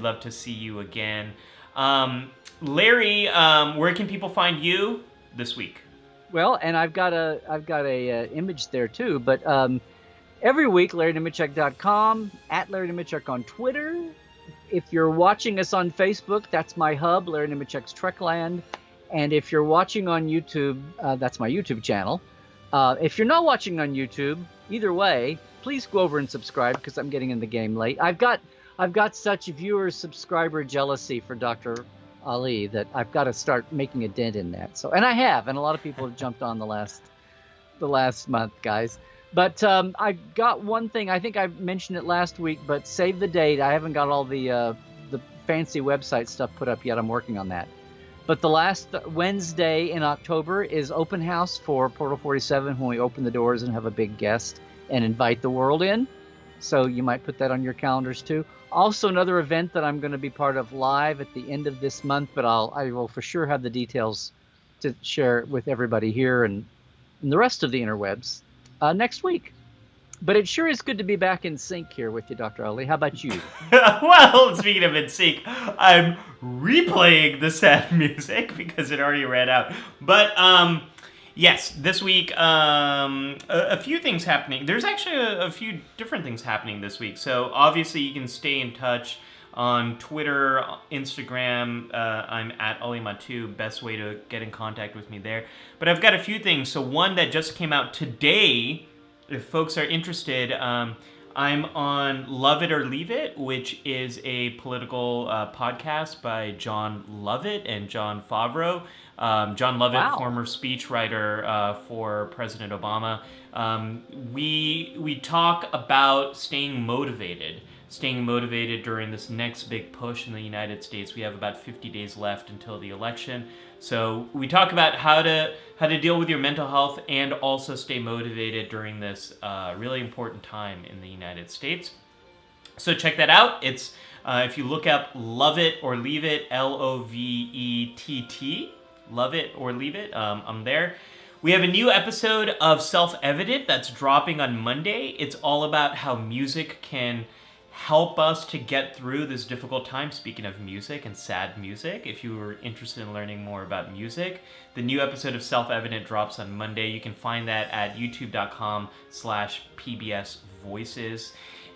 love to see you again. Larry, where can people find you this week? Well, and I've got a image there too. But every week, LarryNemecek.com, at Larry Nemecek on Twitter. If you're watching us on Facebook, that's my hub, Larry Nemecek's Trekland. And if you're watching on YouTube, that's my YouTube channel. If you're not watching on YouTube, either way, please go over and subscribe because I'm getting in the game late. I've got such viewer subscriber jealousy for Dr. Ali that I've got to start making a dent in that. So, and I have, and a lot of people have jumped on the last month, guys. But I got one thing. I think I mentioned it last week, but save the date. I haven't got all the fancy website stuff put up yet. I'm working on that. But the last Wednesday in October is open house for Portal 47 when we open the doors and have a big guest and invite the world in. So you might put that on your calendars too. Also, another event that I'm going to be part of live at the end of this month, but I will for sure have the details to share with everybody here and the rest of the interwebs next week. But it sure is good to be back in sync here with you, Dr. Ali. How about you? Well, speaking of in sync, I'm replaying the sad music because it already ran out. But yes, this week, a few things happening. There's actually a few different things happening this week. So obviously you can stay in touch on Twitter, Instagram. I'm at Ali Mattu. Best way to get in contact with me there. But I've got a few things. So one that just came out today, if folks are interested, I'm on Love It or Leave It, which is a political podcast by John Lovett and John Favreau. John Lovett, Wow. former speechwriter for President Obama. We talk about staying motivated during this next big push in the United States. We have about 50 days left until the election. So we talk about how to deal with your mental health and also stay motivated during this really important time in the United States. So check that out. It's if you look up Love It or Leave It, LOVETT, Love It or Leave It, I'm there. We have a new episode of Self-Evident that's dropping on Monday. It's all about how music can help us to get through this difficult time. Speaking of music and sad music, if you were interested in learning more about music, the new episode of Self-Evident drops on Monday. You can find that at youtube.com/PBS Voices.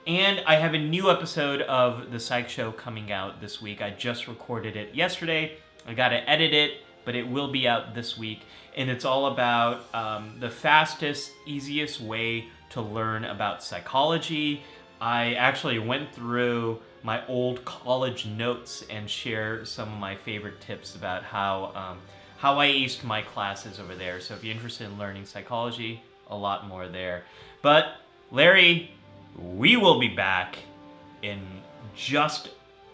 And I have a new episode of The Psych Show coming out this week. I just recorded it yesterday. I got to edit it, but it will be out this week. And it's all about the fastest, easiest way to learn about psychology. I actually went through my old college notes and share some of my favorite tips about how I aced my classes over there. So if you're interested in learning psychology, a lot more there. But Larry, we will be back in just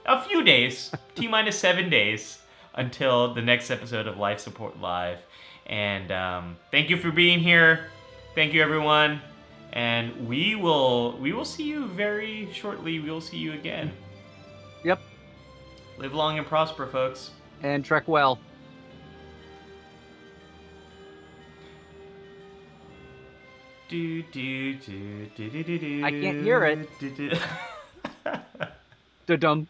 a few days, T-minus 7 days, until the next episode of Life Support Live. And thank you for being here. Thank you, everyone. And we will see you very shortly. We will see you again. Yep. Live long and prosper, folks. And trek well. Do do do do do do do. I can't hear it. Do, do. Da-dum.